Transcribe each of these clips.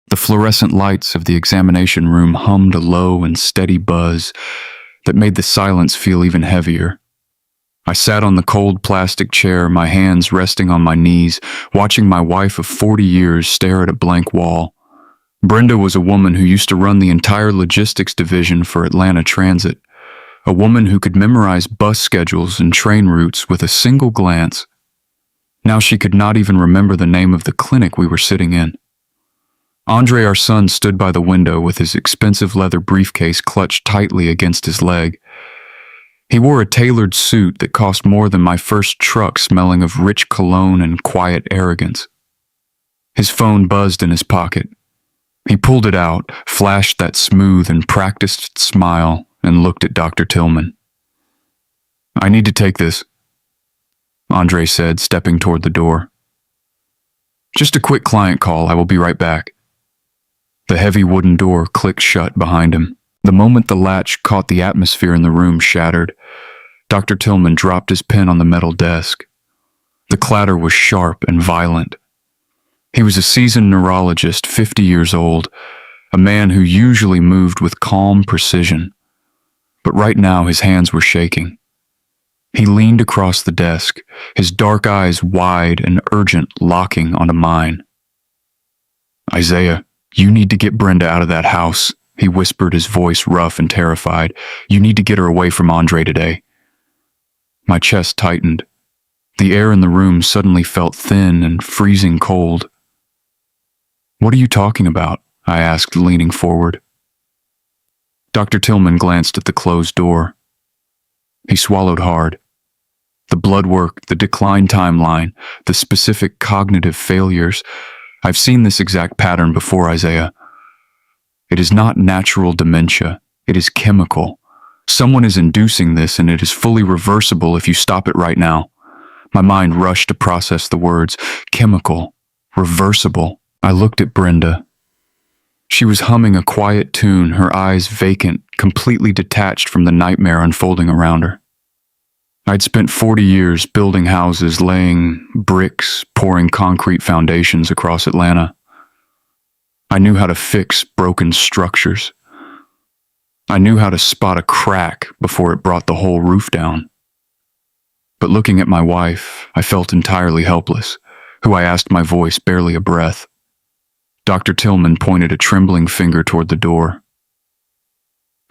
The fluorescent lights of the examination room hummed a low and steady buzz that made the silence feel even heavier. I sat on the cold plastic chair, my hands resting on my knees, watching my wife of 40 years stare at a blank wall. Brenda was a woman who used to run the entire logistics division for Atlanta Transit, a woman who could memorize bus schedules and train routes with a single glance. Now she could not even remember the name of the clinic we were sitting in. Andre, our son, stood by the window with his expensive leather briefcase clutched tightly against his leg. He wore a tailored suit that cost more than my first truck, smelling of rich cologne and quiet arrogance. His phone buzzed in his pocket. He pulled it out, flashed that smooth and practiced smile, and looked at Dr. Tillman. "I need to take this," Andre said, stepping toward the door. "Just a quick client call. I will be right back." The heavy wooden door clicked shut behind him. The moment the latch caught, the atmosphere in the room shattered. Dr. Tillman dropped his pen on the metal desk. The clatter was sharp and violent. He was a seasoned neurologist, 50 years old, a man who usually moved with calm precision. But right now his hands were shaking. He leaned across the desk, his dark eyes wide and urgent, locking onto mine. "Isaiah, you need to get Brenda out of that house," he whispered, his voice rough and terrified. "You need to get her away from Andre today." My chest tightened. The air in the room suddenly felt thin and freezing cold. "What are you talking about?" I asked, leaning forward. Dr. Tillman glanced at the closed door. He swallowed hard. The blood work, the decline timeline, the specific cognitive failures. I've seen this exact pattern before, Isaiah. It is not natural dementia. It is chemical. Someone is inducing this, and it is fully reversible if you stop it right now. My mind rushed to process the words. Chemical. Reversible. I looked at Brenda. She was humming a quiet tune, her eyes vacant, completely detached from the nightmare unfolding around her. I'd spent 40 years building houses, laying bricks, pouring concrete foundations across Atlanta. I knew how to fix broken structures. I knew how to spot a crack before it brought the whole roof down. But looking at my wife, I felt entirely helpless, who I asked, my voice barely a breath. Dr. Tillman pointed a trembling finger toward the door.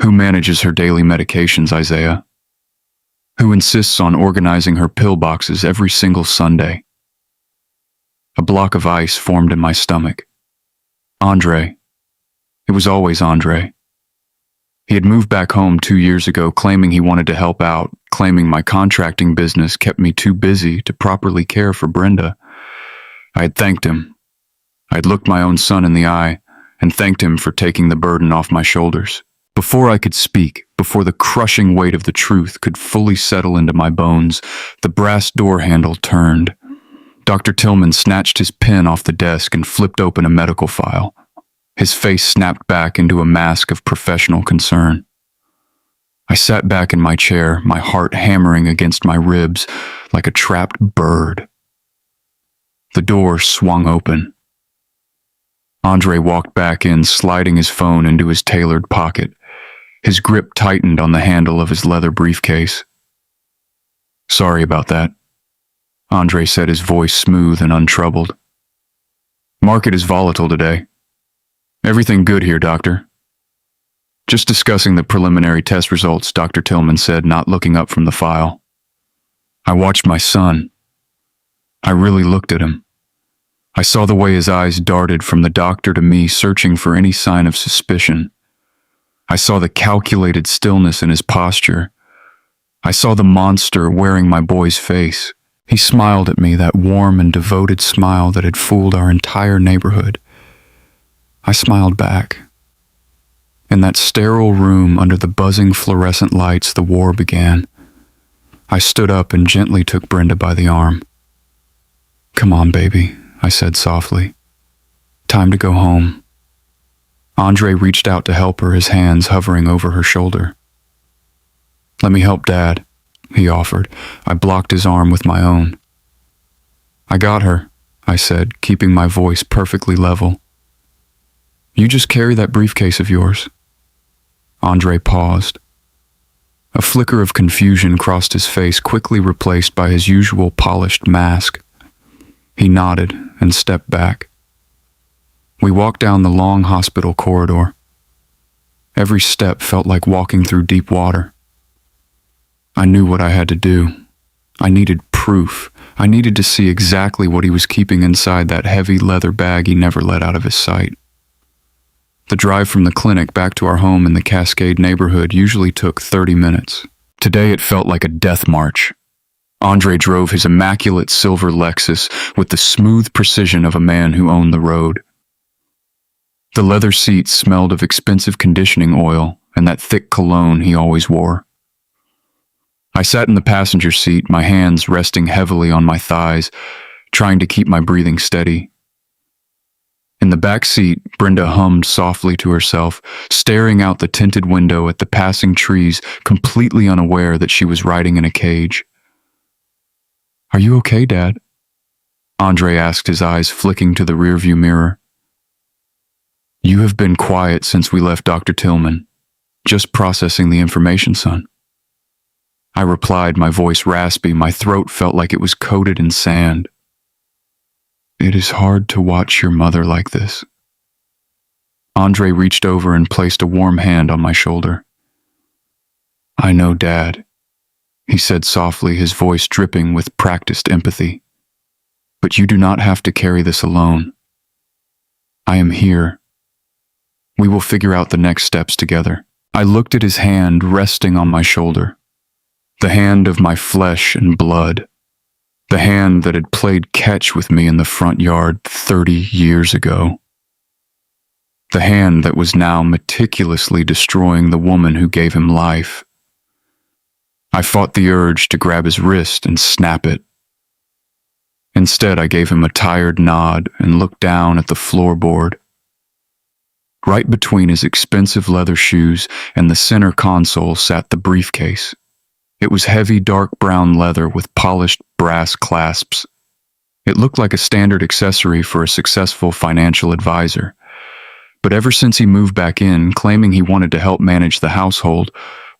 "Who manages her daily medications, Isaiah? Who insists on organizing her pill boxes every single Sunday?" A block of ice formed in my stomach. Andre. It was always Andre. He had moved back home 2 years ago, claiming he wanted to help out, claiming my contracting business kept me too busy to properly care for Brenda. I had thanked him. I had looked my own son in the eye and thanked him for taking the burden off my shoulders. Before I could speak, before the crushing weight of the truth could fully settle into my bones, the brass door handle turned. Dr. Tillman snatched his pen off the desk and flipped open a medical file. His face snapped back into a mask of professional concern. I sat back in my chair, my heart hammering against my ribs like a trapped bird. The door swung open. Andre walked back in, sliding his phone into his tailored pocket. His grip tightened on the handle of his leather briefcase. "Sorry about that," Andre said, his voice smooth and untroubled. "Market is volatile today. Everything good here, doctor?" "Just discussing the preliminary test results," Dr. Tillman said, not looking up from the file. I watched my son. I really looked at him. I saw the way his eyes darted from the doctor to me, searching for any sign of suspicion. I saw the calculated stillness in his posture. I saw the monster wearing my boy's face. He smiled at me, that warm and devoted smile that had fooled our entire neighborhood. I smiled back. In that sterile room under the buzzing fluorescent lights, the war began. I stood up and gently took Brenda by the arm. "Come on, baby," I said softly. "Time to go home." Andre reached out to help her, his hands hovering over her shoulder. "Let me help, Dad," he offered. I blocked his arm with my own. "I got her," I said, keeping my voice perfectly level. You just carry that briefcase of yours. Andre paused. A flicker of confusion crossed his face, quickly replaced by his usual polished mask. He nodded and stepped back. We walked down the long hospital corridor. Every step felt like walking through deep water. I knew what I had to do. I needed proof. I needed to see exactly what he was keeping inside that heavy leather bag he never let out of his sight. The drive from the clinic back to our home in the Cascade neighborhood usually took 30 minutes. Today it felt like a death march. Andre drove his immaculate silver Lexus with the smooth precision of a man who owned the road. The leather seats smelled of expensive conditioning oil and that thick cologne he always wore. I sat in the passenger seat, my hands resting heavily on my thighs, trying to keep my breathing steady. In the back seat, Brenda hummed softly to herself, staring out the tinted window at the passing trees, completely unaware that she was riding in a cage. "Are you okay, Dad?" Andre asked, his eyes flicking to the rearview mirror. "You have been quiet since we left Dr. Tillman. Just processing the information, son." I replied, my voice raspy, my throat felt like it was coated in sand. "It is hard to watch your mother like this." Andre reached over and placed a warm hand on my shoulder. "I know, Dad," he said softly, his voice dripping with practiced empathy. "But you do not have to carry this alone. I am here. We will figure out the next steps together." I looked at his hand resting on my shoulder. The hand of my flesh and blood. The hand that had played catch with me in the front yard 30 years ago. The hand that was now meticulously destroying the woman who gave him life. I fought the urge to grab his wrist and snap it. Instead, I gave him a tired nod and looked down at the floorboard. Right between his expensive leather shoes and the center console sat the briefcase. It was heavy dark brown leather with polished brass clasps. It looked like a standard accessory for a successful financial advisor. But ever since he moved back in, claiming he wanted to help manage the household,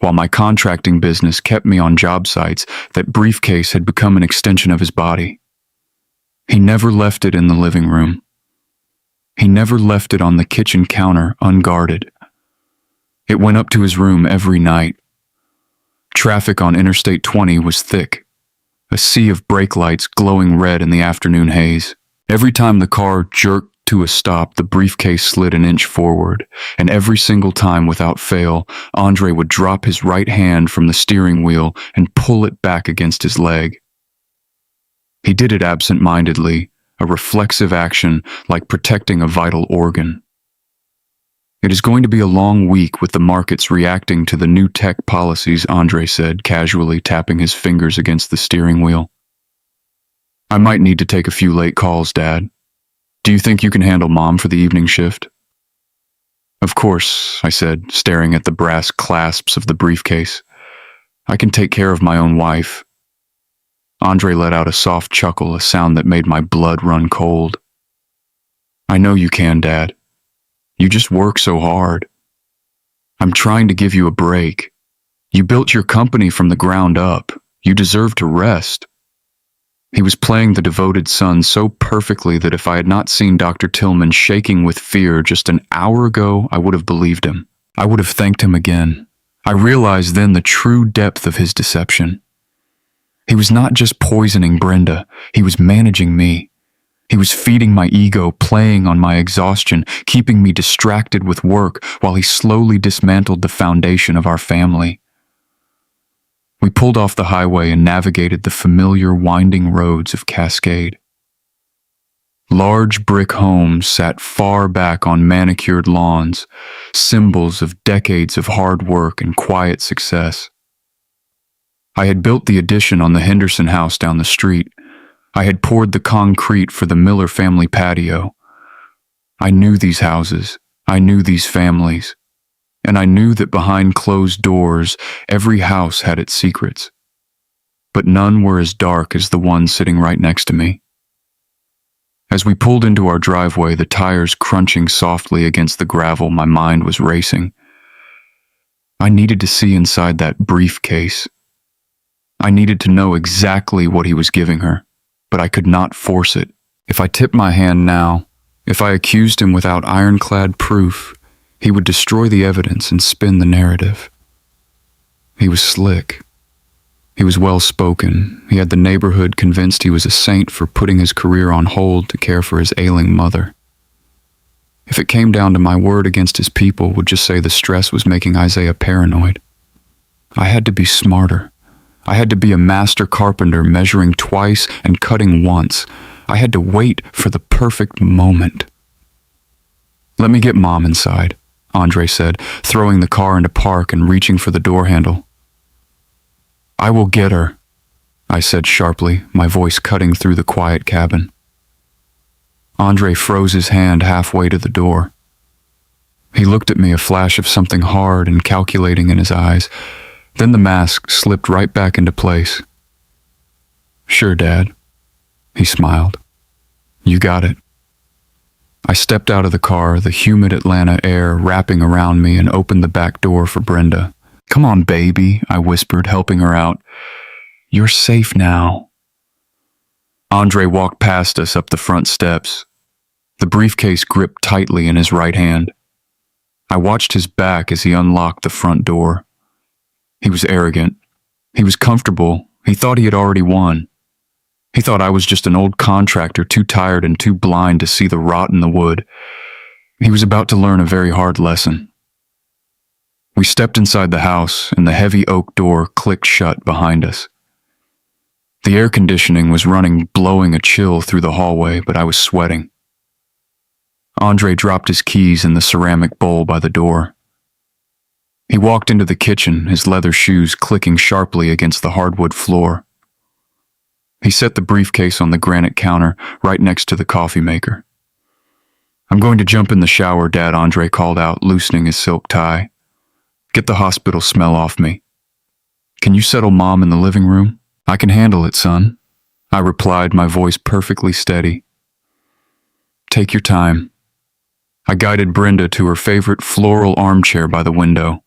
while my contracting business kept me on job sites, that briefcase had become an extension of his body. He never left it in the living room. He never left it on the kitchen counter unguarded. It went up to his room every night. Traffic on Interstate 20 was thick, a sea of brake lights glowing red in the afternoon haze. Every time the car jerked to a stop, the briefcase slid an inch forward, and every single time without fail, Andre would drop his right hand from the steering wheel and pull it back against his leg. He did it absent-mindedly, a reflexive action like protecting a vital organ. "It is going to be a long week with the markets reacting to the new tech policies," Andre said, casually tapping his fingers against the steering wheel. "I might need to take a few late calls, Dad. Do you think you can handle Mom for the evening shift?" "Of course," I said, staring at the brass clasps of the briefcase. "I can take care of my own wife." Andre let out a soft chuckle, a sound that made my blood run cold. "I know you can, Dad. You just work so hard. I'm trying to give you a break. You built your company from the ground up. You deserve to rest." He was playing the devoted son so perfectly that if I had not seen Dr. Tillman shaking with fear just an hour ago, I would have believed him. I would have thanked him again. I realized then the true depth of his deception. He was not just poisoning Brenda, he was managing me. He was feeding my ego, playing on my exhaustion, keeping me distracted with work while he slowly dismantled the foundation of our family. We pulled off the highway and navigated the familiar winding roads of Cascade. Large brick homes sat far back on manicured lawns, symbols of decades of hard work and quiet success. I had built the addition on the Henderson house down the street. I had poured the concrete for the Miller family patio. I knew these houses. I knew these families. And I knew that behind closed doors, every house had its secrets. But none were as dark as the one sitting right next to me. As we pulled into our driveway, the tires crunching softly against the gravel, my mind was racing. I needed to see inside that briefcase. I needed to know exactly what he was giving her, but I could not force it. If I tipped my hand now, if I accused him without ironclad proof, he would destroy the evidence and spin the narrative. He was slick. He was well-spoken. He had the neighborhood convinced he was a saint for putting his career on hold to care for his ailing mother. If it came down to my word against his people, would just say the stress was making Isaiah paranoid. I had to be smarter. I had to be a master carpenter, measuring twice and cutting once. I had to wait for the perfect moment. "Let me get Mom inside," Andre said, throwing the car into park and reaching for the door handle. "I will get her," I said sharply, my voice cutting through the quiet cabin. Andre froze his hand halfway to the door. He looked at me, a flash of something hard and calculating in his eyes. Then the mask slipped right back into place. "Sure, Dad." He smiled. "You got it." I stepped out of the car, the humid Atlanta air wrapping around me, and opened the back door for Brenda. "Come on, baby," I whispered, helping her out. "You're safe now." Andre walked past us up the front steps, the briefcase gripped tightly in his right hand. I watched his back as he unlocked the front door. He was arrogant. He was comfortable. He thought he had already won. He thought I was just an old contractor, too tired and too blind to see the rot in the wood. He was about to learn a very hard lesson. We stepped inside the house, and the heavy oak door clicked shut behind us. The air conditioning was running, blowing a chill through the hallway, but I was sweating. Andre dropped his keys in the ceramic bowl by the door. He walked into the kitchen, his leather shoes clicking sharply against the hardwood floor. He set the briefcase on the granite counter right next to the coffee maker. "I'm going to jump in the shower, Dad," Andre called out, loosening his silk tie. "Get the hospital smell off me. Can you settle Mom in the living room?" "I can handle it, son," I replied, my voice perfectly steady. "Take your time." I guided Brenda to her favorite floral armchair by the window.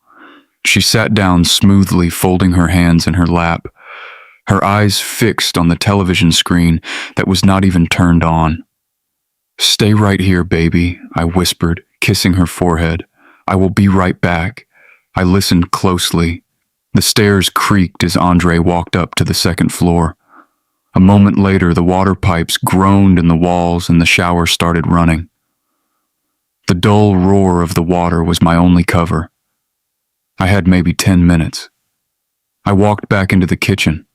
She sat down smoothly, folding her hands in her lap, her eyes fixed on the television screen that was not even turned on. "Stay right here, baby," I whispered, kissing her forehead. "I will be right back." I listened closely. The stairs creaked as Andre walked up to the second floor. A moment later, the water pipes groaned in the walls and the shower started running. The dull roar of the water was my only cover. I had maybe 10 minutes. I walked back into the kitchen,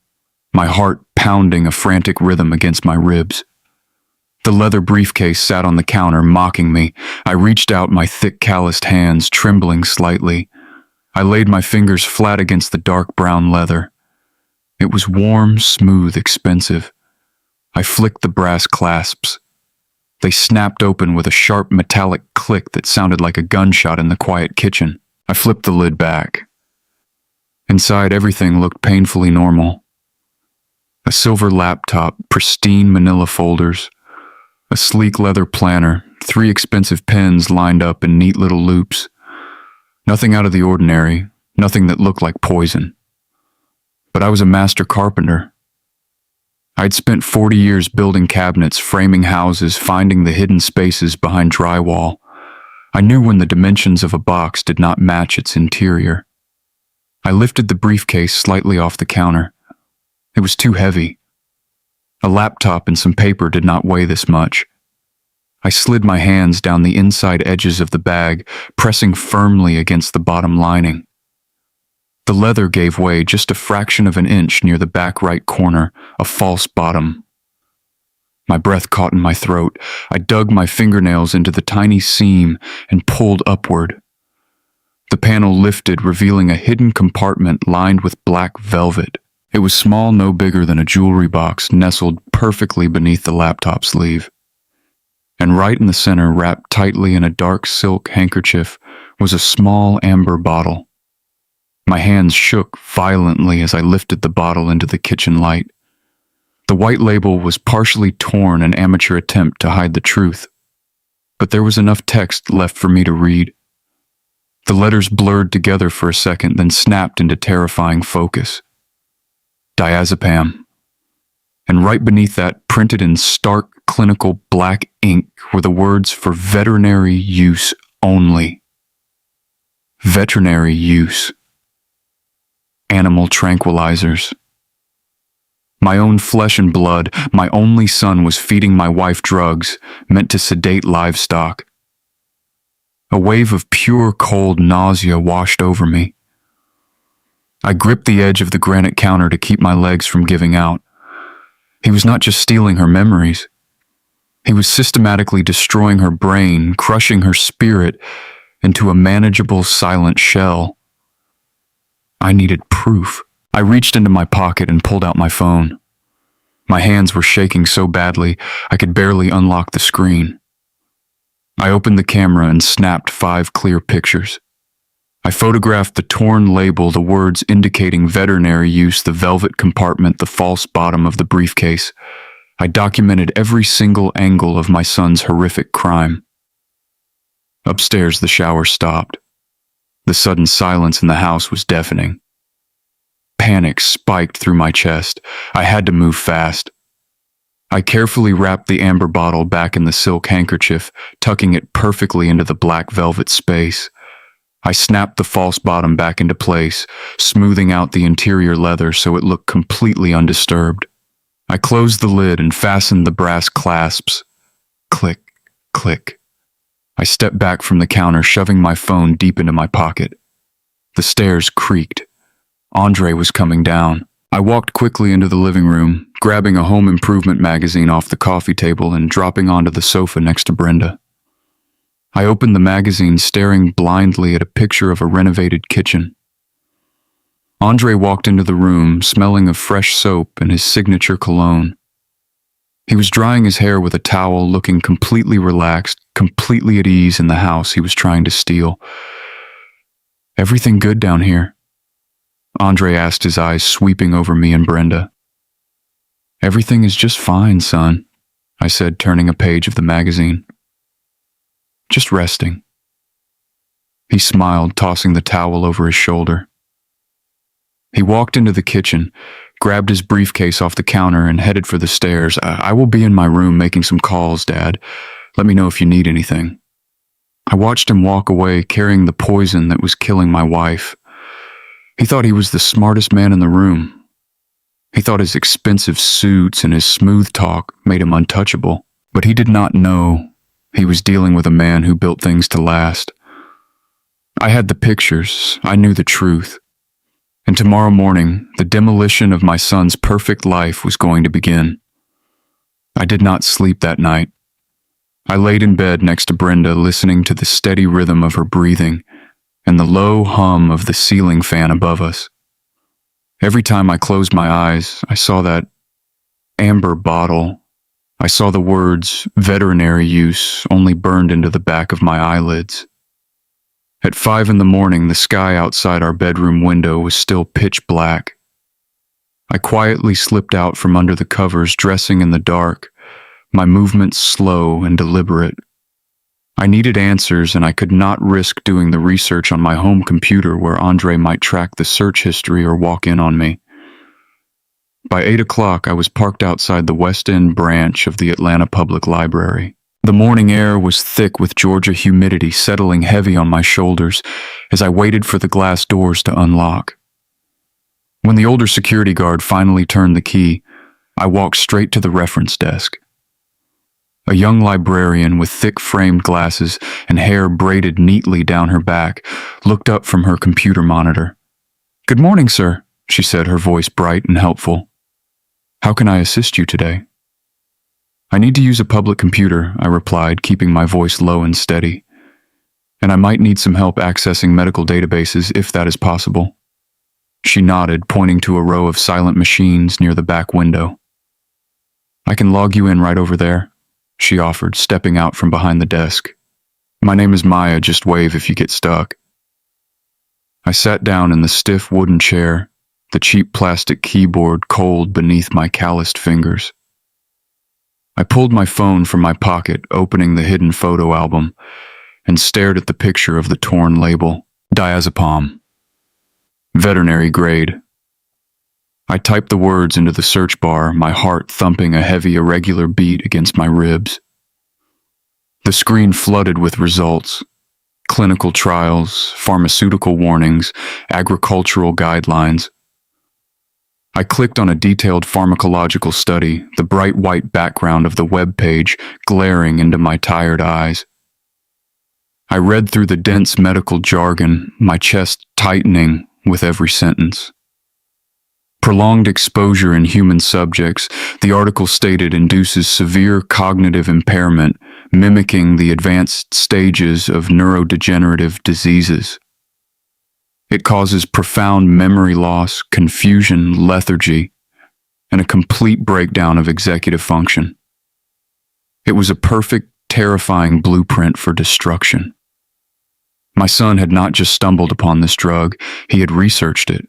my heart pounding a frantic rhythm against my ribs. The leather briefcase sat on the counter, mocking me. I reached out my thick, calloused hands, trembling slightly. I laid my fingers flat against the dark brown leather. It was warm, smooth, expensive. I flicked the brass clasps. They snapped open with a sharp metallic click that sounded like a gunshot in the quiet kitchen. I flipped the lid back. Inside, everything looked painfully normal. A silver laptop, pristine manila folders, a sleek leather planner, 3 expensive pens lined up in neat little loops. Nothing out of the ordinary, nothing that looked like poison. But I was a master carpenter. I'd spent 40 years building cabinets, framing houses, finding the hidden spaces behind drywall. I knew when the dimensions of a box did not match its interior. I lifted the briefcase slightly off the counter. It was too heavy. A laptop and some paper did not weigh this much. I slid my hands down the inside edges of the bag, pressing firmly against the bottom lining. The leather gave way just a fraction of an inch near the back right corner, a false bottom. My breath caught in my throat. I dug my fingernails into the tiny seam and pulled upward. The panel lifted, revealing a hidden compartment lined with black velvet. It was small, no bigger than a jewelry box, nestled perfectly beneath the laptop sleeve. And right in the center, wrapped tightly in a dark silk handkerchief, was a small amber bottle. My hands shook violently as I lifted the bottle into the kitchen light. The white label was partially torn, an amateur attempt to hide the truth, but there was enough text left for me to read. The letters blurred together for a second, then snapped into terrifying focus. Diazepam. And right beneath that, printed in stark, clinical black ink, were the words for veterinary use only. Veterinary use. Animal tranquilizers. My own flesh and blood, my only son was feeding my wife drugs meant to sedate livestock. A wave of pure cold nausea washed over me. I gripped the edge of the granite counter to keep my legs from giving out. He was not just stealing her memories. He was systematically destroying her brain, crushing her spirit into a manageable silent shell. I needed proof. I reached into my pocket and pulled out my phone. My hands were shaking so badly I could barely unlock the screen. I opened the camera and snapped 5 clear pictures. I photographed the torn label, the words indicating veterinary use, the velvet compartment, the false bottom of the briefcase. I documented every single angle of my son's horrific crime. Upstairs, the shower stopped. The sudden silence in the house was deafening. Panic spiked through my chest. I had to move fast. I carefully wrapped the amber bottle back in the silk handkerchief, tucking it perfectly into the black velvet space. I snapped the false bottom back into place, smoothing out the interior leather so it looked completely undisturbed. I closed the lid and fastened the brass clasps. Click, click. I stepped back from the counter, shoving my phone deep into my pocket. The stairs creaked. Andre was coming down. I walked quickly into the living room, grabbing a home improvement magazine off the coffee table and dropping onto the sofa next to Brenda. I opened the magazine, staring blindly at a picture of a renovated kitchen. Andre walked into the room, smelling of fresh soap and his signature cologne. He was drying his hair with a towel, looking completely relaxed, completely at ease in the house he was trying to steal. "Everything good down here?" Andre asked, his eyes sweeping over me and Brenda. "Everything is just fine, son," I said, turning a page of the magazine. "Just resting." He smiled, tossing the towel over his shoulder. He walked into the kitchen, grabbed his briefcase off the counter, and headed for the stairs. I will be in my room making some calls, Dad. Let me know if you need anything." I watched him walk away, carrying the poison that was killing my wife. He thought he was the smartest man in the room. He thought his expensive suits and his smooth talk made him untouchable, but he did not know he was dealing with a man who built things to last. I had the pictures, I knew the truth, and tomorrow morning, the demolition of my son's perfect life was going to begin. I did not sleep that night. I laid in bed next to Brenda, listening to the steady rhythm of her breathing and the low hum of the ceiling fan above us. Every time I closed my eyes, I saw that amber bottle. I saw the words veterinary use only burned into the back of my eyelids. At 5 a.m, the sky outside our bedroom window was still pitch black. I quietly slipped out from under the covers, dressing in the dark, my movements slow and deliberate. I needed answers, and I could not risk doing the research on my home computer where Andre might track the search history or walk in on me. By 8 o'clock, I was parked outside the West End branch of the Atlanta Public Library. The morning air was thick with Georgia humidity settling heavy on my shoulders as I waited for the glass doors to unlock. When the older security guard finally turned the key, I walked straight to the reference desk. A young librarian with thick framed glasses and hair braided neatly down her back looked up from her computer monitor. "Good morning, sir," she said, her voice bright and helpful. "How can I assist you today?" "I need to use a public computer," I replied, keeping my voice low and steady. "And I might need some help accessing medical databases if that is possible." She nodded, pointing to a row of silent machines near the back window. "I can log you in right over there," she offered, stepping out from behind the desk. "My name is Maya, just wave if you get stuck." I sat down in the stiff wooden chair, the cheap plastic keyboard cold beneath my calloused fingers. I pulled my phone from my pocket, opening the hidden photo album, and stared at the picture of the torn label, diazepam, veterinary grade. I typed the words into the search bar, my heart thumping a heavy, irregular beat against my ribs. The screen flooded with results: clinical trials, pharmaceutical warnings, agricultural guidelines. I clicked on a detailed pharmacological study, the bright white background of the web page glaring into my tired eyes. I read through the dense medical jargon, my chest tightening with every sentence. Prolonged exposure in human subjects, the article stated, induces severe cognitive impairment, mimicking the advanced stages of neurodegenerative diseases. It causes profound memory loss, confusion, lethargy, and a complete breakdown of executive function. It was a perfect, terrifying blueprint for destruction. My son had not just stumbled upon this drug, he had researched it.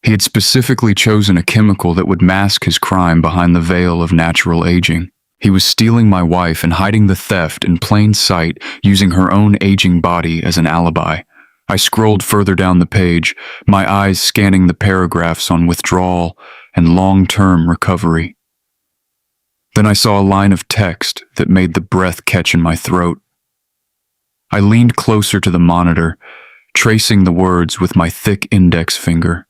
He had specifically chosen a chemical that would mask his crime behind the veil of natural aging. He was stealing my wife and hiding the theft in plain sight, using her own aging body as an alibi. I scrolled further down the page, my eyes scanning the paragraphs on withdrawal and long-term recovery. Then I saw a line of text that made the breath catch in my throat. I leaned closer to the monitor, tracing the words with my thick index finger.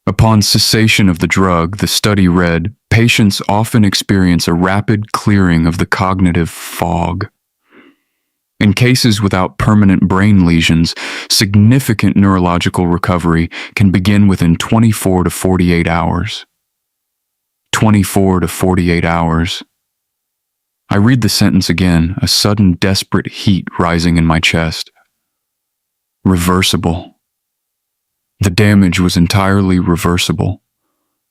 Upon cessation of the drug, the study read, patients often experience a rapid clearing of the cognitive fog. In cases without permanent brain lesions, significant neurological recovery can begin within 24 to 48 hours. 24 to 48 hours. I read the sentence again, a sudden desperate heat rising in my chest. Reversible. The damage was entirely reversible.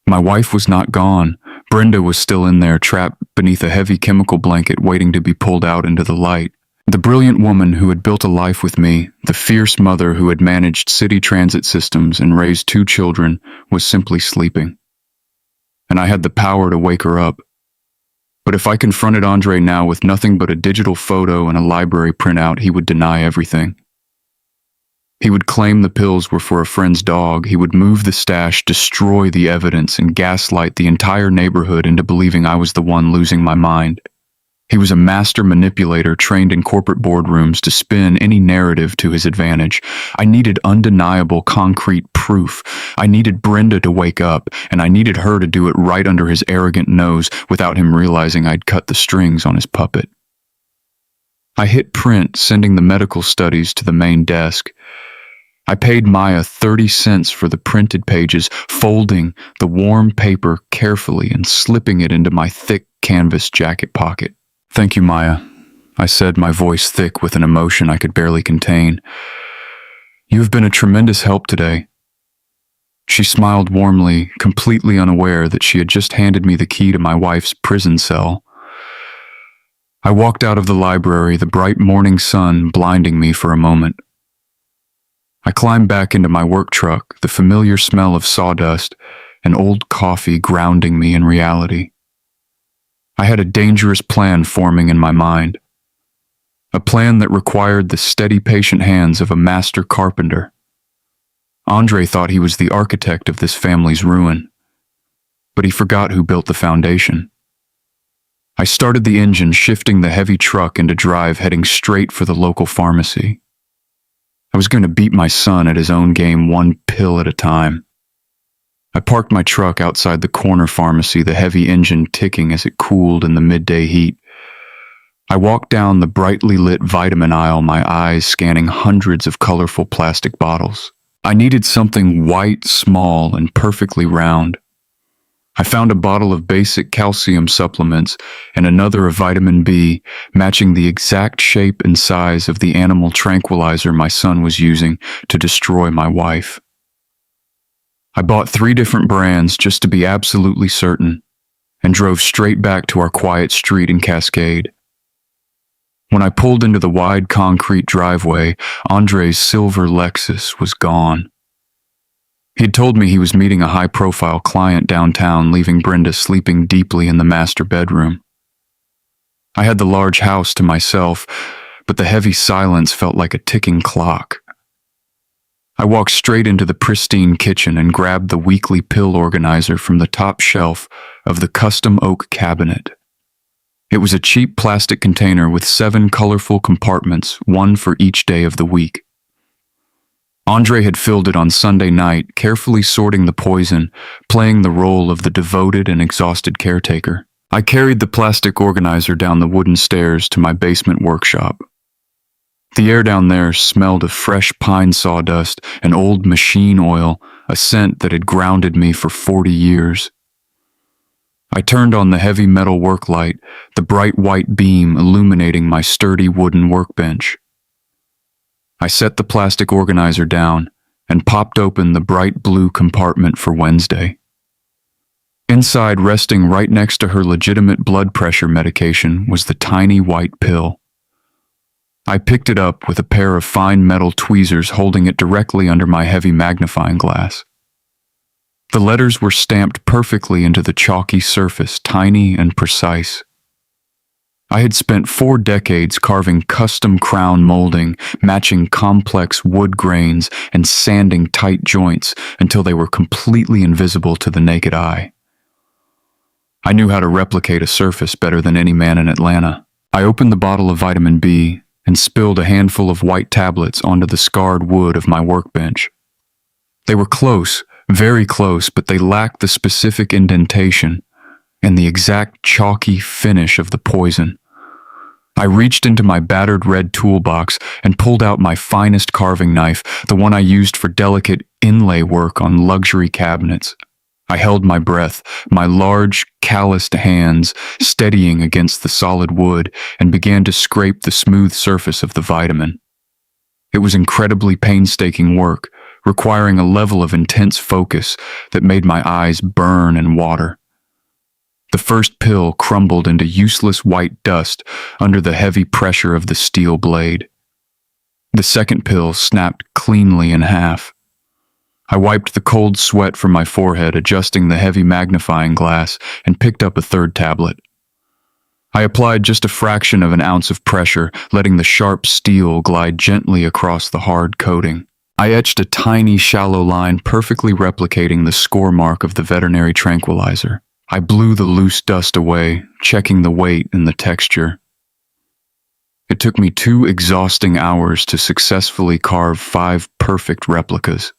My wife was not gone. Brenda was still in there, trapped beneath a heavy chemical blanket waiting to be pulled out into the light. The brilliant woman who had built a life with me, the fierce mother who had managed city transit systems and raised 2 children, was simply sleeping. And I had the power to wake her up. But if I confronted Andre now with nothing but a digital photo and a library printout, he would deny everything. He would claim the pills were for a friend's dog. He would move the stash, destroy the evidence, and gaslight the entire neighborhood into believing I was the one losing my mind. He was a master manipulator trained in corporate boardrooms to spin any narrative to his advantage. I needed undeniable, concrete proof. I needed Brenda to wake up, and I needed her to do it right under his arrogant nose without him realizing I'd cut the strings on his puppet. I hit print, sending the medical studies to the main desk. I paid Maya 30 cents for the printed pages, folding the warm paper carefully and slipping it into my thick canvas jacket pocket. "Thank you, Maya," I said, my voice thick with an emotion I could barely contain. "You have been a tremendous help today." She smiled warmly, completely unaware that she had just handed me the key to my wife's prison cell. I walked out of the library, the bright morning sun blinding me for a moment. I climbed back into my work truck, the familiar smell of sawdust and old coffee grounding me in reality. I had a dangerous plan forming in my mind. A plan that required the steady, patient hands of a master carpenter. Andre thought he was the architect of this family's ruin, but he forgot who built the foundation. I started the engine, shifting the heavy truck into drive, heading straight for the local pharmacy. I was going to beat my son at his own game, one pill at a time. I parked my truck outside the corner pharmacy, the heavy engine ticking as it cooled in the midday heat. I walked down the brightly lit vitamin aisle, my eyes scanning hundreds of colorful plastic bottles. I needed something white, small, and perfectly round. I found a bottle of basic calcium supplements and another of vitamin B, matching the exact shape and size of the animal tranquilizer my son was using to destroy my wife. I bought 3 different brands just to be absolutely certain, and drove straight back to our quiet street in Cascade. When I pulled into the wide concrete driveway, Andre's silver Lexus was gone. He'd told me he was meeting a high-profile client downtown, leaving Brenda sleeping deeply in the master bedroom. I had the large house to myself, but the heavy silence felt like a ticking clock. I walked straight into the pristine kitchen and grabbed the weekly pill organizer from the top shelf of the custom oak cabinet. It was a cheap plastic container with 7 colorful compartments, one for each day of the week. Andre had filled it on Sunday night, carefully sorting the poison, playing the role of the devoted and exhausted caretaker. I carried the plastic organizer down the wooden stairs to my basement workshop. The air down there smelled of fresh pine sawdust and old machine oil, a scent that had grounded me for 40 years. I turned on the heavy metal work light, the bright white beam illuminating my sturdy wooden workbench. I set the plastic organizer down and popped open the bright blue compartment for Wednesday. Inside, resting right next to her legitimate blood pressure medication, was the tiny white pill. I picked it up with a pair of fine metal tweezers holding it directly under my heavy magnifying glass. The letters were stamped perfectly into the chalky surface, tiny and precise. I had spent 4 decades carving custom crown molding, matching complex wood grains, and sanding tight joints until they were completely invisible to the naked eye. I knew how to replicate a surface better than any man in Atlanta. I opened the bottle of vitamin B and spilled a handful of white tablets onto the scarred wood of my workbench. They were close, very close, but they lacked the specific indentation and the exact chalky finish of the poison. I reached into my battered red toolbox and pulled out my finest carving knife, the one I used for delicate inlay work on luxury cabinets. I held my breath, my large, calloused hands steadying against the solid wood, and began to scrape the smooth surface of the vitamin. It was incredibly painstaking work, requiring a level of intense focus that made my eyes burn and water. The first pill crumbled into useless white dust under the heavy pressure of the steel blade. The second pill snapped cleanly in half. I wiped the cold sweat from my forehead, adjusting the heavy magnifying glass, and picked up a third tablet. I applied just a fraction of an ounce of pressure, letting the sharp steel glide gently across the hard coating. I etched a tiny, shallow line perfectly replicating the score mark of the veterinary tranquilizer. I blew the loose dust away, checking the weight and the texture. It took me 2 exhausting hours to successfully carve 5 perfect replicas.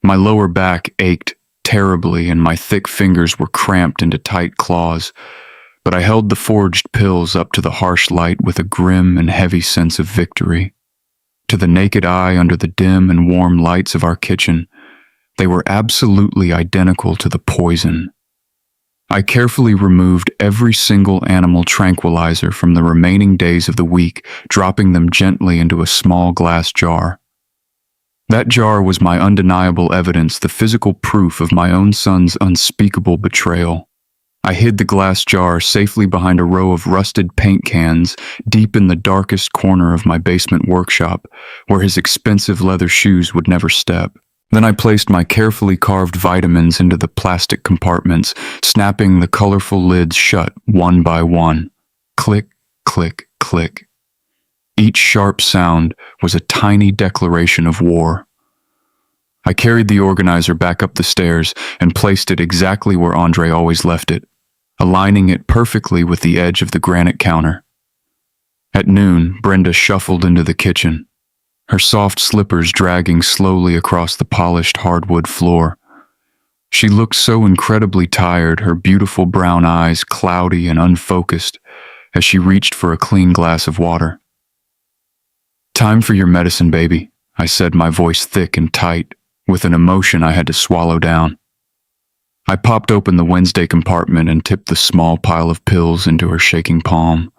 My lower back ached terribly and my thick fingers were cramped into tight claws, but I held the forged pills up to the harsh light with a grim and heavy sense of victory. To the naked eye under the dim and warm lights of our kitchen, they were absolutely identical to the poison. I carefully removed every single animal tranquilizer from the remaining days of the week, dropping them gently into a small glass jar. That jar was my undeniable evidence, the physical proof of my own son's unspeakable betrayal. I hid the glass jar safely behind a row of rusted paint cans deep in the darkest corner of my basement workshop, where his expensive leather shoes would never step. Then I placed my carefully carved vitamins into the plastic compartments, snapping the colorful lids shut one by one. Click, click, click. Each sharp sound was a tiny declaration of war. I carried the organizer back up the stairs and placed it exactly where Andre always left it, aligning it perfectly with the edge of the granite counter. At noon, Brenda shuffled into the kitchen, her soft slippers dragging slowly across the polished hardwood floor. She looked so incredibly tired, her beautiful brown eyes cloudy and unfocused, as she reached for a clean glass of water. "Time for your medicine, baby," I said, my voice thick and tight, with an emotion I had to swallow down. I popped open the Wednesday compartment and tipped the small pile of pills into her shaking palm.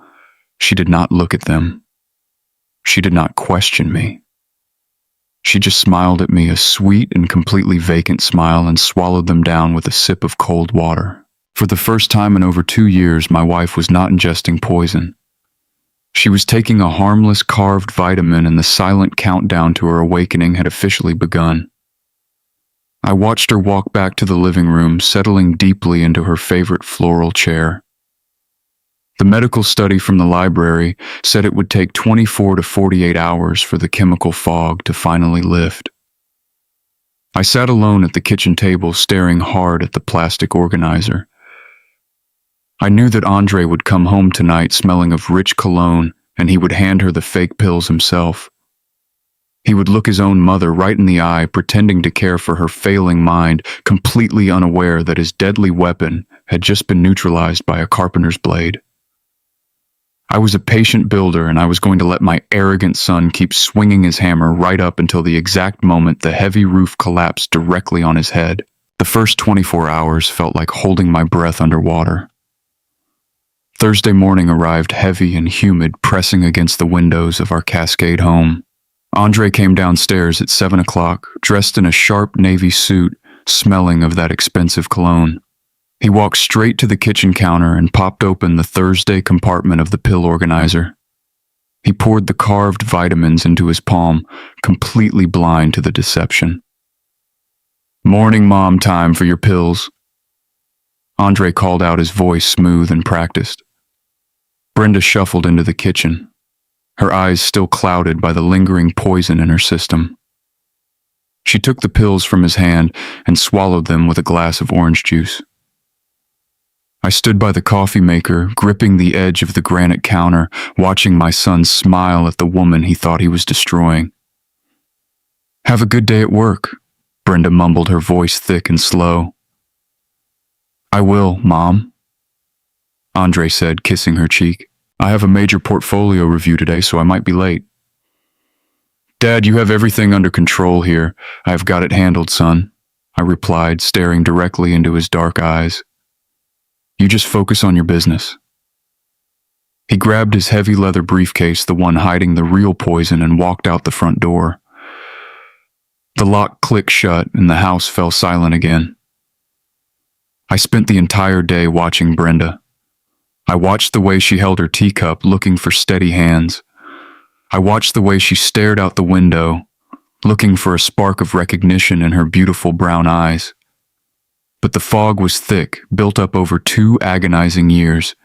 She did not look at them. She did not question me. She just smiled at me, a sweet and completely vacant smile, and swallowed them down with a sip of cold water. For the first time in over 2 years, my wife was not ingesting poison. She was taking a harmless carved vitamin, and the silent countdown to her awakening had officially begun. I watched her walk back to the living room, settling deeply into her favorite floral chair. The medical study from the library said it would take 24 to 48 hours for the chemical fog to finally lift. I sat alone at the kitchen table, staring hard at the plastic organizer. I knew that Andre would come home tonight smelling of rich cologne, and he would hand her the fake pills himself. He would look his own mother right in the eye, pretending to care for her failing mind, completely unaware that his deadly weapon had just been neutralized by a carpenter's blade. I was a patient builder, and I was going to let my arrogant son keep swinging his hammer right up until the exact moment the heavy roof collapsed directly on his head. The first 24 hours felt like holding my breath underwater. Thursday morning arrived heavy and humid, pressing against the windows of our Cascade home. Andre came downstairs at 7 o'clock, dressed in a sharp navy suit, smelling of that expensive cologne. He walked straight to the kitchen counter and popped open the Thursday compartment of the pill organizer. He poured the carved vitamins into his palm, completely blind to the deception. "Morning, Mom, time for your pills." Andre called out, his voice smooth and practiced. Brenda shuffled into the kitchen, her eyes still clouded by the lingering poison in her system. She took the pills from his hand and swallowed them with a glass of orange juice. I stood by the coffee maker, gripping the edge of the granite counter, watching my son smile at the woman he thought he was destroying. "Have a good day at work," Brenda mumbled, her voice thick and slow. "I will, Mom," Andre said, kissing her cheek. "I have a major portfolio review today, so I might be late." "Dad, you have everything under control here. I have got it handled, son," I replied, staring directly into his dark eyes. "You just focus on your business." He grabbed his heavy leather briefcase, the one hiding the real poison, and walked out the front door. The lock clicked shut and the house fell silent again. I spent the entire day watching Brenda. I watched the way she held her teacup, looking for steady hands. I watched the way she stared out the window, looking for a spark of recognition in her beautiful brown eyes. But the fog was thick, built up over 2 agonizing years,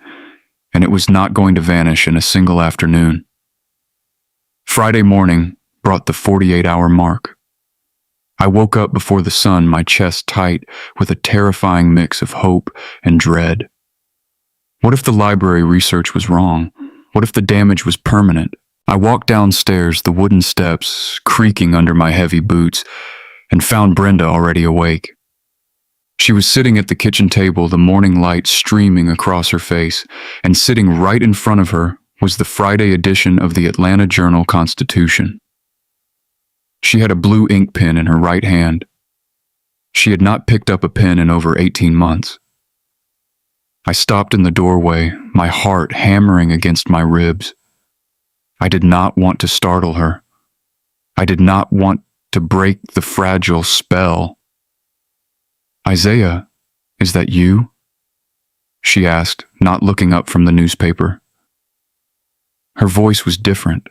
and it was not going to vanish in a single afternoon. Friday morning brought the 48-hour mark. I woke up before the sun, my chest tight with a terrifying mix of hope and dread. What if the library research was wrong? What if the damage was permanent? I walked downstairs, the wooden steps creaking under my heavy boots, and found Brenda already awake. She was sitting at the kitchen table, the morning light streaming across her face, and sitting right in front of her was the Friday edition of the Atlanta Journal-Constitution. She had a blue ink pen in her right hand. She had not picked up a pen in over 18 months. I stopped in the doorway, my heart hammering against my ribs. I did not want to startle her. I did not want to break the fragile spell. "Isaiah, is that you?" she asked, not looking up from the newspaper. Her voice was different.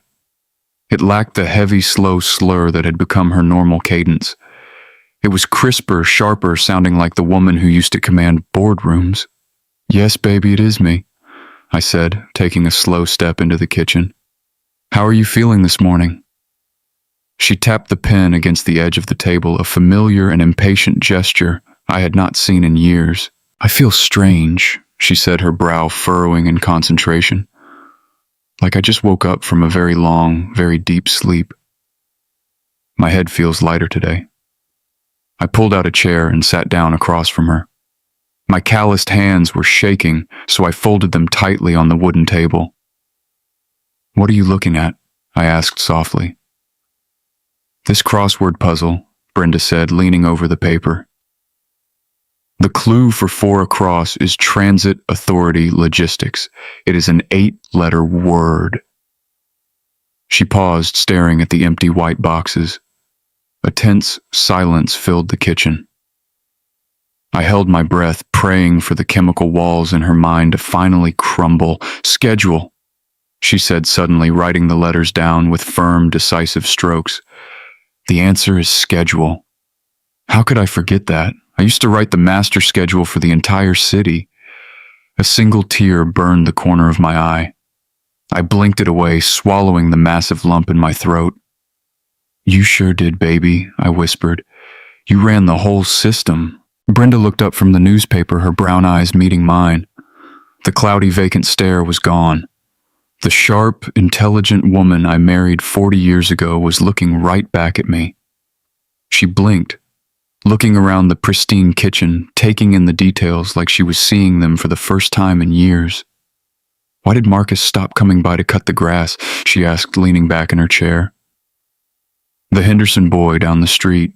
It lacked the heavy, slow slur that had become her normal cadence. It was crisper, sharper, sounding like the woman who used to command boardrooms. "Yes, baby, it is me," I said, taking a slow step into the kitchen. "How are you feeling this morning?" She tapped the pen against the edge of the table, a familiar and impatient gesture I had not seen in years. "I feel strange," she said, her brow furrowing in concentration. "Like I just woke up from a very long, very deep sleep. My head feels lighter today." I pulled out a chair and sat down across from her. My calloused hands were shaking, so I folded them tightly on the wooden table. "What are you looking at?" I asked softly. "This crossword puzzle," Brenda said, leaning over the paper. "The clue for 4 across is Transit Authority Logistics. It is an 8-letter word." She paused, staring at the empty white boxes. A tense silence filled the kitchen. I held my breath, praying for the chemical walls in her mind to finally crumble. "Schedule," she said suddenly, writing the letters down with firm, decisive strokes. "The answer is schedule. How could I forget that? I used to write the master schedule for the entire city. A single tear burned the corner of my eye. I blinked it away, swallowing the massive lump in my throat. You sure did, baby, I whispered. You ran the whole system. Brenda looked up from the newspaper, her brown eyes meeting mine. The cloudy, vacant stare was gone. The sharp, intelligent woman I married 40 years ago was looking right back at me. She blinked, looking around the pristine kitchen, taking in the details like she was seeing them for the first time in years. Why did Marcus stop coming by to cut the grass? She asked, leaning back in her chair. The Henderson boy down the street.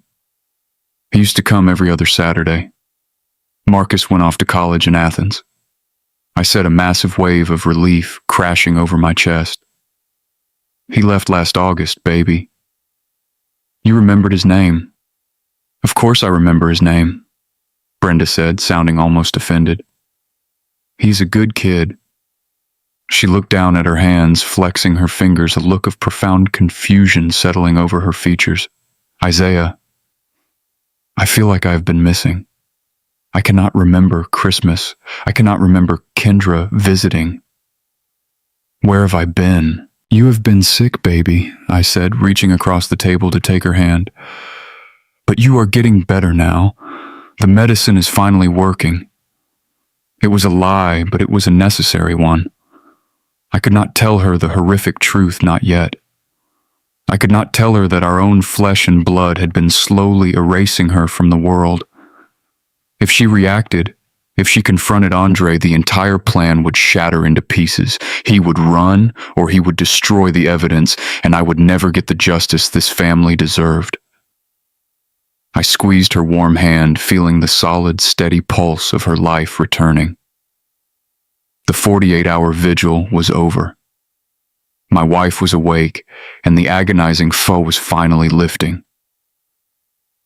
He used to come every other Saturday. Marcus went off to college in Athens. I said, a massive wave of relief crashing over my chest. He left last August, baby. You remembered his name. Of course I remember his name, Brenda said, sounding almost offended. He's a good kid. She looked down at her hands, flexing her fingers, a look of profound confusion settling over her features. Isaiah, I feel like I have been missing. I cannot remember Christmas. I cannot remember Kendra visiting. Where have I been? You have been sick, baby, I said, reaching across the table to take her hand. But you are getting better now. The medicine is finally working. It was a lie, but it was a necessary one. I could not tell her the horrific truth, not yet. I could not tell her that our own flesh and blood had been slowly erasing her from the world. If she reacted, if she confronted Andre, the entire plan would shatter into pieces. He would run, or he would destroy the evidence, and I would never get the justice this family deserved. I squeezed her warm hand, feeling the solid, steady pulse of her life returning. The 48-hour vigil was over. My wife was awake, and the agonizing foe was finally lifting.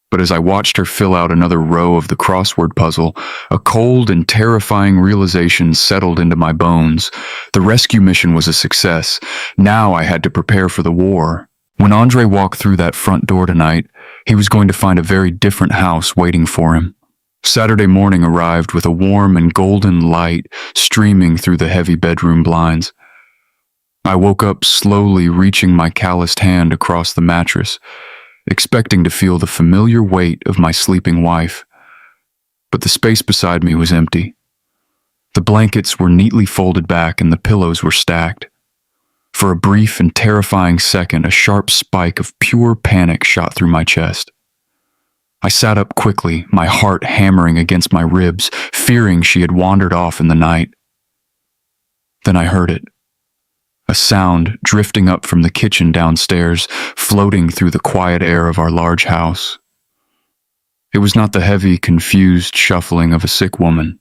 But as I watched her fill out another row of the crossword puzzle, a cold and terrifying realization settled into my bones. The rescue mission was a success. Now I had to prepare for the war. When Andre walked through that front door tonight, he was going to find a very different house waiting for him. Saturday morning arrived with a warm and golden light streaming through the heavy bedroom blinds. I woke up slowly, reaching my calloused hand across the mattress, expecting to feel the familiar weight of my sleeping wife. But the space beside me was empty. The blankets were neatly folded back and the pillows were stacked. For a brief and terrifying second, a sharp spike of pure panic shot through my chest. I sat up quickly, my heart hammering against my ribs, fearing she had wandered off in the night. Then I heard it. A sound drifting up from the kitchen downstairs, floating through the quiet air of our large house. It was not the heavy, confused shuffling of a sick woman.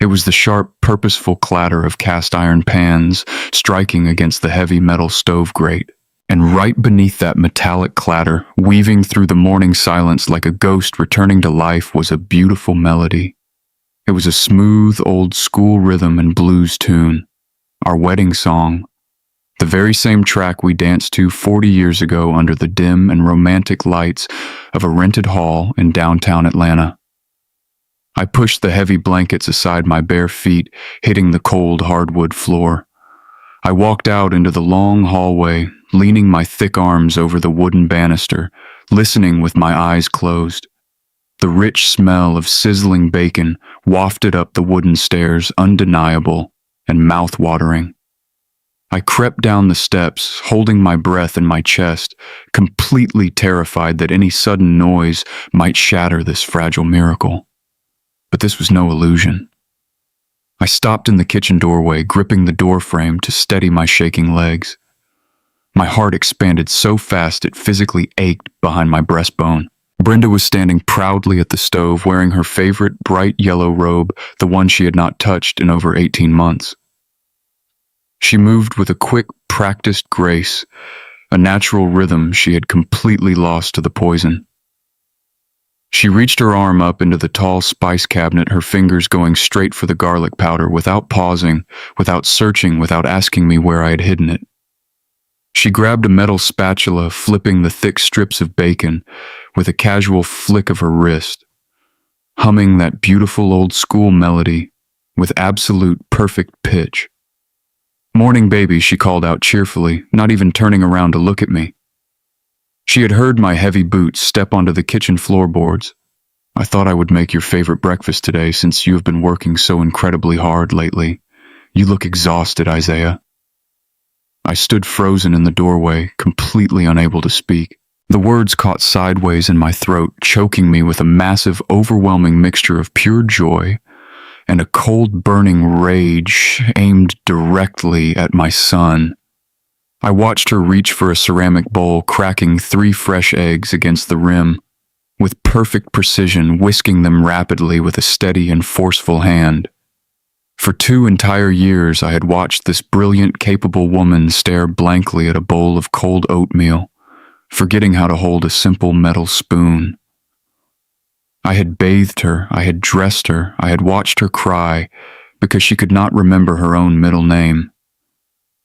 It was the sharp, purposeful clatter of cast iron pans striking against the heavy metal stove grate. And right beneath that metallic clatter, weaving through the morning silence like a ghost returning to life, was a beautiful melody. It was a smooth, old-school rhythm and blues tune. Our wedding song, the very same track we danced to 40 years ago under the dim and romantic lights of a rented hall in downtown Atlanta. I pushed the heavy blankets aside my bare feet, hitting the cold hardwood floor. I walked out into the long hallway, leaning my thick arms over the wooden banister, listening with my eyes closed. The rich smell of sizzling bacon wafted up the wooden stairs, undeniable and mouth-watering. I crept down the steps, holding my breath in my chest, completely terrified that any sudden noise might shatter this fragile miracle. But this was no illusion. I stopped in the kitchen doorway, gripping the door frame to steady my shaking legs. My heart expanded so fast it physically ached behind my breastbone. Brenda was standing proudly at the stove, wearing her favorite bright yellow robe, the one she had not touched in over 18 months. She moved with a quick, practiced grace, a natural rhythm she had completely lost to the poison. She reached her arm up into the tall spice cabinet, her fingers going straight for the garlic powder, without pausing, without searching, without asking me where I had hidden it. She grabbed a metal spatula, flipping the thick strips of bacon with a casual flick of her wrist, humming that beautiful old school melody with absolute perfect pitch. "Morning, baby," she called out cheerfully, not even turning around to look at me. She had heard my heavy boots step onto the kitchen floorboards. "I thought I would make your favorite breakfast today since you have been working so incredibly hard lately. You look exhausted, Isaiah." I stood frozen in the doorway, completely unable to speak. The words caught sideways in my throat, choking me with a massive, overwhelming mixture of pure joy and a cold, burning rage aimed directly at my son. I watched her reach for a ceramic bowl, cracking 3 fresh eggs against the rim, with perfect precision, whisking them rapidly with a steady and forceful hand. For 2 entire years, I had watched this brilliant, capable woman stare blankly at a bowl of cold oatmeal, forgetting how to hold a simple metal spoon. I had bathed her, I had dressed her, I had watched her cry because she could not remember her own middle name.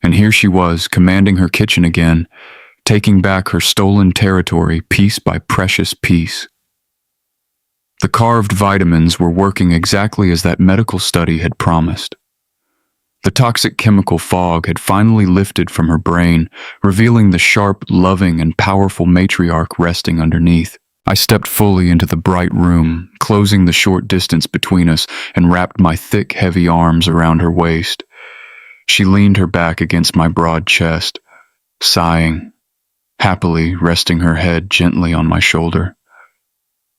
And here she was, commanding her kitchen again, taking back her stolen territory piece by precious piece. The carved vitamins were working exactly as that medical study had promised. The toxic chemical fog had finally lifted from her brain, revealing the sharp, loving, and powerful matriarch resting underneath. I stepped fully into the bright room, closing the short distance between us, and wrapped my thick, heavy arms around her waist. She leaned her back against my broad chest, sighing, happily resting her head gently on my shoulder.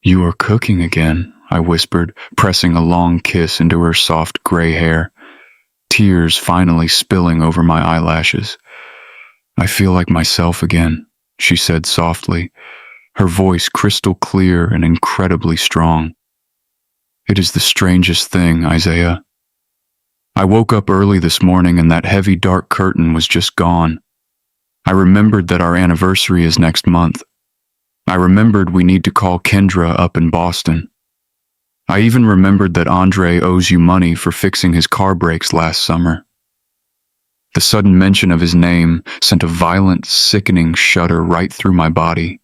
"You are cooking again," I whispered, pressing a long kiss into her soft gray hair, tears finally spilling over my eyelashes. "I feel like myself again," she said softly, her voice crystal clear and incredibly strong. "It is the strangest thing, Isaiah. I woke up early this morning and that heavy dark curtain was just gone. I remembered that our anniversary is next month. I remembered we need to call Kendra up in Boston. I even remembered that Andre owes you money for fixing his car brakes last summer." The sudden mention of his name sent a violent, sickening shudder right through my body.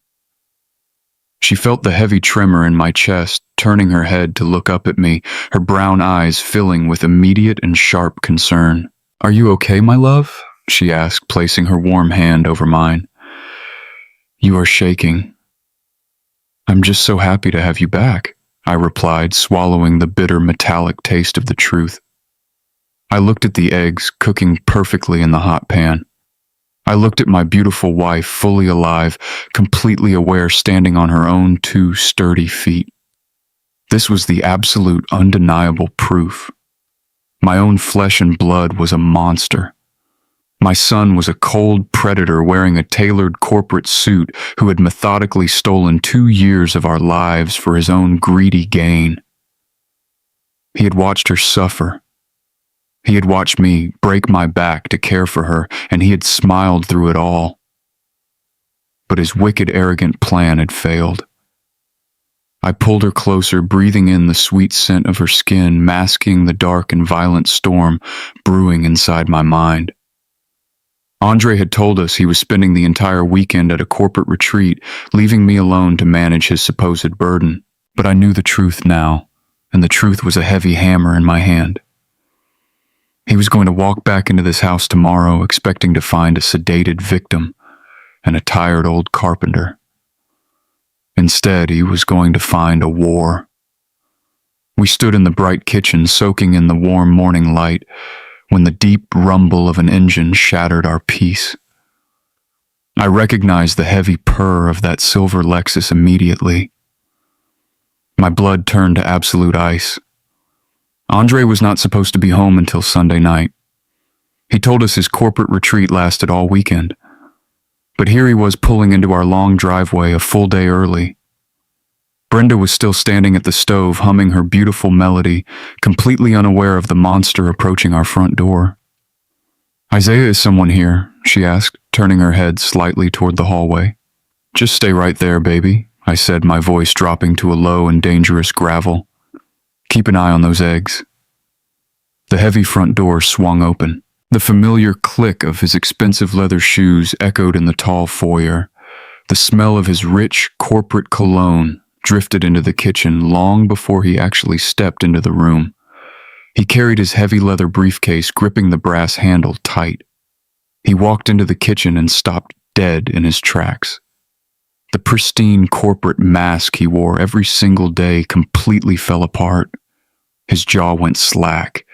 She felt the heavy tremor in my chest, turning her head to look up at me, her brown eyes filling with immediate and sharp concern. "Are you okay, my love?" she asked, placing her warm hand over mine. "You are shaking." "I'm just so happy to have you back," I replied, swallowing the bitter metallic taste of the truth. I looked at the eggs, cooking perfectly in the hot pan. I looked at my beautiful wife, fully alive, completely aware, standing on her own 2 sturdy feet. This was the absolute, undeniable proof. My own flesh and blood was a monster. My son was a cold predator wearing a tailored corporate suit who had methodically stolen 2 years of our lives for his own greedy gain. He had watched her suffer. He had watched me break my back to care for her, and he had smiled through it all. But his wicked, arrogant plan had failed. I pulled her closer, breathing in the sweet scent of her skin, masking the dark and violent storm brewing inside my mind. Andre had told us he was spending the entire weekend at a corporate retreat, leaving me alone to manage his supposed burden. But I knew the truth now, and the truth was a heavy hammer in my hand. He was going to walk back into this house tomorrow, expecting to find a sedated victim and a tired old carpenter. Instead, he was going to find a war. We stood in the bright kitchen, soaking in the warm morning light, when the deep rumble of an engine shattered our peace. I recognized the heavy purr of that silver Lexus immediately. My blood turned to absolute ice. Andre was not supposed to be home until Sunday night. He told us his corporate retreat lasted all weekend. But here he was pulling into our long driveway a full day early. Brenda was still standing at the stove, humming her beautiful melody, completely unaware of the monster approaching our front door. "Isaiah, is someone here?" she asked, turning her head slightly toward the hallway. "Just stay right there, baby," I said, my voice dropping to a low and dangerous gravel. "Keep an eye on those eggs." The heavy front door swung open. The familiar click of his expensive leather shoes echoed in the tall foyer. The smell of his rich corporate cologne drifted into the kitchen long before he actually stepped into the room. He carried his heavy leather briefcase, gripping the brass handle tight. He walked into the kitchen and stopped dead in his tracks. The pristine corporate mask he wore every single day completely fell apart. His jaw went slack.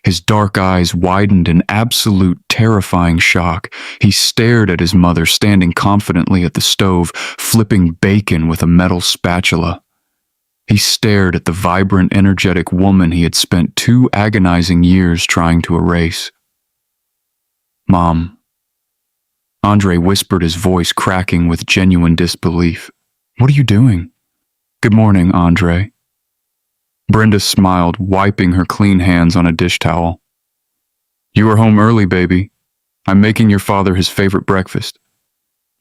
His dark eyes widened in absolute terrifying shock. He stared at his mother standing confidently at the stove, flipping bacon with a metal spatula. He stared at the vibrant, energetic woman he had spent 2 agonizing years trying to erase. "Mom." Andre whispered, his voice cracking with genuine disbelief. "What are you doing?" "Good morning, Andre." Brenda smiled, wiping her clean hands on a dish towel. "You are home early, baby. I'm making your father his favorite breakfast.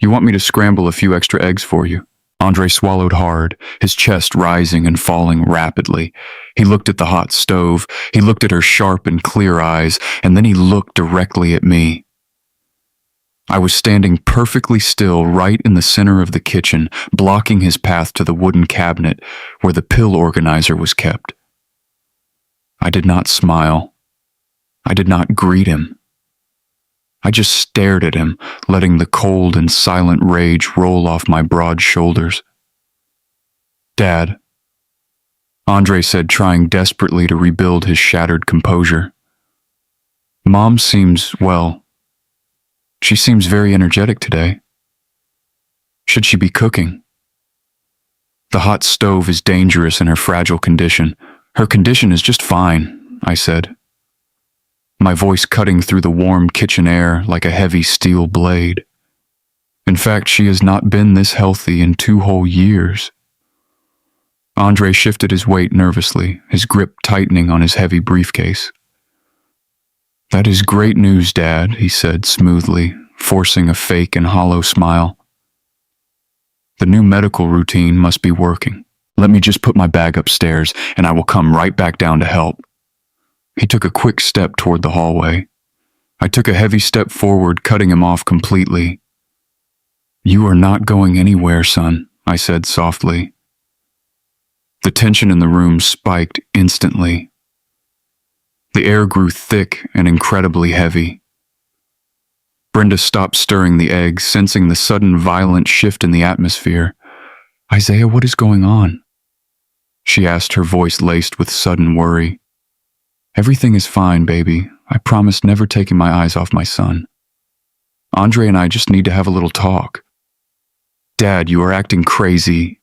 You want me to scramble a few extra eggs for you?" Andre swallowed hard, his chest rising and falling rapidly. He looked at the hot stove, he looked at her sharp and clear eyes, and then he looked directly at me. I was standing perfectly still right in the center of the kitchen, blocking his path to the wooden cabinet where the pill organizer was kept. I did not smile. I did not greet him. I just stared at him, letting the cold and silent rage roll off my broad shoulders. "Dad," Andre said, trying desperately to rebuild his shattered composure. "Mom seems, well, she seems very energetic today. Should she be cooking?" "The hot stove is dangerous in her fragile condition. Her condition is just fine," I said, my voice cutting through the warm kitchen air like a heavy steel blade. "In fact, she has not been this healthy in 2 whole years." Andre shifted his weight nervously, his grip tightening on his heavy briefcase. "That is great news, Dad," he said smoothly, forcing a fake and hollow smile. "The new medical routine must be working. Let me just put my bag upstairs, and I will come right back down to help." He took a quick step toward the hallway. I took a heavy step forward, cutting him off completely. "You are not going anywhere, son," I said softly. The tension in the room spiked instantly. The air grew thick and incredibly heavy. Brenda stopped stirring the eggs, sensing the sudden violent shift in the atmosphere. "Isaiah, what is going on?" she asked, her voice laced with sudden worry. "Everything is fine, baby. I promise never taking my eyes off my son. Andre and I just need to have a little talk." "Dad, you are acting crazy,"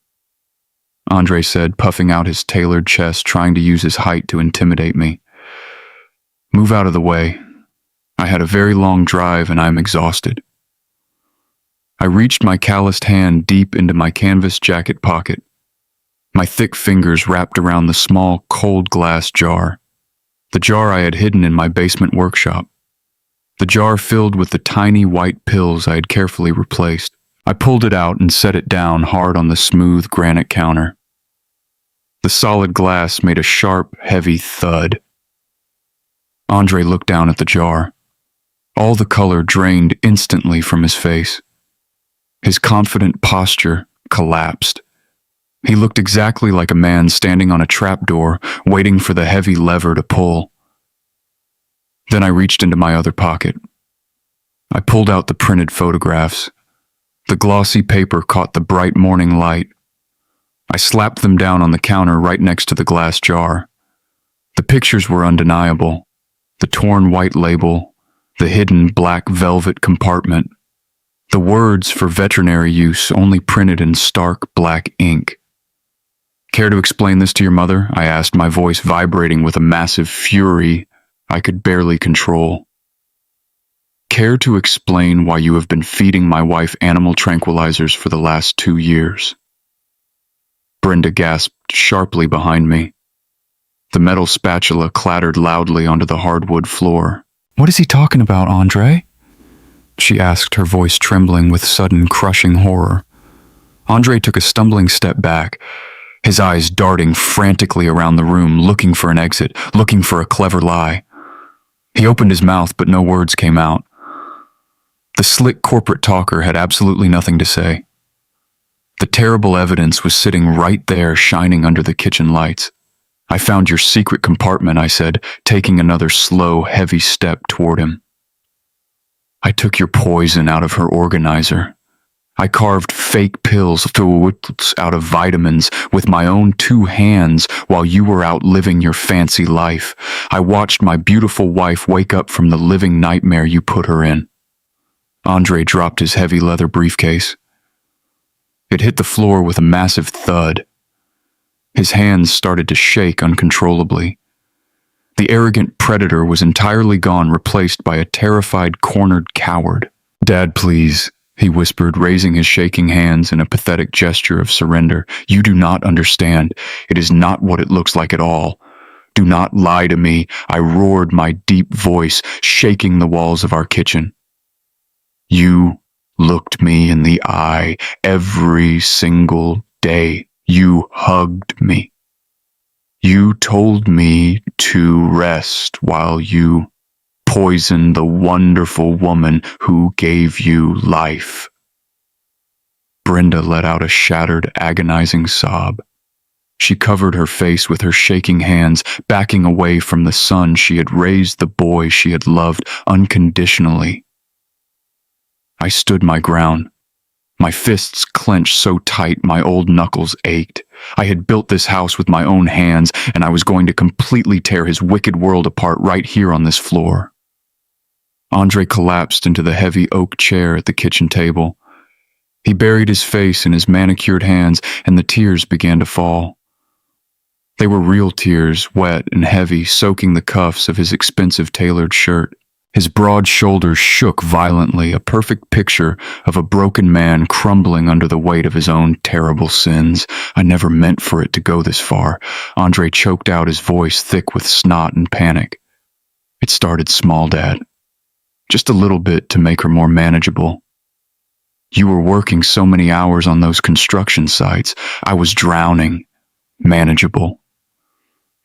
Andre said, puffing out his tailored chest, trying to use his height to intimidate me. "Move out of the way. I had a very long drive and I am exhausted." I reached my calloused hand deep into my canvas jacket pocket. My thick fingers wrapped around the small, cold glass jar. The jar I had hidden in my basement workshop. The jar filled with the tiny white pills I had carefully replaced. I pulled it out and set it down hard on the smooth granite counter. The solid glass made a sharp, heavy thud. Andre looked down at the jar. All the color drained instantly from his face. His confident posture collapsed. He looked exactly like a man standing on a trapdoor, waiting for the heavy lever to pull. Then I reached into my other pocket. I pulled out the printed photographs. The glossy paper caught the bright morning light. I slapped them down on the counter right next to the glass jar. The pictures were undeniable. The torn white label, the hidden black velvet compartment, the words for veterinary use only printed in stark black ink. "Care to explain this to your mother?" I asked, my voice vibrating with a massive fury I could barely control. "Care to explain why you have been feeding my wife animal tranquilizers for the last 2 years?" Brenda gasped sharply behind me. The metal spatula clattered loudly onto the hardwood floor. "What is he talking about, Andre?" she asked, her voice trembling with sudden crushing horror. Andre took a stumbling step back, his eyes darting frantically around the room, looking for an exit, looking for a clever lie. He opened his mouth, but no words came out. The slick corporate talker had absolutely nothing to say. The terrible evidence was sitting right there, shining under the kitchen lights. I found your secret compartment, I said, taking another slow, heavy step toward him. I took your poison out of her organizer. I carved fake pills out of vitamins with my own 2 hands while you were out living your fancy life. I watched my beautiful wife wake up from the living nightmare you put her in. Andre dropped his heavy leather briefcase. It hit the floor with a massive thud. His hands started to shake uncontrollably. The arrogant predator was entirely gone, replaced by a terrified, cornered coward. "Dad, please," he whispered, raising his shaking hands in a pathetic gesture of surrender. "You do not understand. It is not what it looks like at all. Do not lie to me," I roared, my deep voice shaking the walls of our kitchen. "You looked me in the eye every single day. You hugged me. You told me to rest while you poisoned the wonderful woman who gave you life." Brenda let out a shattered, agonizing sob. She covered her face with her shaking hands, backing away from the son she had raised, the boy she had loved unconditionally. I stood my ground. My fists clenched so tight my old knuckles ached. I had built this house with my own hands, and I was going to completely tear his wicked world apart right here on this floor. Andre collapsed into the heavy oak chair at the kitchen table. He buried his face in his manicured hands, and the tears began to fall. They were real tears, wet and heavy, soaking the cuffs of his expensive tailored shirt. His broad shoulders shook violently, a perfect picture of a broken man crumbling under the weight of his own terrible sins. I never meant for it to go this far. Andre choked out, his voice thick with snot and panic. "It started small, Dad. Just a little bit to make her more manageable. You were working so many hours on those construction sites. I was drowning. Manageable."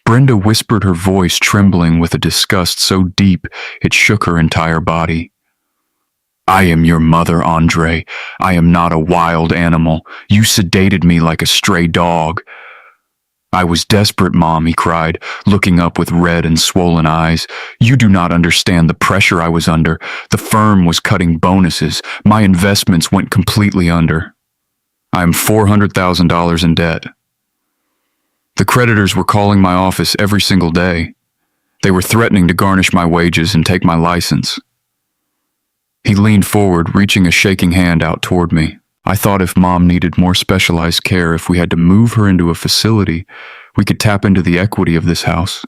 Brenda whispered, her voice trembling with a disgust so deep it shook her entire body. "I am your mother, Andre. I am not a wild animal. You sedated me like a stray dog." "I was desperate, Mom," he cried, looking up with red and swollen eyes. "You do not understand the pressure I was under. The firm was cutting bonuses. My investments went completely under. I am $400,000 in debt. The creditors were calling my office every single day. They were threatening to garnish my wages and take my license." He leaned forward, reaching a shaking hand out toward me. "I thought if Mom needed more specialized care, if we had to move her into a facility, we could tap into the equity of this house.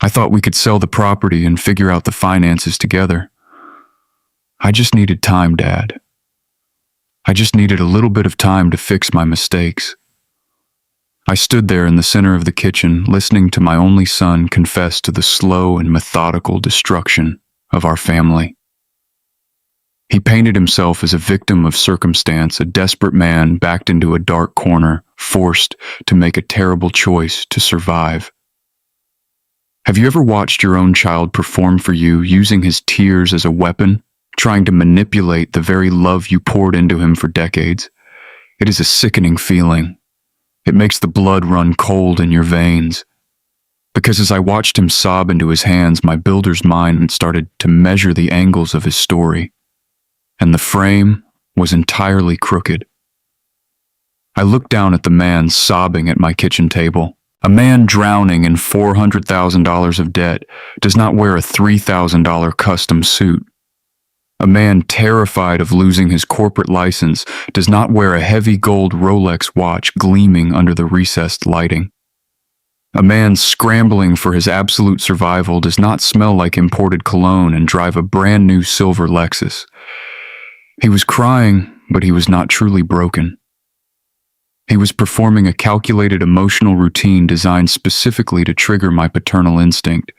I thought we could sell the property and figure out the finances together. I just needed time, Dad. I just needed a little bit of time to fix my mistakes." I stood there in the center of the kitchen, listening to my only son confess to the slow and methodical destruction of our family. He painted himself as a victim of circumstance, a desperate man backed into a dark corner, forced to make a terrible choice to survive. Have you ever watched your own child perform for you, using his tears as a weapon, trying to manipulate the very love you poured into him for decades? It is a sickening feeling. It makes the blood run cold in your veins. Because as I watched him sob into his hands, my builder's mind started to measure the angles of his story, and the frame was entirely crooked. I looked down at the man sobbing at my kitchen table. A man drowning in $400,000 of debt does not wear a $3,000 custom suit. A man terrified of losing his corporate license does not wear a heavy gold Rolex watch gleaming under the recessed lighting. A man scrambling for his absolute survival does not smell like imported cologne and drive a brand new silver Lexus. He was crying, but he was not truly broken. He was performing a calculated emotional routine designed specifically to trigger my paternal instinct.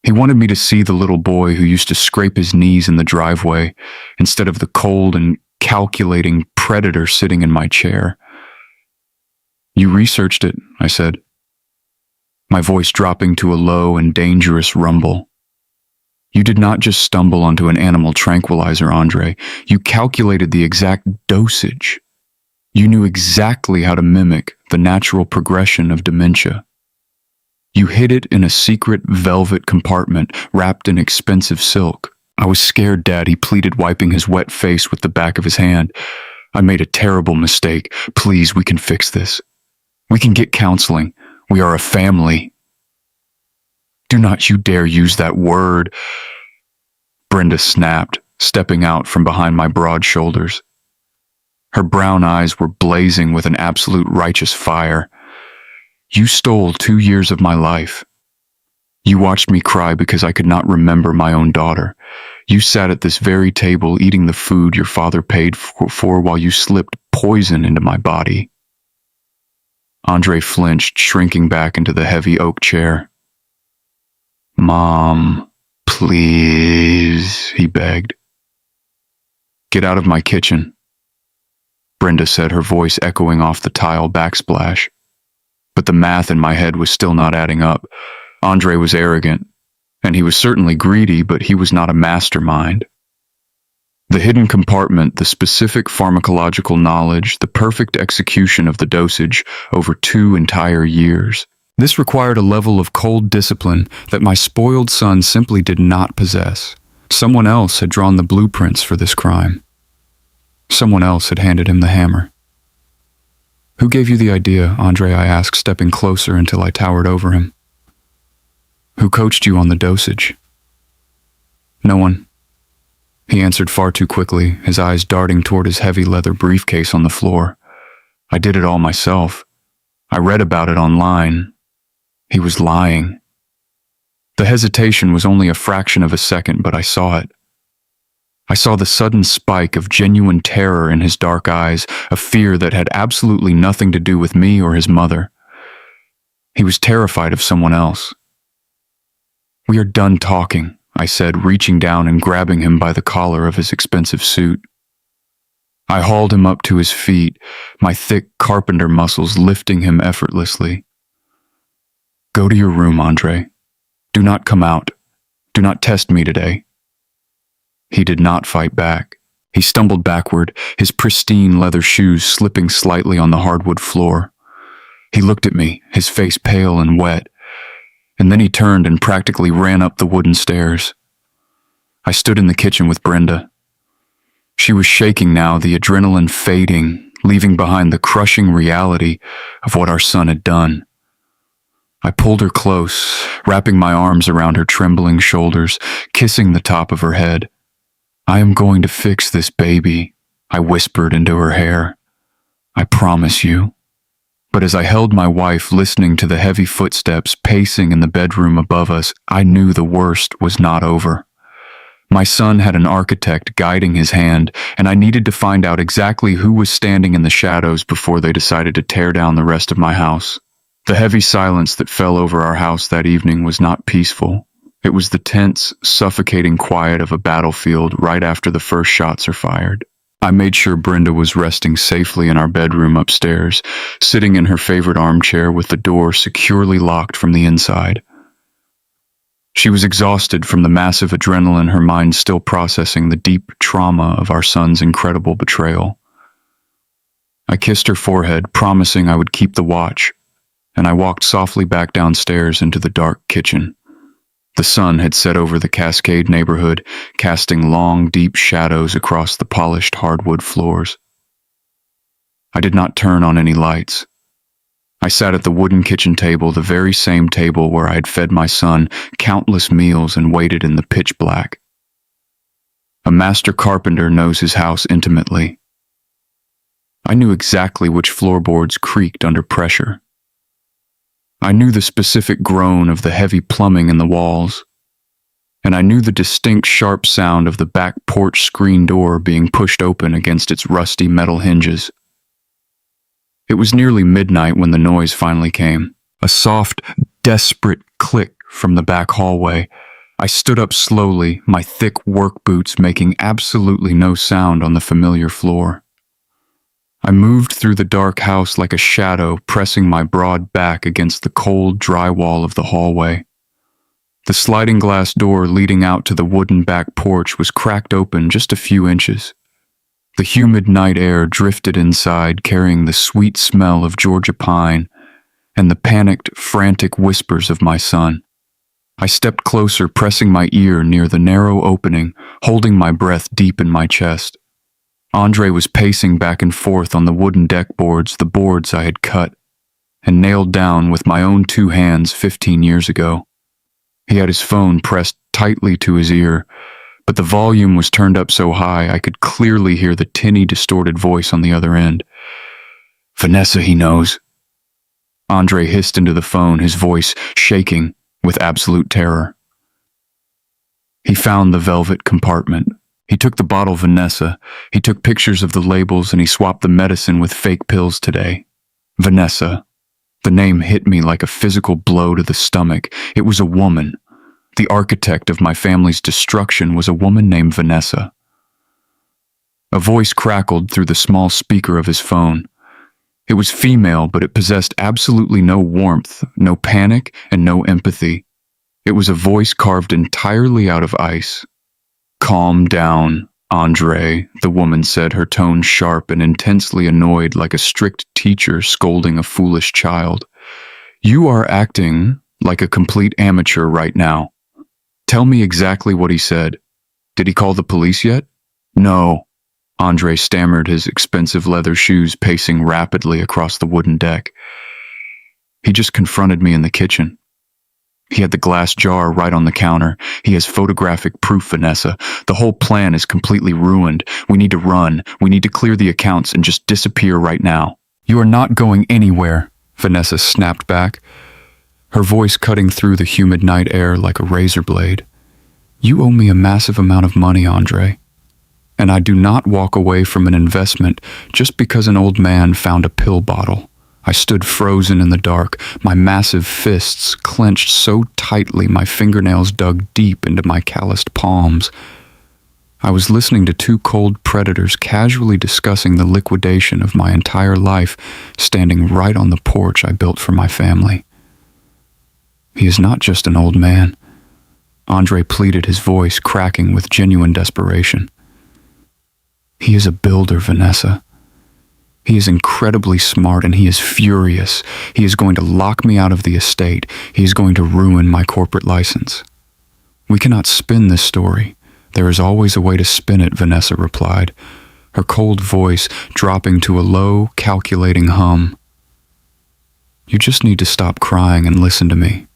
He wanted me to see the little boy who used to scrape his knees in the driveway instead of the cold and calculating predator sitting in my chair. "You researched it," I said. my voice dropping to a low and dangerous rumble. You did not just stumble onto an animal tranquilizer, Andre. You calculated the exact dosage. You knew exactly how to mimic the natural progression of dementia. You hid it in a secret velvet compartment wrapped in expensive silk. I was scared, Dad, he pleaded, wiping his wet face with the back of his hand. I made a terrible mistake. Please, we can fix this. We can get counseling. We are a family. Do not you dare use that word, Brenda snapped, stepping out from behind my broad shoulders. Her brown eyes were blazing with an absolute righteous fire. You stole 2 years of my life. You watched me cry because I could not remember my own daughter. You sat at this very table eating the food your father paid for while you slipped poison into my body. Andre flinched, shrinking back into the heavy oak chair. Mom, please, he begged. Get out of my kitchen, Brenda said, her voice echoing off the tile backsplash. But the math in my head was still not adding up. Andre was arrogant, and he was certainly greedy, but he was not a mastermind. The hidden compartment, the specific pharmacological knowledge, the perfect execution of the dosage over 2 entire years. This required a level of cold discipline that my spoiled son simply did not possess. Someone else had drawn the blueprints for this crime. Someone else had handed him the hammer. Who gave you the idea, Andre? I asked, stepping closer until I towered over him. Who coached you on the dosage? No one. He answered far too quickly, his eyes darting toward his heavy leather briefcase on the floor. I did it all myself. I read about it online. He was lying. The hesitation was only a fraction of a second, but I saw it. I saw the sudden spike of genuine terror in his dark eyes, a fear that had absolutely nothing to do with me or his mother. He was terrified of someone else. We are done talking, I said, reaching down and grabbing him by the collar of his expensive suit. I hauled him up to his feet, my thick carpenter muscles lifting him effortlessly. Go to your room, Andre. Do not come out. Do not test me today. He did not fight back. He stumbled backward, his pristine leather shoes slipping slightly on the hardwood floor. He looked at me, his face pale and wet, and then he turned and practically ran up the wooden stairs. I stood in the kitchen with Brenda. She was shaking now, the adrenaline fading, leaving behind the crushing reality of what our son had done. I pulled her close, wrapping my arms around her trembling shoulders, kissing the top of her head. I am going to fix this baby, I whispered into her hair. I promise you. But as I held my wife, listening to the heavy footsteps pacing in the bedroom above us, I knew the worst was not over. My son had an architect guiding his hand, and I needed to find out exactly who was standing in the shadows before they decided to tear down the rest of my house. The heavy silence that fell over our house that evening was not peaceful. It was the tense, suffocating quiet of a battlefield right after the first shots are fired. I made sure Brenda was resting safely in our bedroom upstairs, sitting in her favorite armchair with the door securely locked from the inside. She was exhausted from the massive adrenaline, her mind still processing the deep trauma of our son's incredible betrayal. I kissed her forehead, promising I would keep the watch, and I walked softly back downstairs into the dark kitchen. The sun had set over the Cascade neighborhood, casting long, deep shadows across the polished hardwood floors. I did not turn on any lights. I sat at the wooden kitchen table, the very same table where I had fed my son countless meals and waited in the pitch black. A master carpenter knows his house intimately. I knew exactly which floorboards creaked under pressure. I knew the specific groan of the heavy plumbing in the walls, and I knew the distinct sharp sound of the back porch screen door being pushed open against its rusty metal hinges. It was nearly midnight when the noise finally came. A soft, desperate click from the back hallway. I stood up slowly, my thick work boots making absolutely no sound on the familiar floor. I moved through the dark house like a shadow, pressing my broad back against the cold, dry wall of the hallway. The sliding glass door leading out to the wooden back porch was cracked open just a few inches. The humid night air drifted inside, carrying the sweet smell of Georgia pine and the panicked, frantic whispers of my son. I stepped closer, pressing my ear near the narrow opening, holding my breath deep in my chest. Andre was pacing back and forth on the wooden deck boards, the boards I had cut and nailed down with my own 2 hands 15 years ago. He had his phone pressed tightly to his ear, but the volume was turned up so high I could clearly hear the tinny, distorted voice on the other end. "Vanessa, he knows." Andre hissed into the phone, his voice shaking with absolute terror. He found the velvet compartment. He took the bottle Vanessa. He took pictures of the labels and he swapped the medicine with fake pills today. Vanessa. The name hit me like a physical blow to the stomach. It was a woman. The architect of my family's destruction was a woman named Vanessa. A voice crackled through the small speaker of his phone. It was female, but it possessed absolutely no warmth, no panic, and no empathy. It was a voice carved entirely out of ice. "Calm down, Andre," the woman said, her tone sharp and intensely annoyed like a strict teacher scolding a foolish child. "You are acting like a complete amateur right now. Tell me exactly what he said. Did he call the police yet?" "No," Andre stammered, his expensive leather shoes pacing rapidly across the wooden deck. "He just confronted me in the kitchen. He had the glass jar right on the counter. He has photographic proof, Vanessa. The whole plan is completely ruined. We need to run. We need to clear the accounts and just disappear right now." "You are not going anywhere," Vanessa snapped back, her voice cutting through the humid night air like a razor blade. "You owe me a massive amount of money, Andre. And I do not walk away from an investment just because an old man found a pill bottle." I stood frozen in the dark, my massive fists clenched so tightly my fingernails dug deep into my calloused palms. I was listening to 2 cold predators casually discussing the liquidation of my entire life, standing right on the porch I built for my family. "He is not just an old man," Andre pleaded, his voice cracking with genuine desperation. "He is a builder, Vanessa. He is incredibly smart and he is furious. He is going to lock me out of the estate. He is going to ruin my corporate license." "We cannot spin this story. There is always a way to spin it," Vanessa replied, her cold voice dropping to a low, calculating hum. "You just need to stop crying and listen to me.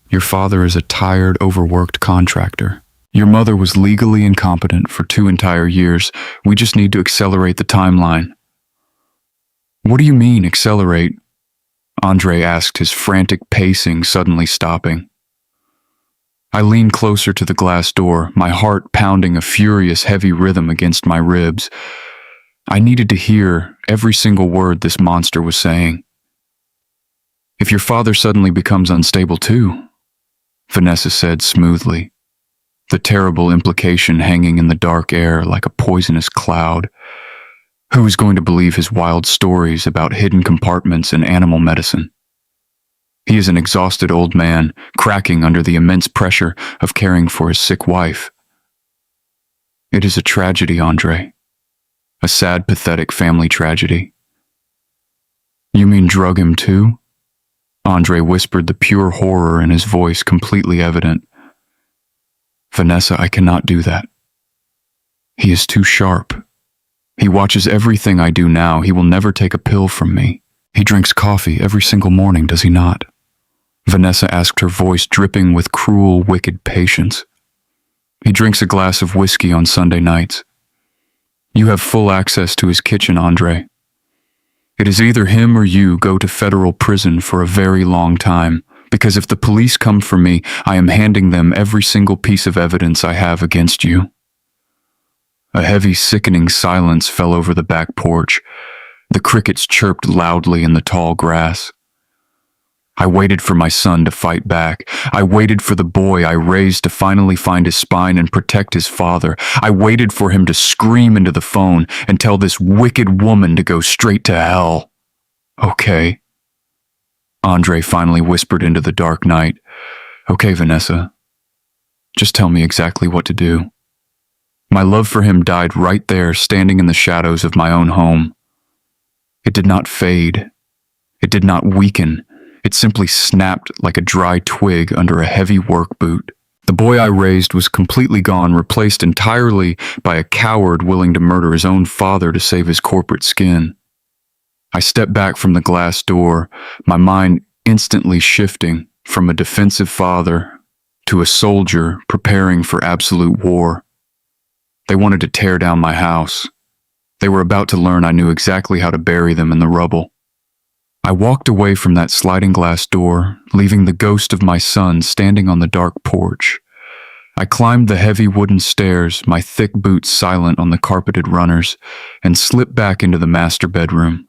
Your father is a tired, overworked contractor. Your mother was legally incompetent for 2 entire years. We just need to accelerate the timeline." "What do you mean, accelerate?" Andre asked, his frantic pacing suddenly stopping. I leaned closer to the glass door, my heart pounding a furious, heavy rhythm against my ribs. I needed to hear every single word this monster was saying. "If your father suddenly becomes unstable too," Vanessa said smoothly, the terrible implication hanging in the dark air like a poisonous cloud. Who is going to believe his wild stories about hidden compartments and animal medicine? He is an exhausted old man, cracking under the immense pressure of caring for his sick wife. It is a tragedy, Andre. A sad, pathetic family tragedy. "You mean drug him too?" Andre whispered, the pure horror in his voice completely evident. "Vanessa, I cannot do that. He is too sharp. He watches everything I do now. He will never take a pill from me. He drinks coffee every single morning, does he not?" Vanessa asked, her voice dripping with cruel, wicked patience. "He drinks a glass of whiskey on Sunday nights. You have full access to his kitchen, Andre. It is either him or you go to federal prison for a very long time, because if the police come for me, I am handing them every single piece of evidence I have against you." A heavy, sickening silence fell over the back porch. The crickets chirped loudly in the tall grass. I waited for my son to fight back. I waited for the boy I raised to finally find his spine and protect his father. I waited for him to scream into the phone and tell this wicked woman to go straight to hell. Okay. Andre finally whispered into the dark night. Okay, Vanessa. Just tell me exactly what to do. My love for him died right there, standing in the shadows of my own home. It did not fade. It did not weaken. It simply snapped like a dry twig under a heavy work boot. The boy I raised was completely gone, replaced entirely by a coward willing to murder his own father to save his corporate skin. I stepped back from the glass door, my mind instantly shifting from a defensive father to a soldier preparing for absolute war. They wanted to tear down my house. They were about to learn I knew exactly how to bury them in the rubble. I walked away from that sliding glass door, leaving the ghost of my son standing on the dark porch. I climbed the heavy wooden stairs, my thick boots silent on the carpeted runners, and slipped back into the master bedroom.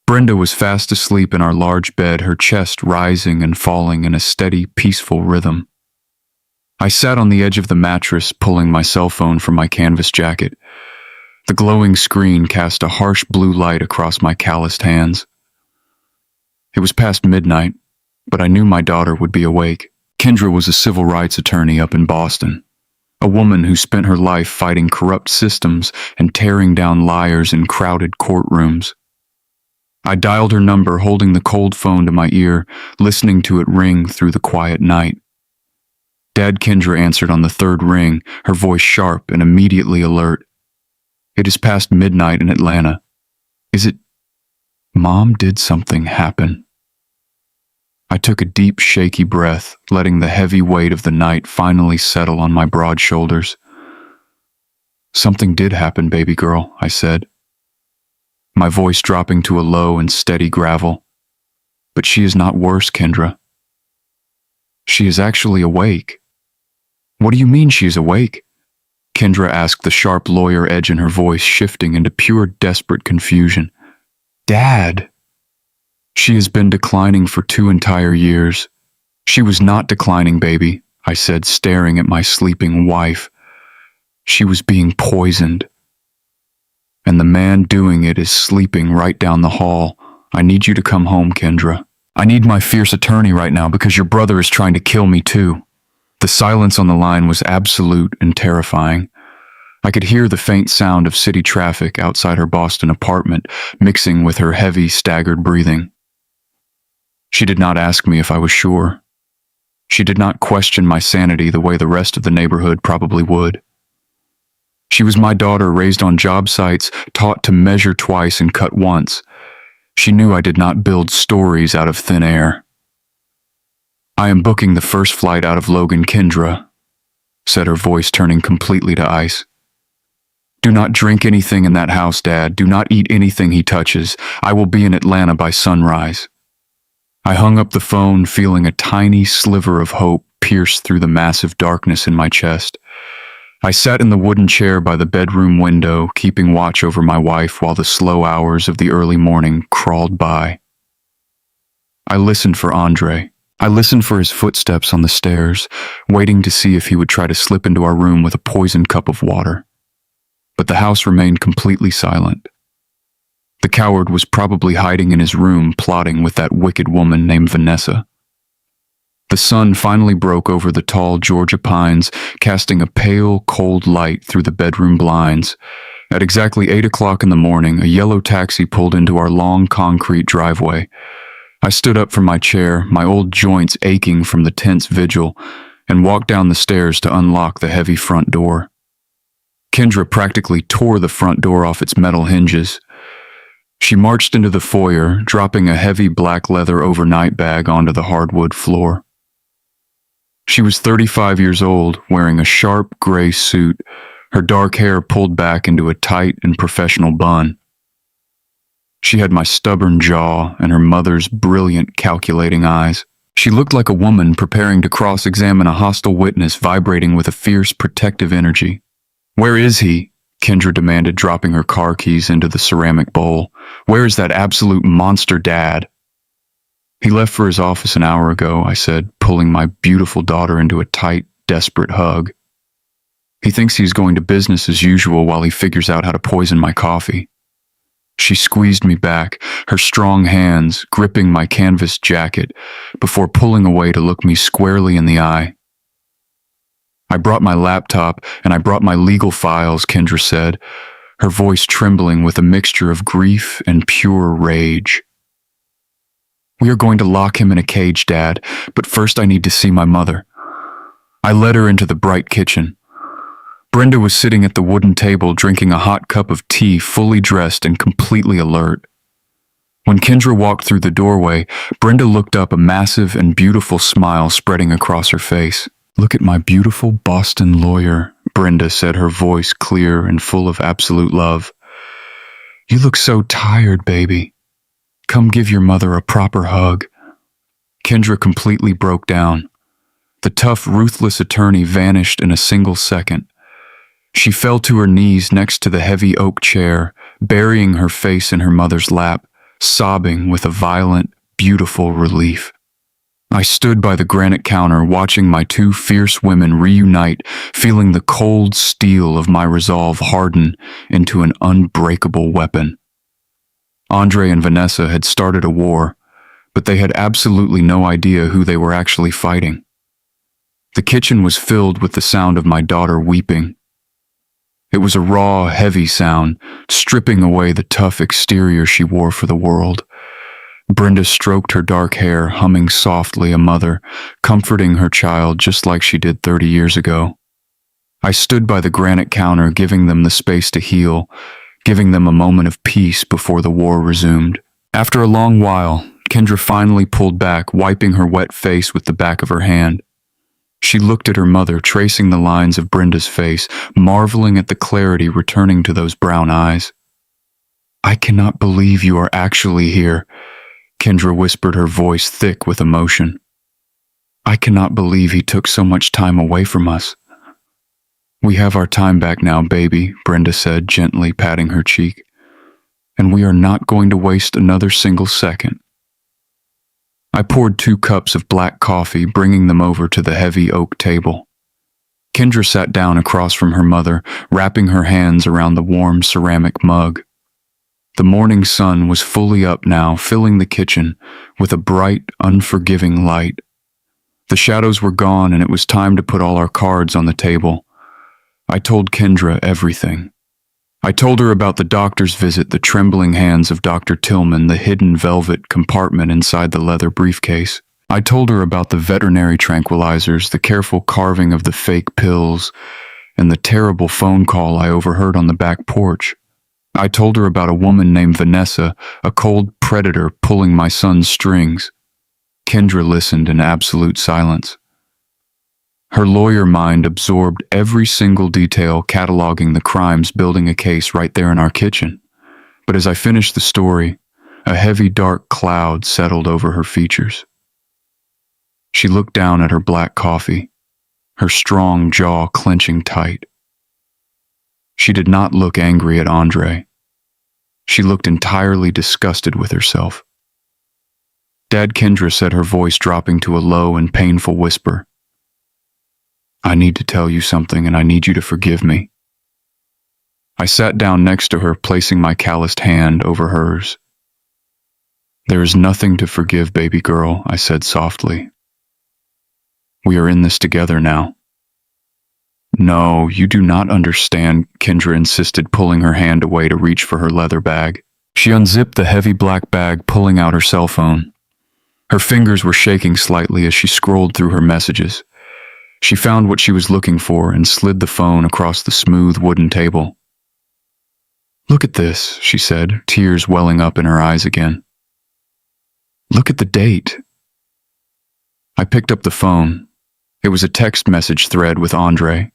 Brenda was fast asleep in our large bed, her chest rising and falling in a steady, peaceful rhythm. I sat on the edge of the mattress, pulling my cell phone from my canvas jacket. The glowing screen cast a harsh blue light across my calloused hands. It was past midnight, but I knew my daughter would be awake. Kendra was a civil rights attorney up in Boston, a woman who spent her life fighting corrupt systems and tearing down liars in crowded courtrooms. I dialed her number, holding the cold phone to my ear, listening to it ring through the quiet night. Dad Kendra answered on the third ring, her voice sharp and immediately alert. It is past midnight in Atlanta. Is it... Mom, did something happen? I took a deep, shaky breath, letting the heavy weight of the night finally settle on my broad shoulders. Something did happen, baby girl, I said, my voice dropping to a low and steady gravel. But she is not worse, Kendra. She is actually awake. What do you mean she is awake? Kendra asked, the sharp lawyer edge in her voice shifting into pure desperate confusion. Dad! She has been declining for 2 entire years. She was not declining, baby, I said, staring at my sleeping wife. She was being poisoned. And the man doing it is sleeping right down the hall. I need you to come home, Kendra. I need my fierce attorney right now because your brother is trying to kill me too. The silence on the line was absolute and terrifying. I could hear the faint sound of city traffic outside her Boston apartment, mixing with her heavy, staggered breathing. She did not ask me if I was sure. She did not question my sanity the way the rest of the neighborhood probably would. She was my daughter, raised on job sites, taught to measure twice and cut once. She knew I did not build stories out of thin air. I am booking the first flight out of Logan, Kendra, said her voice turning completely to ice. Do not drink anything in that house, Dad. Do not eat anything he touches. I will be in Atlanta by sunrise. I hung up the phone, feeling a tiny sliver of hope pierce through the massive darkness in my chest. I sat in the wooden chair by the bedroom window, keeping watch over my wife while the slow hours of the early morning crawled by. I listened for Andre. I listened for his footsteps on the stairs, waiting to see if he would try to slip into our room with a poisoned cup of water. But the house remained completely silent. The coward was probably hiding in his room, plotting with that wicked woman named Vanessa. The sun finally broke over the tall Georgia pines, casting a pale, cold light through the bedroom blinds. At exactly 8 o'clock in the morning, a yellow taxi pulled into our long concrete driveway. I stood up from my chair, my old joints aching from the tense vigil, and walked down the stairs to unlock the heavy front door. Kendra practically tore the front door off its metal hinges. She marched into the foyer, dropping a heavy black leather overnight bag onto the hardwood floor. She was 35 years old, wearing a sharp gray suit, her dark hair pulled back into a tight and professional bun. She had my stubborn jaw and her mother's brilliant, calculating eyes. She looked like a woman preparing to cross-examine a hostile witness, vibrating with a fierce, protective energy. "Where is he?" Kendra demanded, dropping her car keys into the ceramic bowl. "Where is that absolute monster Dad?" He left for his office an hour ago, I said, pulling my beautiful daughter into a tight, desperate hug. He thinks he's going to business as usual while he figures out how to poison my coffee. She squeezed me back, her strong hands gripping my canvas jacket, before pulling away to look me squarely in the eye. I brought my laptop and I brought my legal files, Kendra said, her voice trembling with a mixture of grief and pure rage. We are going to lock him in a cage, Dad, but first I need to see my mother. I led her into the bright kitchen. Brenda was sitting at the wooden table drinking a hot cup of tea, fully dressed and completely alert. When Kendra walked through the doorway, Brenda looked up, a massive and beautiful smile spreading across her face. Look at my beautiful Boston lawyer, Brenda said, her voice clear and full of absolute love. You look so tired, baby. Come give your mother a proper hug. Kendra completely broke down. The tough, ruthless attorney vanished in a single second. She fell to her knees next to the heavy oak chair, burying her face in her mother's lap, sobbing with a violent, beautiful relief. I stood by the granite counter watching my two fierce women reunite, feeling the cold steel of my resolve harden into an unbreakable weapon. Andre and Vanessa had started a war, but they had absolutely no idea who they were actually fighting. The kitchen was filled with the sound of my daughter weeping. It was a raw, heavy sound, stripping away the tough exterior she wore for the world. Brenda stroked her dark hair, humming softly, a mother, comforting her child just like she did 30 years ago. I stood by the granite counter, giving them the space to heal, giving them a moment of peace before the war resumed. After a long while, Kendra finally pulled back, wiping her wet face with the back of her hand. She looked at her mother, tracing the lines of Brenda's face, marveling at the clarity returning to those brown eyes. I cannot believe you are actually here, Kendra whispered, her voice thick with emotion. I cannot believe he took so much time away from us. We have our time back now, baby, Brenda said, gently patting her cheek. And we are not going to waste another single second. I poured 2 cups of black coffee, bringing them over to the heavy oak table. Kendra sat down across from her mother, wrapping her hands around the warm ceramic mug. The morning sun was fully up now, filling the kitchen with a bright, unforgiving light. The shadows were gone, and it was time to put all our cards on the table. I told Kendra everything. I told her about the doctor's visit, the trembling hands of Dr. Tillman, the hidden velvet compartment inside the leather briefcase. I told her about the veterinary tranquilizers, the careful carving of the fake pills, and the terrible phone call I overheard on the back porch. I told her about a woman named Vanessa, a cold predator pulling my son's strings. Kendra listened in absolute silence. Her lawyer mind absorbed every single detail, cataloging the crimes, building a case right there in our kitchen. But as I finished the story, a heavy dark cloud settled over her features. She looked down at her black coffee, her strong jaw clenching tight. She did not look angry at Andre. She looked entirely disgusted with herself. Dad, Kendra said, her voice dropping to a low and painful whisper. I need to tell you something, and I need you to forgive me. I sat down next to her, placing my calloused hand over hers. There is nothing to forgive, baby girl, I said softly. We are in this together now. No, you do not understand, Kendra insisted, pulling her hand away to reach for her leather bag. She unzipped the heavy black bag, pulling out her cell phone. Her fingers were shaking slightly as she scrolled through her messages. She found what she was looking for and slid the phone across the smooth wooden table. Look at this, she said, tears welling up in her eyes again. Look at the date. I picked up the phone. It was a text message thread with Andre.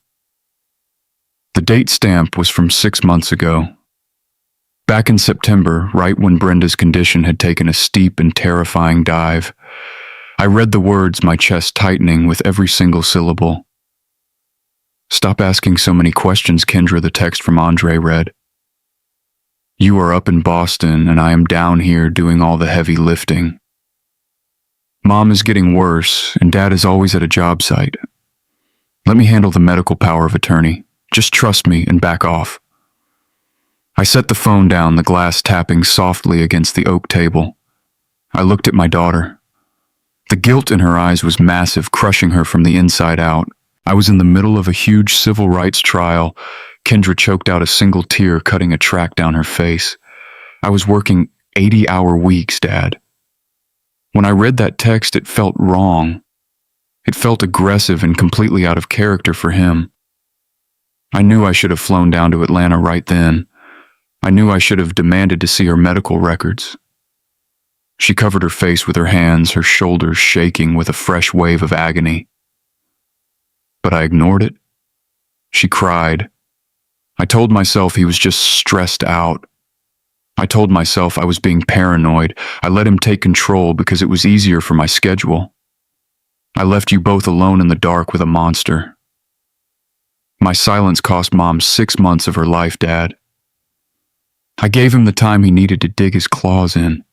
The date stamp was from 6 months ago. Back in September, right when Brenda's condition had taken a steep and terrifying dive. I read the words, my chest tightening with every single syllable. Stop asking so many questions, Kendra, the text from Andre read. You are up in Boston, and I am down here doing all the heavy lifting. Mom is getting worse, and Dad is always at a job site. Let me handle the medical power of attorney. Just trust me and back off. I set the phone down, the glass tapping softly against the oak table. I looked at my daughter. The guilt in her eyes was massive, crushing her from the inside out. I was in the middle of a huge civil rights trial. Kendra choked out a single tear, cutting a track down her face. I was working 80-hour weeks, Dad. When I read that text, it felt wrong. It felt aggressive and completely out of character for him. I knew I should have flown down to Atlanta right then. I knew I should have demanded to see her medical records. She covered her face with her hands, her shoulders shaking with a fresh wave of agony. But I ignored it. She cried. I told myself he was just stressed out. I told myself I was being paranoid. I let him take control because it was easier for my schedule. I left you both alone in the dark with a monster. My silence cost Mom 6 months of her life, Dad. I gave him the time he needed to dig his claws in.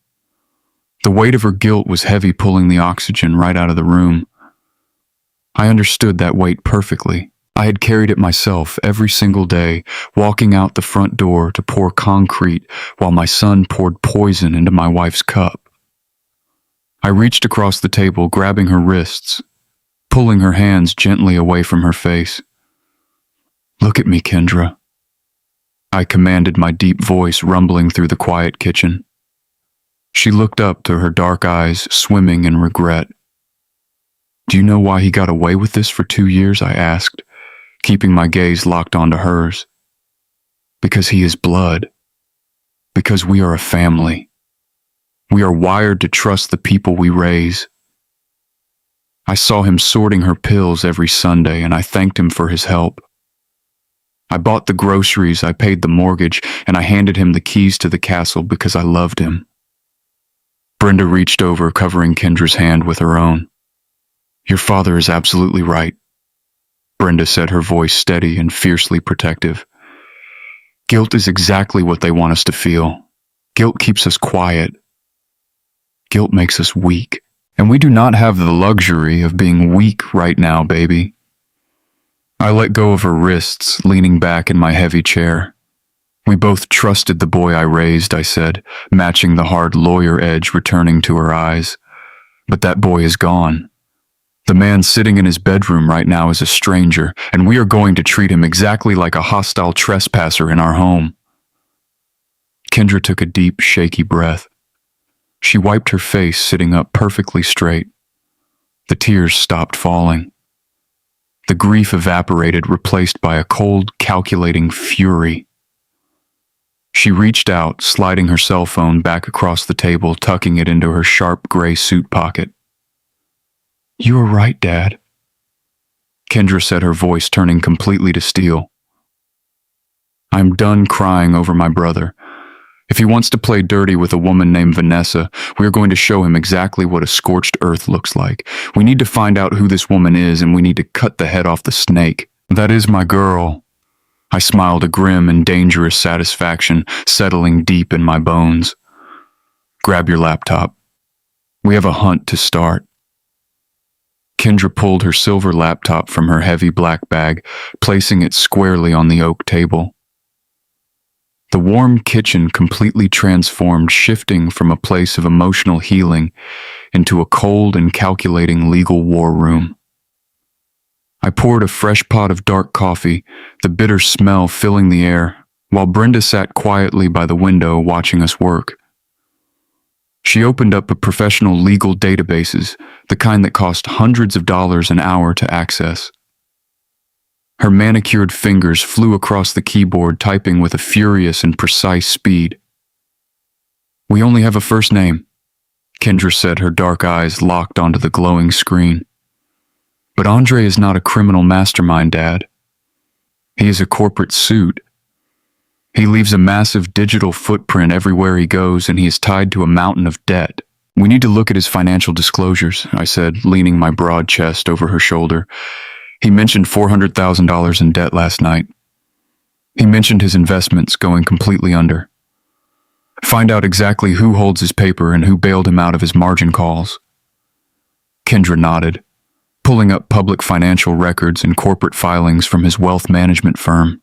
The weight of her guilt was heavy, pulling the oxygen right out of the room. I understood that weight perfectly. I had carried it myself every single day, walking out the front door to pour concrete while my son poured poison into my wife's cup. I reached across the table, grabbing her wrists, pulling her hands gently away from her face. Look at me, Kendra. I commanded, my deep voice rumbling through the quiet kitchen. She looked up to her dark eyes swimming in regret. Do you know why he got away with this for 2 years? I asked, keeping my gaze locked onto hers. Because he is blood. Because we are a family. We are wired to trust the people we raise. I saw him sorting her pills every Sunday, and I thanked him for his help. I bought the groceries, I paid the mortgage, and I handed him the keys to the castle because I loved him. Brenda reached over, covering Kendra's hand with her own. Your father is absolutely right, Brenda said, her voice steady and fiercely protective. Guilt is exactly what they want us to feel. Guilt keeps us quiet. Guilt makes us weak. And we do not have the luxury of being weak right now, baby. I let go of her wrists, leaning back in my heavy chair. We both trusted the boy I raised, I said, matching the hard lawyer edge returning to her eyes. But that boy is gone. The man sitting in his bedroom right now is a stranger, and we are going to treat him exactly like a hostile trespasser in our home. Kendra took a deep, shaky breath. She wiped her face, sitting up perfectly straight. The tears stopped falling. The grief evaporated, replaced by a cold, calculating fury. She reached out, sliding her cell phone back across the table, tucking it into her sharp gray suit pocket. You are right, Dad, Kendra said, her voice turning completely to steel. I'm done crying over my brother. If he wants to play dirty with a woman named Vanessa, we are going to show him exactly what a scorched earth looks like. We need to find out who this woman is, and we need to cut the head off the snake. That is my girl. I smiled, a grim and dangerous satisfaction settling deep in my bones. Grab your laptop. We have a hunt to start. Kendra pulled her silver laptop from her heavy black bag, placing it squarely on the oak table. The warm kitchen completely transformed, shifting from a place of emotional healing into a cold and calculating legal war room. I poured a fresh pot of dark coffee, the bitter smell filling the air, while Brenda sat quietly by the window watching us work. She opened up a professional legal databases, the kind that cost hundreds of dollars an hour to access. Her manicured fingers flew across the keyboard, typing with a furious and precise speed. We only have a first name, Kendra said, her dark eyes locked onto the glowing screen. But Andre is not a criminal mastermind, Dad. He is a corporate suit. He leaves a massive digital footprint everywhere he goes, and he is tied to a mountain of debt. We need to look at his financial disclosures, I said, leaning my broad chest over her shoulder. He mentioned $400,000 in debt last night. He mentioned his investments going completely under. Find out exactly who holds his paper and who bailed him out of his margin calls. Kendra nodded, pulling up public financial records and corporate filings from his wealth management firm.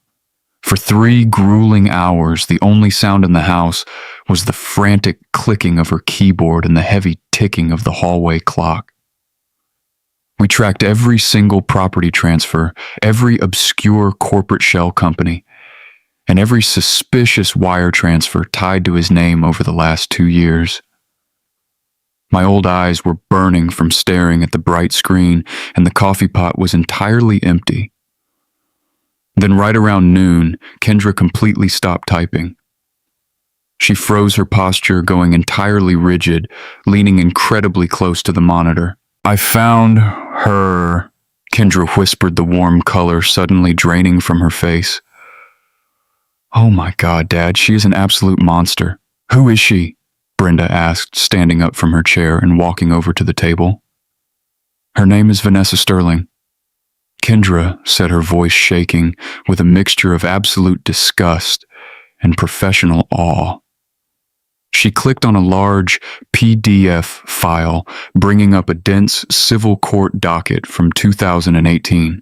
For 3 grueling hours, the only sound in the house was the frantic clicking of her keyboard and the heavy ticking of the hallway clock. We tracked every single property transfer, every obscure corporate shell company, and every suspicious wire transfer tied to his name over the last 2 years. My old eyes were burning from staring at the bright screen, and the coffee pot was entirely empty. Then right around noon, Kendra completely stopped typing. She froze her posture, going entirely rigid, leaning incredibly close to the monitor. "I found her," Kendra whispered, the warm color suddenly draining from her face. "Oh my God, Dad, she is an absolute monster. Who is she?" Brenda asked, standing up from her chair and walking over to the table. "Her name is Vanessa Sterling." Kendra said, her voice shaking with a mixture of absolute disgust and professional awe. She clicked on a large PDF file, bringing up a dense civil court docket from 2018.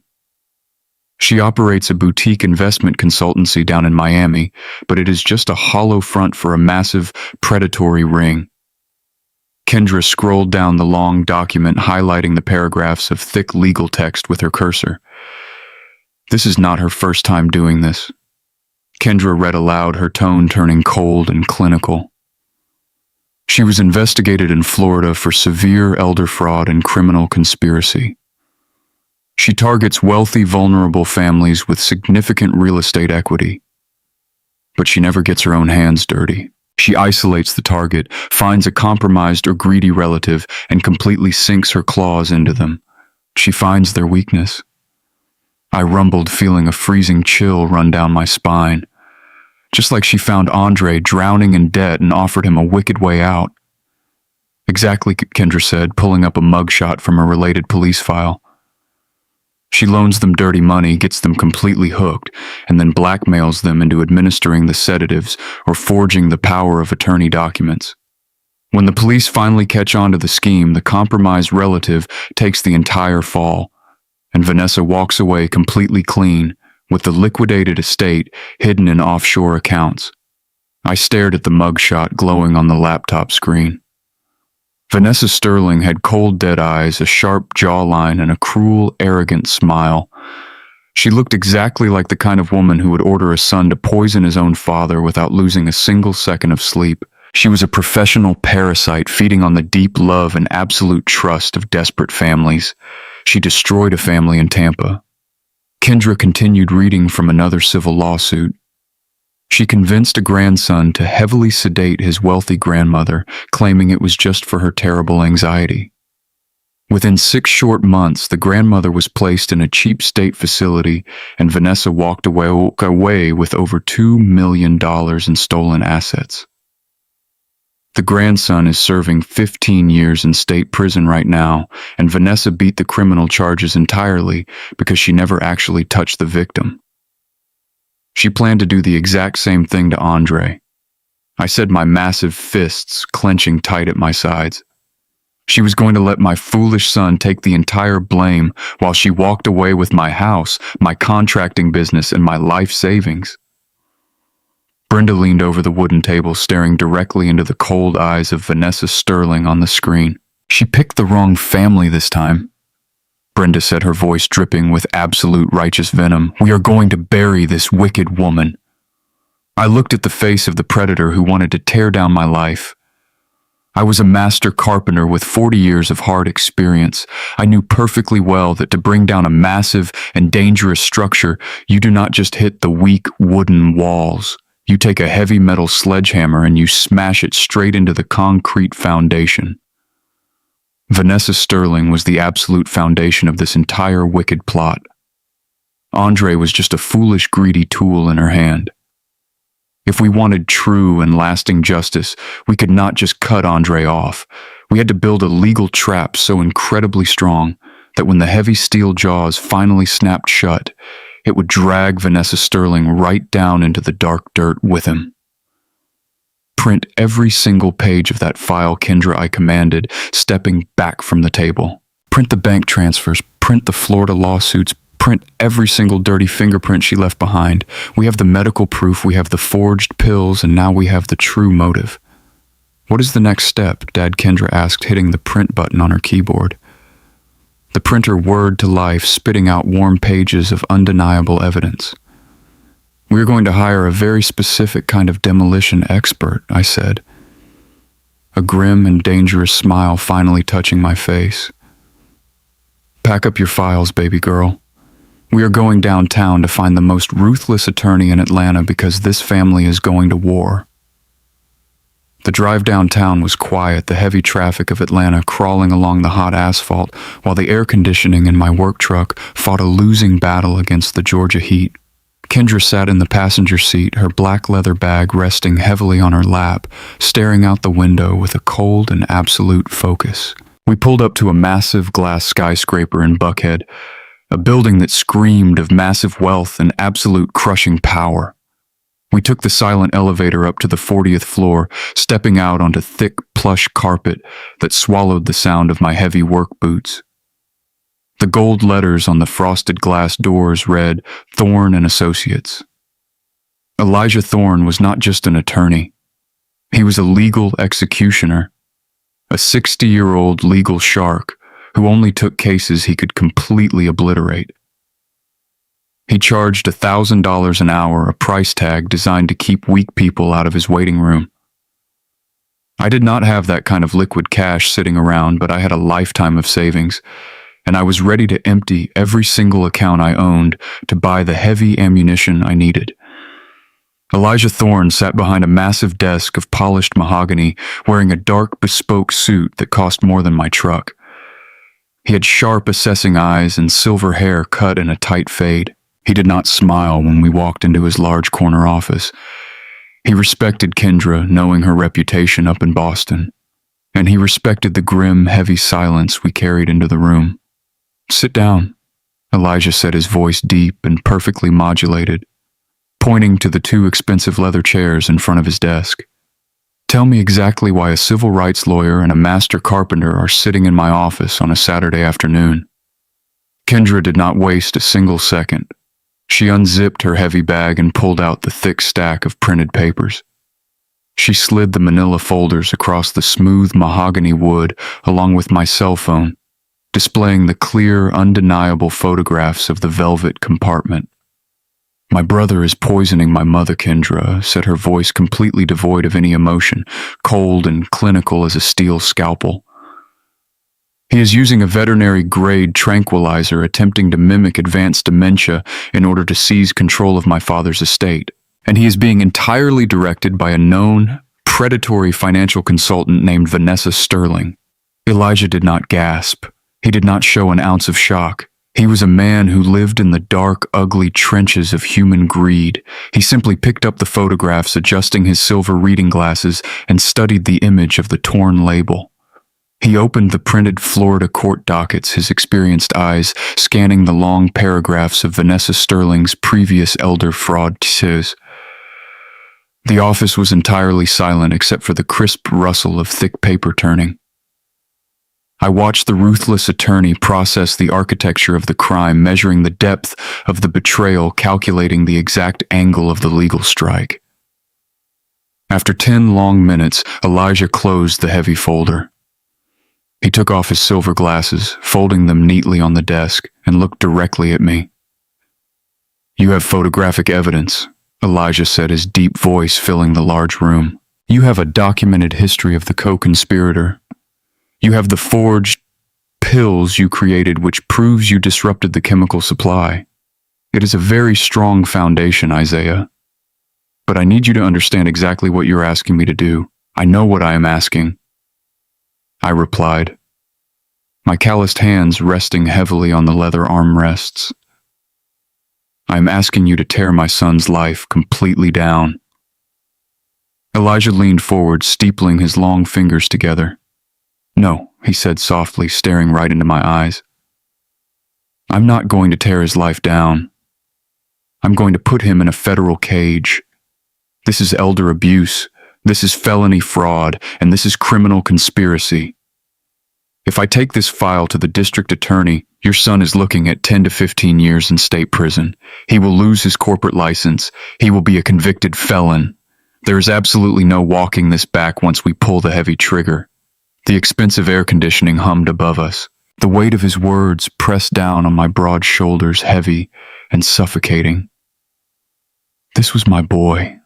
She operates a boutique investment consultancy down in Miami, but it is just a hollow front for a massive predatory ring. Kendra scrolled down the long document, highlighting the paragraphs of thick legal text with her cursor. This is not her first time doing this. Kendra read aloud, her tone turning cold and clinical. She was investigated in Florida for severe elder fraud and criminal conspiracy. She targets wealthy, vulnerable families with significant real estate equity. But she never gets her own hands dirty. She isolates the target, finds a compromised or greedy relative, and completely sinks her claws into them. She finds their weakness. I rumbled, feeling a freezing chill run down my spine. Just like she found Andre drowning in debt and offered him a wicked way out. Exactly, Kendra said, pulling up a mugshot from a related police file. She loans them dirty money, gets them completely hooked, and then blackmails them into administering the sedatives or forging the power of attorney documents. When the police finally catch on to the scheme, the compromised relative takes the entire fall, and Vanessa walks away completely clean, with the liquidated estate hidden in offshore accounts. I stared at the mugshot glowing on the laptop screen. Vanessa Sterling had cold, dead eyes, a sharp jawline, and a cruel, arrogant smile. She looked exactly like the kind of woman who would order a son to poison his own father without losing a single second of sleep. She was a professional parasite feeding on the deep love and absolute trust of desperate families. She destroyed a family in Tampa. Kendra continued reading from another civil lawsuit. She convinced a grandson to heavily sedate his wealthy grandmother, claiming it was just for her terrible anxiety. Within 6 short months, the grandmother was placed in a cheap state facility, and Vanessa walked away with over $2 million in stolen assets. The grandson is serving 15 years in state prison right now, and Vanessa beat the criminal charges entirely because she never actually touched the victim. She planned to do the exact same thing to Andre. I said, my massive fists clenching tight at my sides. She was going to let my foolish son take the entire blame while she walked away with my house, my contracting business, and my life savings. Brenda leaned over the wooden table, staring directly into the cold eyes of Vanessa Sterling on the screen. She picked the wrong family this time. Brenda said, her voice dripping with absolute righteous venom. We are going to bury this wicked woman. I looked at the face of the predator who wanted to tear down my life. I was a master carpenter with 40 years of hard experience. I knew perfectly well that to bring down a massive and dangerous structure, you do not just hit the weak wooden walls. You take a heavy metal sledgehammer and you smash it straight into the concrete foundation. Vanessa Sterling was the absolute foundation of this entire wicked plot. Andre was just a foolish, greedy tool in her hand. If we wanted true and lasting justice, we could not just cut Andre off. We had to build a legal trap so incredibly strong that when the heavy steel jaws finally snapped shut, it would drag Vanessa Sterling right down into the dark dirt with him. Print every single page of that file, Kendra, I commanded, stepping back from the table. Print the bank transfers, print the Florida lawsuits, print every single dirty fingerprint she left behind. We have the medical proof, we have the forged pills, and now we have the true motive. What is the next step? Dad Kendra asked, hitting the print button on her keyboard. The printer whirred to life, spitting out warm pages of undeniable evidence. We're going to hire a very specific kind of demolition expert, I said, a grim and dangerous smile finally touching my face. Pack up your files, baby girl. We are going downtown to find the most ruthless attorney in Atlanta because this family is going to war. The drive downtown was quiet, the heavy traffic of Atlanta crawling along the hot asphalt, while the air conditioning in my work truck fought a losing battle against the Georgia heat. Kendra sat in the passenger seat, her black leather bag resting heavily on her lap, staring out the window with a cold and absolute focus. We pulled up to a massive glass skyscraper in Buckhead, a building that screamed of massive wealth and absolute crushing power. We took the silent elevator up to the 40th floor, stepping out onto thick, plush carpet that swallowed the sound of my heavy work boots. The gold letters on the frosted glass doors read, Thorne and Associates. Elijah Thorne was not just an attorney. He was a legal executioner, a 60-year-old legal shark who only took cases he could completely obliterate. He charged $1,000 an hour, a price tag designed to keep weak people out of his waiting room. I did not have that kind of liquid cash sitting around, but I had a lifetime of savings, and I was ready to empty every single account I owned to buy the heavy ammunition I needed. Elijah Thorne sat behind a massive desk of polished mahogany, wearing a dark, bespoke suit that cost more than my truck. He had sharp, assessing eyes and silver hair cut in a tight fade. He did not smile when we walked into his large corner office. He respected Kendra, knowing her reputation up in Boston, and he respected the grim, heavy silence we carried into the room. "Sit down," Elijah said, his voice deep and perfectly modulated, pointing to the two expensive leather chairs in front of his desk. "Tell me exactly why a civil rights lawyer and a master carpenter are sitting in my office on a Saturday afternoon." Kendra did not waste a single second. She unzipped her heavy bag and pulled out the thick stack of printed papers. She slid the manila folders across the smooth mahogany wood along with my cell phone, displaying the clear, undeniable photographs of the velvet compartment. "My brother is poisoning my mother, Kendra," said her voice completely devoid of any emotion, cold and clinical as a steel scalpel. "He is using a veterinary-grade tranquilizer attempting to mimic advanced dementia in order to seize control of my father's estate, and he is being entirely directed by a known, predatory financial consultant named Vanessa Sterling." Elijah did not gasp. He did not show an ounce of shock. He was a man who lived in the dark, ugly trenches of human greed. He simply picked up the photographs, adjusting his silver reading glasses, and studied the image of the torn label. He opened the printed Florida court dockets, his experienced eyes scanning the long paragraphs of Vanessa Sterling's previous elder fraud cases. The office was entirely silent except for the crisp rustle of thick paper turning. I watched the ruthless attorney process the architecture of the crime, measuring the depth of the betrayal, calculating the exact angle of the legal strike. After 10 long minutes, Elijah closed the heavy folder. He took off his silver glasses, folding them neatly on the desk, and looked directly at me. "You have photographic evidence," Elijah said, his deep voice filling the large room. "You have a documented history of the co-conspirator. You have the forged pills you created, which proves you disrupted the chemical supply. It is a very strong foundation, Isaiah. But I need you to understand exactly what you're asking me to do. I know what I am asking," I replied, my calloused hands resting heavily on the leather armrests. "I am asking you to tear my son's life completely down." Elijah leaned forward, steepling his long fingers together. "No," he said softly, staring right into my eyes. "I'm not going to tear his life down. I'm going to put him in a federal cage. This is elder abuse. This is felony fraud, and this is criminal conspiracy. If I take this file to the district attorney, your son is looking at 10 to 15 years in state prison. He will lose his corporate license. He will be a convicted felon. There is absolutely no walking this back once we pull the heavy trigger. The expensive air conditioning hummed above us. The weight of his words pressed down on my broad shoulders, heavy and suffocating. This was my boy.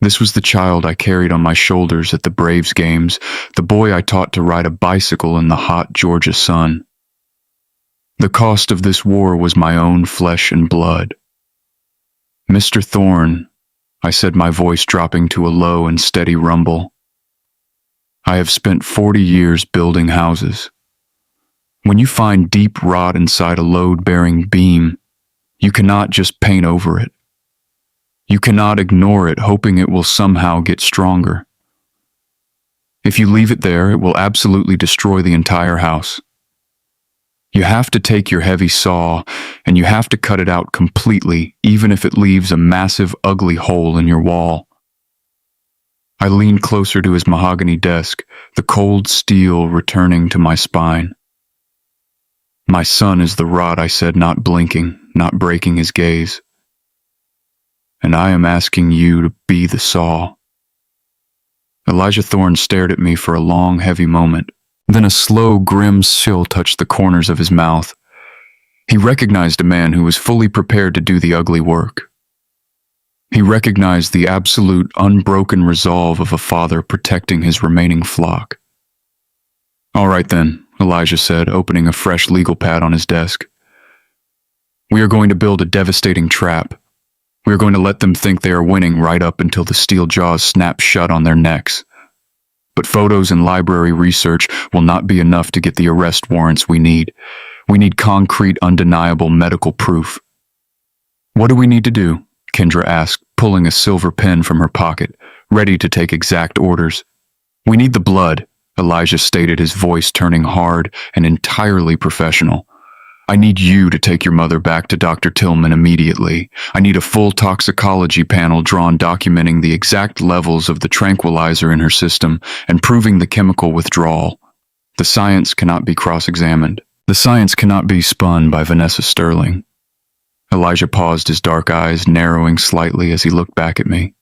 This was the child I carried on my shoulders at the Braves games, the boy I taught to ride a bicycle in the hot Georgia sun. The cost of this war was my own flesh and blood. Mr. Thorne, I said, my voice dropping to a low and steady rumble. I have spent 40 years building houses. When you find deep rot inside a load-bearing beam, you cannot just paint over it. You cannot ignore it, hoping it will somehow get stronger. If you leave it there, it will absolutely destroy the entire house. You have to take your heavy saw, and you have to cut it out completely, even if it leaves a massive, ugly hole in your wall. I leaned closer to his mahogany desk, the cold steel returning to my spine. My son is the rot, I said, not blinking, not breaking his gaze. And I am asking you to be the saw. Elijah Thorne stared at me for a long, heavy moment. Then a slow, grim chill touched the corners of his mouth. He recognized a man who was fully prepared to do the ugly work. He recognized the absolute, unbroken resolve of a father protecting his remaining flock. All right then, Elijah said, opening a fresh legal pad on his desk. We are going to build a devastating trap. We are going to let them think they are winning right up until the steel jaws snap shut on their necks. But photos and library research will not be enough to get the arrest warrants we need. We need concrete, undeniable medical proof. What do we need to do? Kendra asked, pulling a silver pen from her pocket, ready to take exact orders. We need the blood, Elijah stated, his voice turning hard and entirely professional. I need you to take your mother back to Dr. Tillman immediately. I need a full toxicology panel drawn documenting the exact levels of the tranquilizer in her system and proving the chemical withdrawal. The science cannot be cross-examined. The science cannot be spun by Vanessa Sterling. Elijah paused, his dark eyes narrowing slightly as he looked back at me.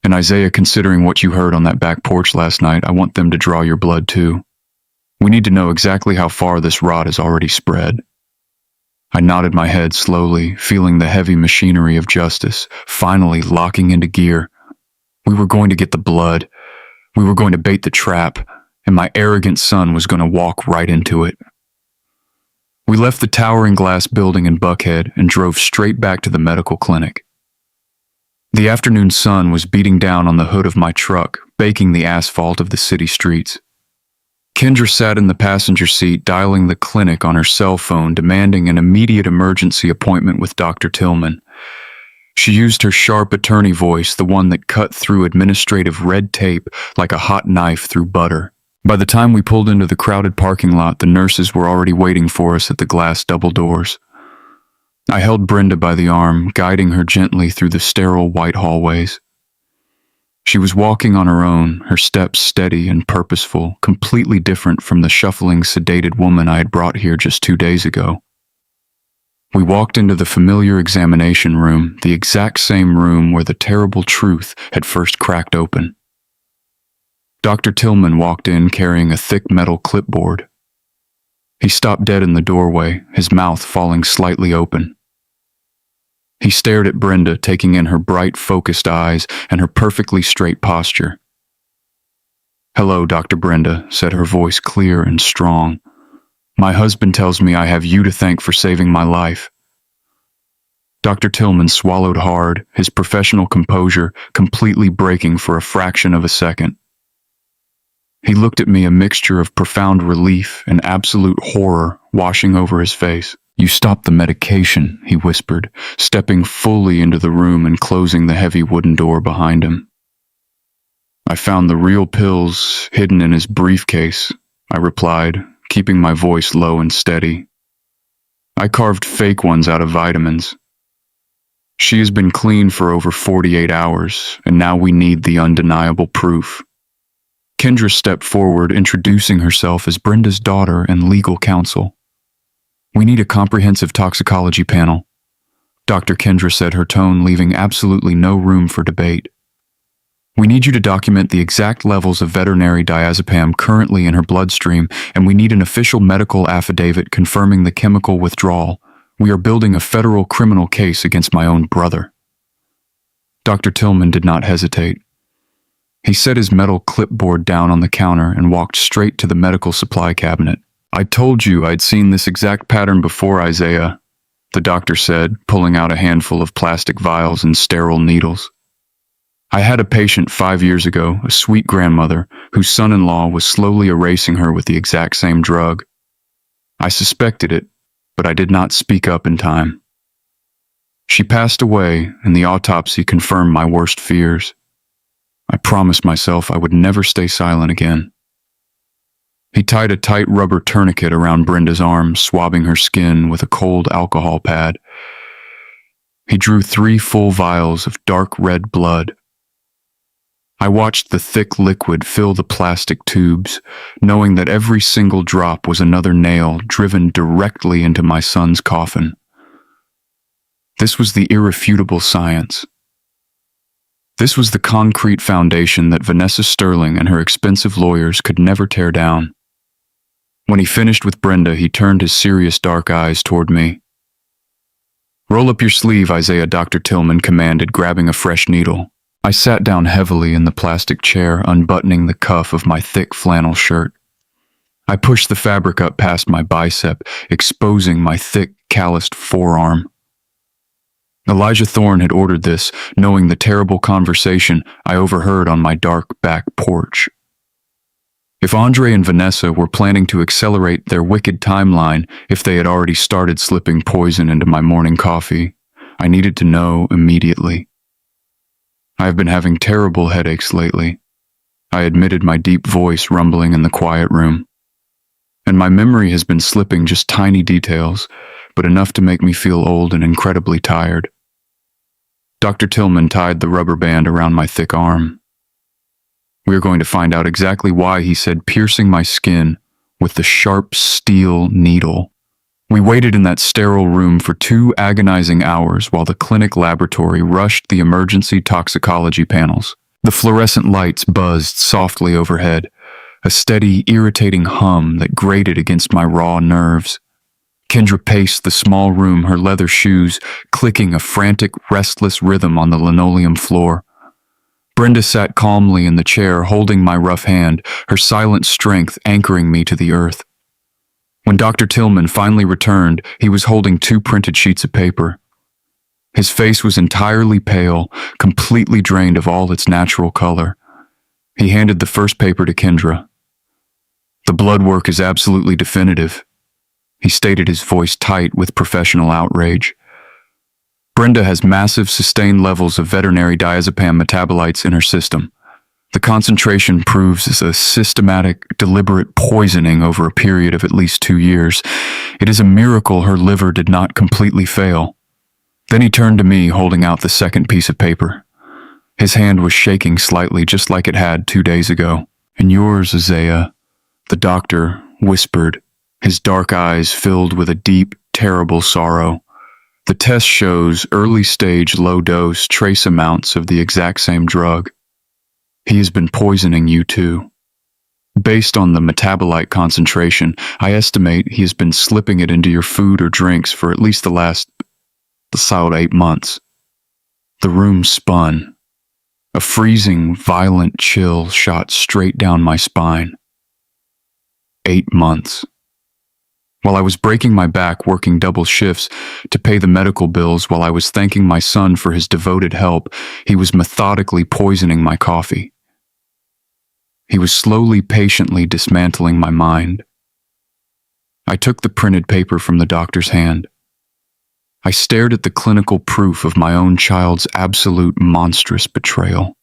And Isaiah, considering what you heard on that back porch last night, I want them to draw your blood too. We need to know exactly how far this rot has already spread. I nodded my head slowly, feeling the heavy machinery of justice finally locking into gear. We were going to get the blood. We were going to bait the trap, and my arrogant son was going to walk right into it. We left the towering glass building in Buckhead and drove straight back to the medical clinic. The afternoon sun was beating down on the hood of my truck, baking the asphalt of the city streets. Kendra sat in the passenger seat, dialing the clinic on her cell phone, demanding an immediate emergency appointment with Dr. Tillman. She used her sharp attorney voice, the one that cut through administrative red tape like a hot knife through butter. By the time we pulled into the crowded parking lot, the nurses were already waiting for us at the glass double doors. I held Brenda by the arm, guiding her gently through the sterile white hallways. She was walking on her own, her steps steady and purposeful, completely different from the shuffling, sedated woman I had brought here just 2 days ago. We walked into the familiar examination room, the exact same room where the terrible truth had first cracked open. Dr. Tillman walked in carrying a thick metal clipboard. He stopped dead in the doorway, his mouth falling slightly open. He stared at Brenda, taking in her bright, focused eyes and her perfectly straight posture. "Hello, Dr. Brenda," said her voice clear and strong. "My husband tells me I have you to thank for saving my life." Dr. Tillman swallowed hard, his professional composure completely breaking for a fraction of a second. He looked at me, a mixture of profound relief and absolute horror washing over his face. "You stopped the medication," he whispered, stepping fully into the room and closing the heavy wooden door behind him. "I found the real pills hidden in his briefcase," I replied, keeping my voice low and steady. "I carved fake ones out of vitamins. She has been clean for over 48 hours, and now we need the undeniable proof." Kendra stepped forward, introducing herself as Brenda's daughter and legal counsel. "We need a comprehensive toxicology panel," Dr. Kendra said, her tone leaving absolutely no room for debate. "We need you to document the exact levels of veterinary diazepam currently in her bloodstream, and we need an official medical affidavit confirming the chemical withdrawal. We are building a federal criminal case against my own brother." Dr. Tillman did not hesitate. He set his metal clipboard down on the counter and walked straight to the medical supply cabinet. "I told you I'd seen this exact pattern before, Isaiah," the doctor said, pulling out a handful of plastic vials and sterile needles. "I had a patient 5 years ago, a sweet grandmother, whose son-in-law was slowly erasing her with the exact same drug. I suspected it, but I did not speak up in time. She passed away, and the autopsy confirmed my worst fears. I promised myself I would never stay silent again." He tied a tight rubber tourniquet around Brenda's arm, swabbing her skin with a cold alcohol pad. He drew 3 full vials of dark red blood. I watched the thick liquid fill the plastic tubes, knowing that every single drop was another nail driven directly into my son's coffin. This was the irrefutable science. This was the concrete foundation that Vanessa Sterling and her expensive lawyers could never tear down. When he finished with Brenda, he turned his serious dark eyes toward me. "Roll up your sleeve, Isaiah," Dr. Tillman commanded, grabbing a fresh needle. I sat down heavily in the plastic chair, unbuttoning the cuff of my thick flannel shirt. I pushed the fabric up past my bicep, exposing my thick, calloused forearm. Elijah Thorne had ordered this, knowing the terrible conversation I overheard on my dark back porch. If Andre and Vanessa were planning to accelerate their wicked timeline, if they had already started slipping poison into my morning coffee, I needed to know immediately. I have been having terrible headaches lately, I admitted, my deep voice rumbling in the quiet room. And my memory has been slipping just tiny details, but enough to make me feel old and incredibly tired. Dr. Tillman tied the rubber band around my thick arm. "We are going to find out exactly why," he said, piercing my skin with the sharp steel needle. We waited in that sterile room for 2 agonizing hours while the clinic laboratory rushed the emergency toxicology panels. The fluorescent lights buzzed softly overhead, a steady, irritating hum that grated against my raw nerves. Kendra paced the small room, her leather shoes clicking a frantic, restless rhythm on the linoleum floor. Brenda sat calmly in the chair, holding my rough hand, her silent strength anchoring me to the earth. When Dr. Tillman finally returned, he was holding 2 printed sheets of paper. His face was entirely pale, completely drained of all its natural color. He handed the first paper to Kendra. "The blood work is absolutely definitive," he stated, his voice tight with professional outrage. "Brenda has massive sustained levels of veterinary diazepam metabolites in her system. The concentration proves a systematic, deliberate poisoning over a period of at least 2 years. It is a miracle her liver did not completely fail." Then he turned to me, holding out the second piece of paper. His hand was shaking slightly, just like it had 2 days ago. "And yours, Isaiah," the doctor whispered, his dark eyes filled with a deep, terrible sorrow. "The test shows early-stage, low-dose trace amounts of the exact same drug. He has been poisoning you too. Based on the metabolite concentration, I estimate he has been slipping it into your food or drinks for at least the solid 8 months." The room spun. A freezing, violent chill shot straight down my spine. 8 months. While I was breaking my back working double shifts to pay the medical bills while I was thanking my son for his devoted help, he was methodically poisoning my coffee. He was slowly, patiently dismantling my mind. I took the printed paper from the doctor's hand. I stared at the clinical proof of my own child's absolute monstrous betrayal.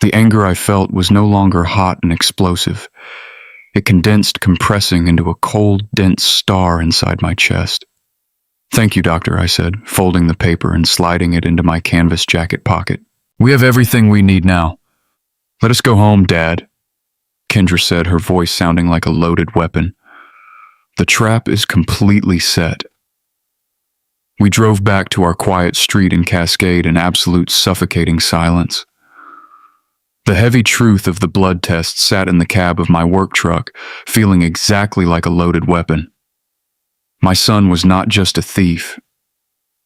The anger I felt was no longer hot and explosive. It condensed, compressing into a cold, dense star inside my chest. "Thank you, doctor," I said, folding the paper and sliding it into my canvas jacket pocket. "We have everything we need now. Let us go home, Dad." Kendra said, her voice sounding like a loaded weapon. The trap is completely set. We drove back to our quiet street in Cascade in absolute suffocating silence. The heavy truth of the blood test sat in the cab of my work truck, feeling exactly like a loaded weapon. My son was not just a thief.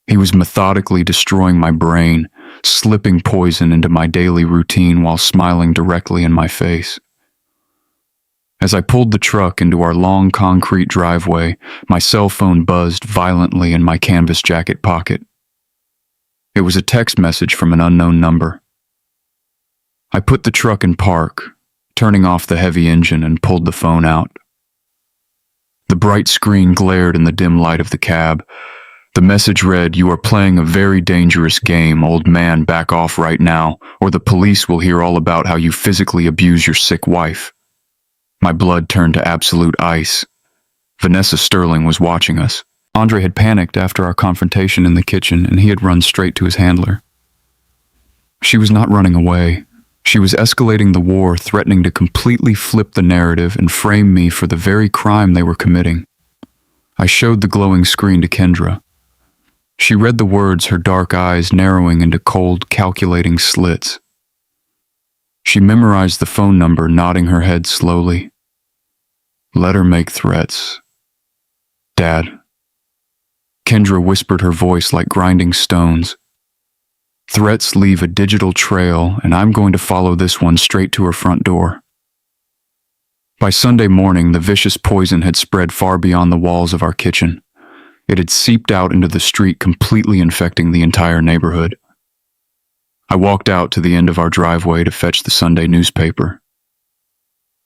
He was methodically destroying my brain, slipping poison into my daily routine while smiling directly in my face. As I pulled the truck into our long concrete driveway, my cell phone buzzed violently in my canvas jacket pocket. It was a text message from an unknown number. I put the truck in park, turning off the heavy engine, and pulled the phone out. The bright screen glared in the dim light of the cab. The message read, "You are playing a very dangerous game, old man, back off right now, or the police will hear all about how you physically abuse your sick wife." My blood turned to absolute ice. Vanessa Sterling was watching us. Andre had panicked after our confrontation in the kitchen, and he had run straight to his handler. She was not running away. She was escalating the war, threatening to completely flip the narrative and frame me for the very crime they were committing. I showed the glowing screen to Kendra. She read the words, her dark eyes narrowing into cold, calculating slits. She memorized the phone number, nodding her head slowly. "Let her make threats. Dad." Kendra whispered, her voice like grinding stones. "Threats leave a digital trail, and I'm going to follow this one straight to her front door." By Sunday morning, the vicious poison had spread far beyond the walls of our kitchen. It had seeped out into the street, completely infecting the entire neighborhood. I walked out to the end of our driveway to fetch the Sunday newspaper.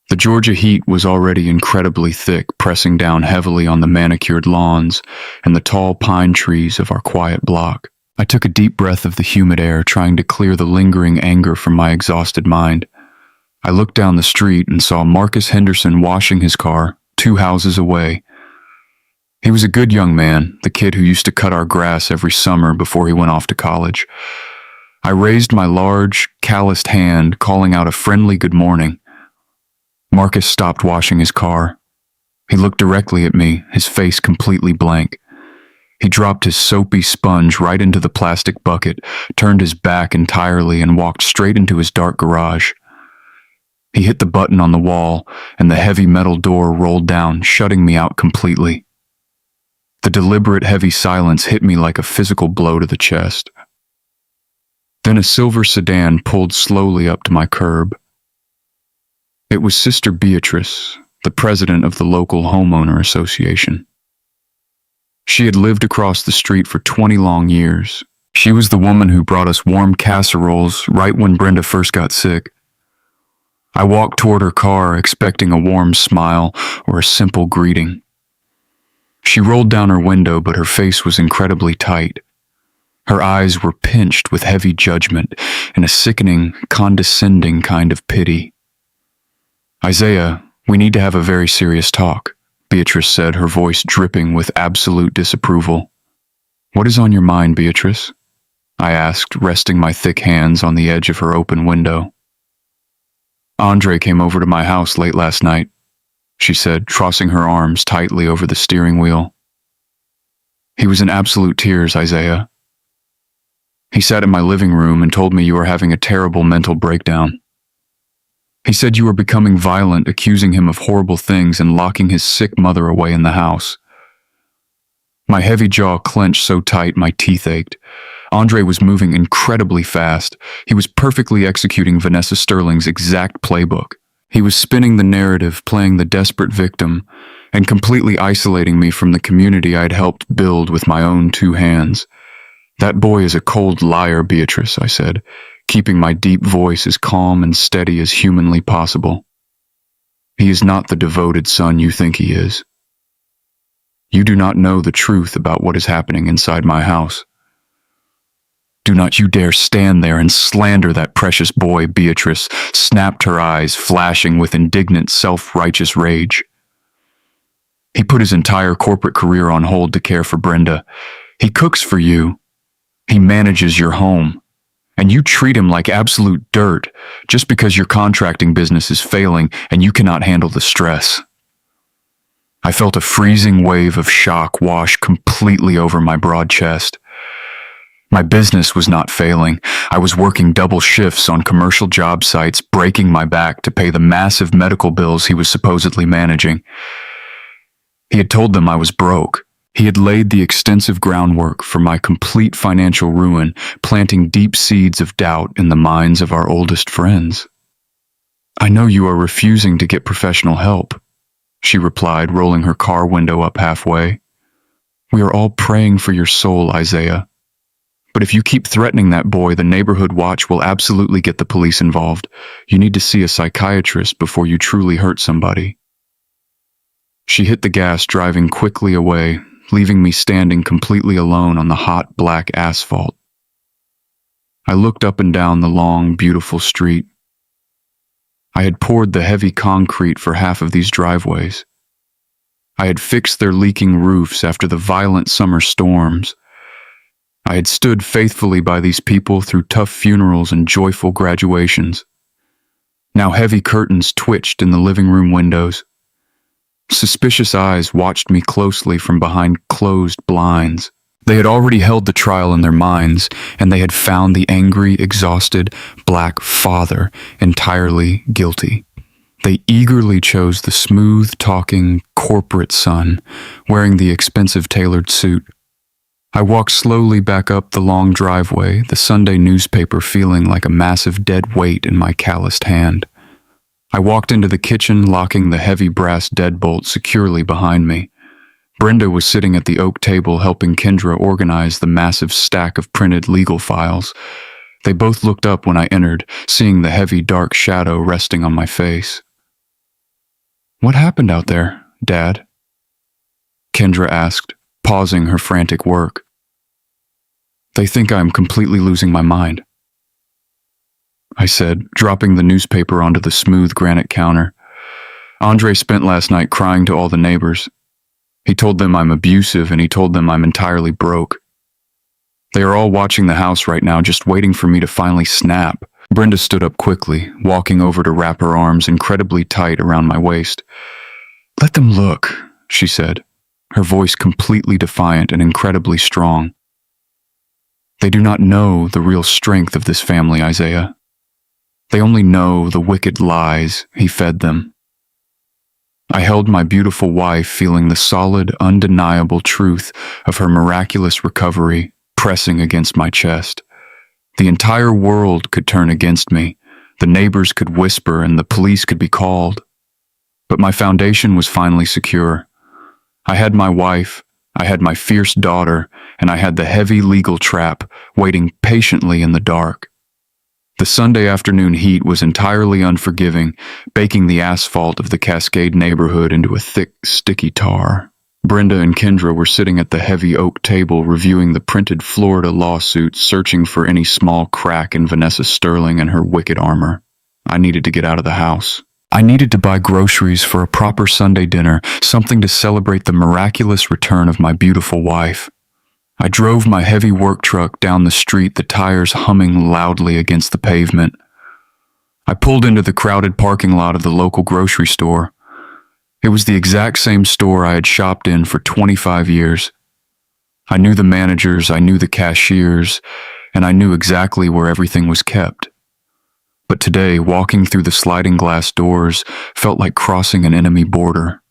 The Georgia heat was already incredibly thick, pressing down heavily on the manicured lawns and the tall pine trees of our quiet block. I took a deep breath of the humid air, trying to clear the lingering anger from my exhausted mind. I looked down the street and saw Marcus Henderson washing his car 2 houses away. He was a good young man, the kid who used to cut our grass every summer before he went off to college. I raised my large, calloused hand, calling out a friendly good morning. Marcus stopped washing his car. He looked directly at me, his face completely blank. He dropped his soapy sponge right into the plastic bucket, turned his back entirely, and walked straight into his dark garage. He hit the button on the wall, and the heavy metal door rolled down, shutting me out completely. The deliberate heavy silence hit me like a physical blow to the chest. Then a silver sedan pulled slowly up to my curb. It was Sister Beatrice, the president of the local homeowner association. She had lived across the street for 20 long years. She was the woman who brought us warm casseroles right when Brenda first got sick. I walked toward her car, expecting a warm smile or a simple greeting. She rolled down her window, but her face was incredibly tight. Her eyes were pinched with heavy judgment and a sickening, condescending kind of pity. "Isaiah, we need to have a very serious talk," Beatrice said, her voice dripping with absolute disapproval. "What is on your mind, Beatrice?" I asked, resting my thick hands on the edge of her open window. "Andre came over to my house late last night," she said, crossing her arms tightly over the steering wheel. "He was in absolute tears, Isaiah. He sat in my living room and told me you were having a terrible mental breakdown. He said you were becoming violent, accusing him of horrible things and locking his sick mother away in the house." My heavy jaw clenched so tight my teeth ached. Andre was moving incredibly fast. He was perfectly executing Vanessa Sterling's exact playbook. He was spinning the narrative, playing the desperate victim, and completely isolating me from the community I'd helped build with my own 2 hands. "That boy is a cold liar, Beatrice," I said, keeping my deep voice as calm and steady as humanly possible. "He is not the devoted son you think he is. You do not know the truth about what is happening inside my house. Do not you dare stand there and slander that precious boy," Beatrice snapped, her eyes flashing with indignant, self-righteous rage. "He put his entire corporate career on hold to care for Brenda. He cooks for you. He manages your home. And you treat him like absolute dirt just because your contracting business is failing and you cannot handle the stress. I felt a freezing wave of shock wash completely over my broad chest. My business was not failing. I was working double shifts on commercial job sites, breaking my back to pay the massive medical bills he was supposedly managing. He had told them I was broke. He had laid the extensive groundwork for my complete financial ruin, planting deep seeds of doubt in the minds of our oldest friends. "I know you are refusing to get professional help," she replied, rolling her car window up halfway. "We are all praying for your soul, Isaiah. But if you keep threatening that boy, the neighborhood watch will absolutely get the police involved. You need to see a psychiatrist before you truly hurt somebody." She hit the gas, driving quickly away, leaving me standing completely alone on the hot, black asphalt. I looked up and down the long, beautiful street. I had poured the heavy concrete for half of these driveways. I had fixed their leaking roofs after the violent summer storms. I had stood faithfully by these people through tough funerals and joyful graduations. Now heavy curtains twitched in the living room windows. Suspicious eyes watched me closely from behind closed blinds. They had already held the trial in their minds, and they had found the angry, exhausted, black father entirely guilty. They eagerly chose the smooth-talking, corporate son, wearing the expensive tailored suit. I walked slowly back up the long driveway, the Sunday newspaper feeling like a massive dead weight in my calloused hand. I walked into the kitchen, locking the heavy brass deadbolt securely behind me. Brenda was sitting at the oak table helping Kendra organize the massive stack of printed legal files. They both looked up when I entered, seeing the heavy dark shadow resting on my face. "What happened out there, Dad?" Kendra asked, pausing her frantic work. "They think I am completely losing my mind," I said, dropping the newspaper onto the smooth granite counter. "Andre spent last night crying to all the neighbors. He told them I'm abusive and he told them I'm entirely broke. They are all watching the house right now, just waiting for me to finally snap." Brenda stood up quickly, walking over to wrap her arms incredibly tight around my waist. "Let them look," she said, her voice completely defiant and incredibly strong. "They do not know the real strength of this family, Isaiah. They only know the wicked lies he fed them." I held my beautiful wife, feeling the solid, undeniable truth of her miraculous recovery pressing against my chest. The entire world could turn against me. The neighbors could whisper and the police could be called. But my foundation was finally secure. I had my wife, I had my fierce daughter, and I had the heavy legal trap waiting patiently in the dark. The Sunday afternoon heat was entirely unforgiving, baking the asphalt of the Cascade neighborhood into a thick, sticky tar. Brenda and Kendra were sitting at the heavy oak table reviewing the printed Florida lawsuit, searching for any small crack in Vanessa Sterling and her wicked armor. I needed to get out of the house. I needed to buy groceries for a proper Sunday dinner, something to celebrate the miraculous return of my beautiful wife. I drove my heavy work truck down the street, the tires humming loudly against the pavement. I pulled into the crowded parking lot of the local grocery store. It was the exact same store I had shopped in for 25 years. I knew the managers, I knew the cashiers, and I knew exactly where everything was kept. But today, walking through the sliding glass doors felt like crossing an enemy border.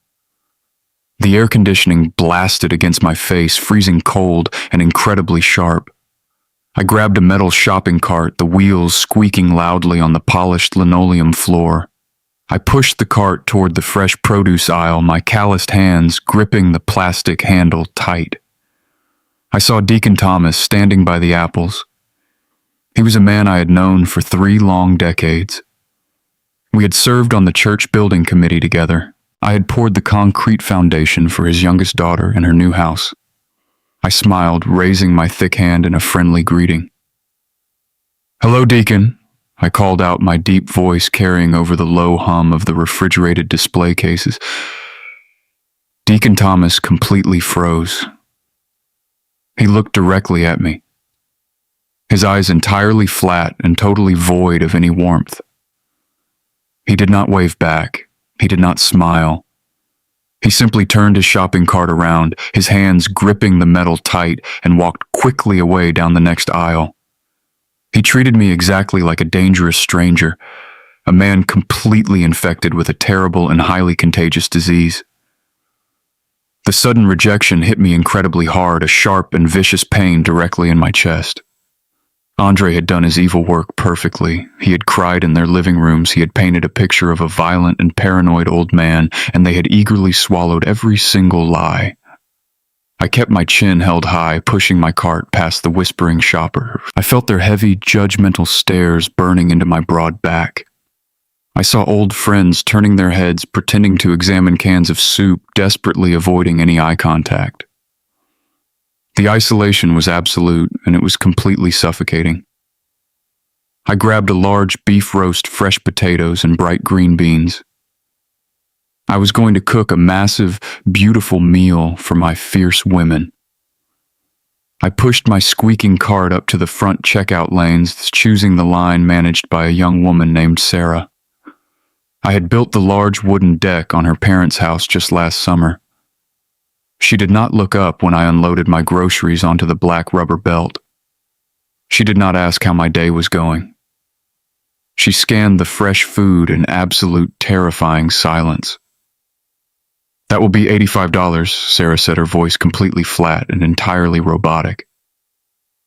The air conditioning blasted against my face, freezing cold and incredibly sharp. I grabbed a metal shopping cart, the wheels squeaking loudly on the polished linoleum floor. I pushed the cart toward the fresh produce aisle, my calloused hands gripping the plastic handle tight. I saw Deacon Thomas standing by the apples. He was a man I had known for 3 long decades. We had served on the church building committee together. I had poured the concrete foundation for his youngest daughter in her new house. I smiled, raising my thick hand in a friendly greeting. "Hello, Deacon," I called out, my deep voice carrying over the low hum of the refrigerated display cases. Deacon Thomas completely froze. He looked directly at me. his eyes entirely flat and totally void of any warmth. He did not wave back. He did not smile. He simply turned his shopping cart around, his hands gripping the metal tight, and walked quickly away down the next aisle. He treated me exactly like a dangerous stranger, a man completely infected with a terrible and highly contagious disease. The sudden rejection hit me incredibly hard, a sharp and vicious pain directly in my chest. Andre had done his evil work perfectly. He had cried in their living rooms, he had painted a picture of a violent and paranoid old man, and they had eagerly swallowed every single lie. I kept my chin held high, pushing my cart past the whispering shopper. I felt their heavy, judgmental stares burning into my broad back. I saw old friends turning their heads, pretending to examine cans of soup, desperately avoiding any eye contact. The isolation was absolute, and it was completely suffocating. I grabbed a large beef roast, fresh potatoes, and bright green beans. I was going to cook a massive, beautiful meal for my fierce women. I pushed my squeaking cart up to the front checkout lanes, choosing the line managed by a young woman named Sarah. I had built the large wooden deck on her parents' house just last summer. She did not look up when I unloaded my groceries onto the black rubber belt. She did not ask how my day was going. She scanned the fresh food in absolute terrifying silence. "That will be $85, Sarah said, her voice completely flat and entirely robotic.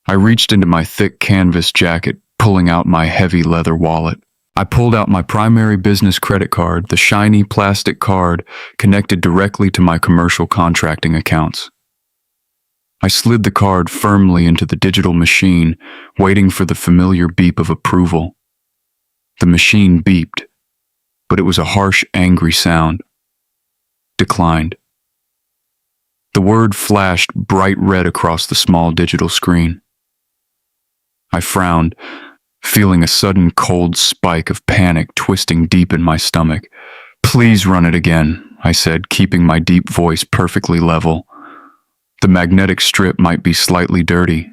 I reached into my thick canvas jacket, pulling out my heavy leather wallet. I pulled out my primary business credit card, the shiny plastic card connected directly to my commercial contracting accounts. I slid the card firmly into the digital machine, waiting for the familiar beep of approval. The machine beeped, but it was a harsh, angry sound. Declined. The word flashed bright red across the small digital screen. I frowned, feeling a sudden cold spike of panic twisting deep in my stomach. "Please run it again," I said, keeping my deep voice perfectly level. The magnetic strip might be slightly dirty.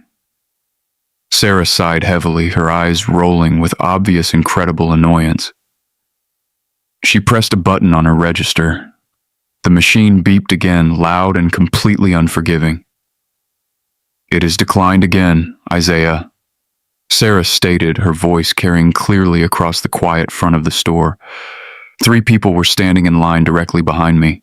Sarah sighed heavily, her eyes rolling with obvious incredible annoyance. She pressed a button on her register. The machine beeped again, loud and completely unforgiving. "It is declined again, Isaiah," Sarah stated, her voice carrying clearly across the quiet front of the store. 3 people were standing in line directly behind me.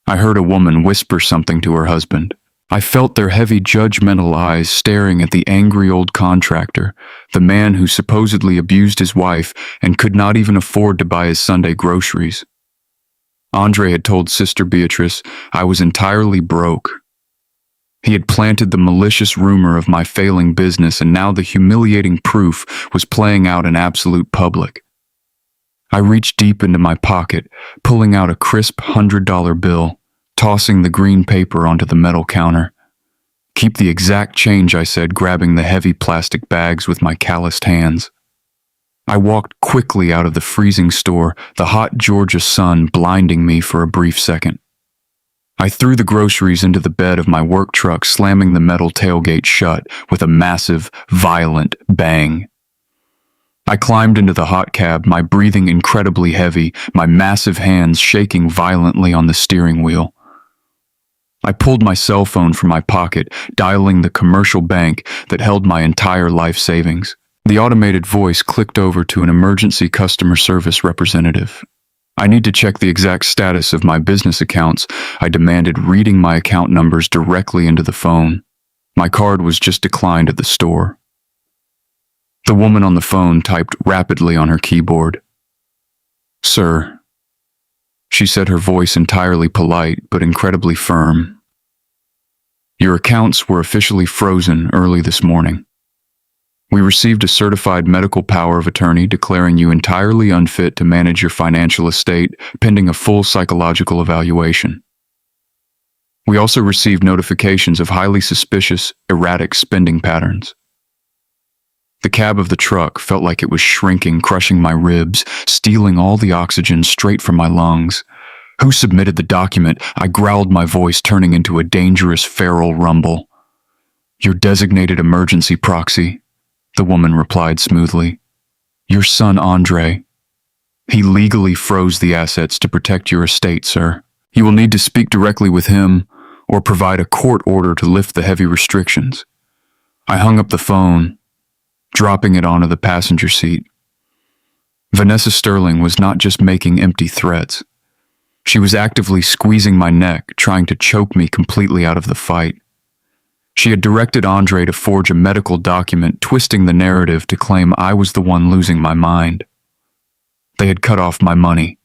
I heard a woman whisper something to her husband. I felt their heavy, judgmental eyes staring at the angry old contractor, the man who supposedly abused his wife and could not even afford to buy his Sunday groceries. Andre had told Sister Beatrice I was entirely broke. He had planted the malicious rumor of my failing business, and now the humiliating proof was playing out in absolute public. I reached deep into my pocket, pulling out a crisp $100 bill, tossing the green paper onto the metal counter. "Keep the exact change," I said, grabbing the heavy plastic bags with my calloused hands. I walked quickly out of the freezing store, the hot Georgia sun blinding me for a brief second. I threw the groceries into the bed of my work truck, slamming the metal tailgate shut with a massive, violent bang. I climbed into the hot cab, my breathing incredibly heavy, my massive hands shaking violently on the steering wheel. I pulled my cell phone from my pocket, dialing the commercial bank that held my entire life savings. The automated voice clicked over to an emergency customer service representative. "I need to check the exact status of my business accounts," I demanded, reading my account numbers directly into the phone. My card was just declined at the store. The woman on the phone typed rapidly on her keyboard. "Sir," she said, her voice entirely polite but incredibly firm, "your accounts were officially frozen early this morning. We received a certified medical power of attorney declaring you entirely unfit to manage your financial estate pending a full psychological evaluation. We also received notifications of highly suspicious, erratic spending patterns." The cab of the truck felt like it was shrinking, crushing my ribs, stealing all the oxygen straight from my lungs. "Who submitted the document?" I growled, my voice turning into a dangerous feral rumble. Your designated emergency proxy, the woman replied smoothly. Your son Andre. He legally froze the assets to protect your estate, sir. You will need to speak directly with him or provide a court order to lift the heavy restrictions. I hung up the phone, dropping it onto the passenger seat. Vanessa Sterling was not just making empty threats. She was actively squeezing my neck, trying to choke me completely out of the fight. She had directed Andre to forge a medical document, twisting the narrative to claim I was the one losing my mind. They had cut off my money.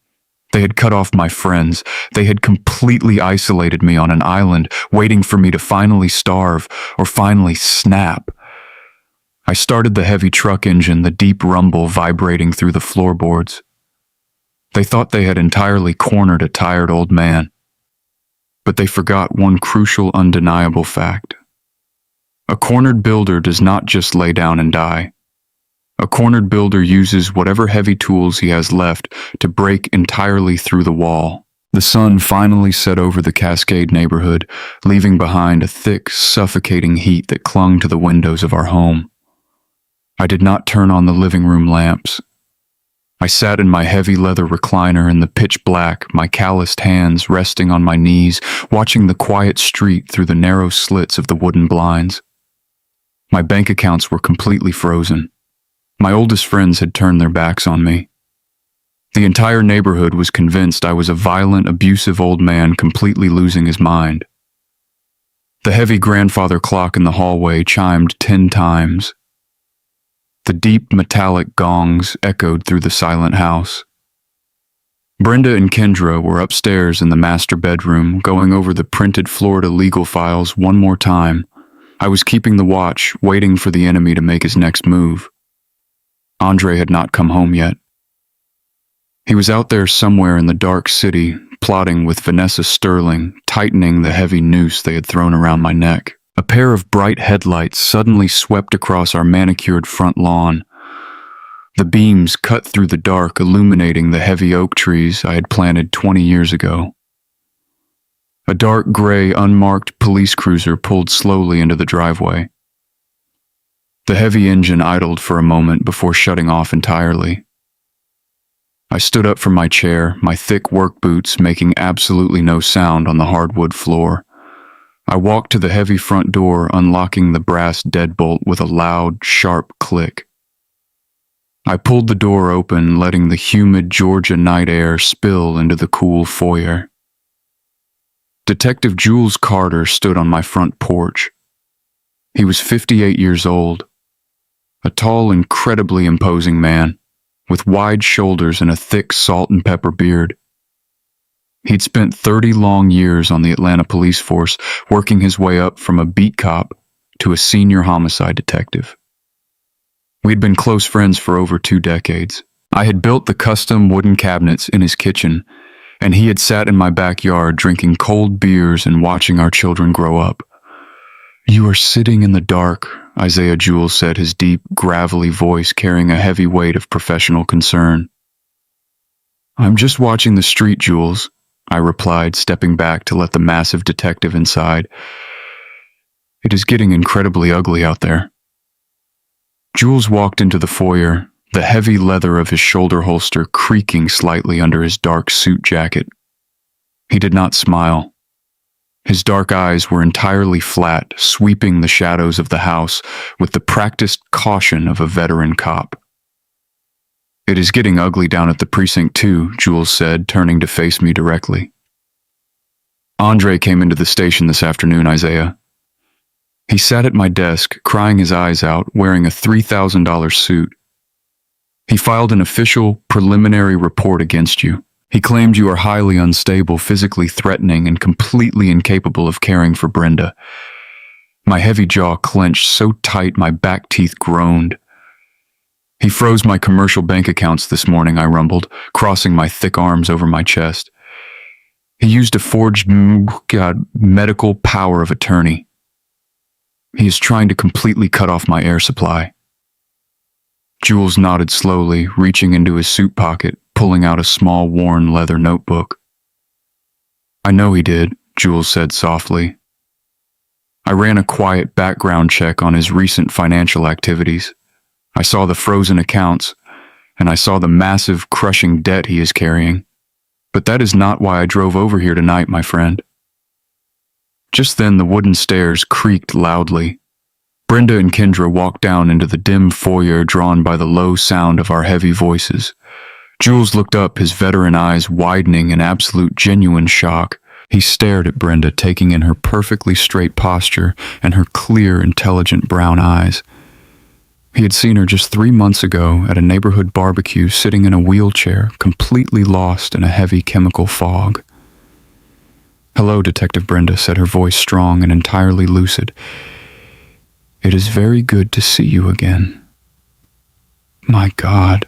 They had cut off my friends. They had completely isolated me on an island, waiting for me to finally starve or finally snap. I started the heavy truck engine, the deep rumble vibrating through the floorboards. They thought they had entirely cornered a tired old man. But they forgot one crucial, undeniable fact. A cornered builder does not just lay down and die. A cornered builder uses whatever heavy tools he has left to break entirely through the wall. The sun finally set over the Cascade neighborhood, leaving behind a thick, suffocating heat that clung to the windows of our home. I did not turn on the living room lamps. I sat in my heavy leather recliner in the pitch black, my calloused hands resting on my knees, watching the quiet street through the narrow slits of the wooden blinds. My bank accounts were completely frozen. My oldest friends had turned their backs on me. The entire neighborhood was convinced I was a violent, abusive old man completely losing his mind. The heavy grandfather clock in the hallway chimed 10 times. The deep metallic gongs echoed through the silent house. Brenda and Kendra were upstairs in the master bedroom, going over the printed Florida legal files one more time. I was keeping the watch, waiting for the enemy to make his next move. Andre had not come home yet. He was out there somewhere in the dark city, plotting with Vanessa Sterling, tightening the heavy noose they had thrown around my neck. A pair of bright headlights suddenly swept across our manicured front lawn. The beams cut through the dark, illuminating the heavy oak trees I had planted 20 years ago. A dark gray, unmarked police cruiser pulled slowly into the driveway. The heavy engine idled for a moment before shutting off entirely. I stood up from my chair, my thick work boots making absolutely no sound on the hardwood floor. I walked to the heavy front door, unlocking the brass deadbolt with a loud, sharp click. I pulled the door open, letting the humid Georgia night air spill into the cool foyer. Detective Jules Carter stood on my front porch. He was 58 years old, a tall, incredibly imposing man, with wide shoulders and a thick salt and pepper beard. He'd spent 30 long years on the Atlanta police force, working his way up from a beat cop to a senior homicide detective. We'd been close friends for over 2 decades. I had built the custom wooden cabinets in his kitchen, and he had sat in my backyard drinking cold beers and watching our children grow up. "You are sitting in the dark," Isaiah Jules said, his deep, gravelly voice carrying a heavy weight of professional concern. "I'm just watching the street, Jules," I replied, stepping back to let the massive detective inside. "It is getting incredibly ugly out there." Jules walked into the foyer, the heavy leather of his shoulder holster creaking slightly under his dark suit jacket. He did not smile. His dark eyes were entirely flat, sweeping the shadows of the house with the practiced caution of a veteran cop. "It is getting ugly down at the precinct too," Jules said, turning to face me directly. "Andre came into the station this afternoon, Isaiah. He sat at my desk, crying his eyes out, wearing a $3,000 suit. He filed an official, preliminary report against you. He claimed you are highly unstable, physically threatening, and completely incapable of caring for Brenda." My heavy jaw clenched so tight my back teeth groaned. "He froze my commercial bank accounts this morning," I rumbled, crossing my thick arms over my chest. "He used a forged medical power of attorney. He is trying to completely cut off my air supply." Jules nodded slowly, reaching into his suit pocket, pulling out a small, worn leather notebook. "I know he did," Jules said softly. I ran a quiet background check on his recent financial activities. I saw the frozen accounts, and I saw the massive, crushing debt he is carrying. But that is not why I drove over here tonight, my friend. Just then, the wooden stairs creaked loudly. Brenda and Kendra walked down into the dim foyer drawn by the low sound of our heavy voices. Jules looked up, his veteran eyes widening in absolute genuine shock. He stared at Brenda, taking in her perfectly straight posture and her clear, intelligent brown eyes. He had seen her just 3 months ago at a neighborhood barbecue, sitting in a wheelchair, completely lost in a heavy chemical fog. "Hello, Detective Brenda," said her voice strong and entirely lucid. "It is very good to see you again." "My God,"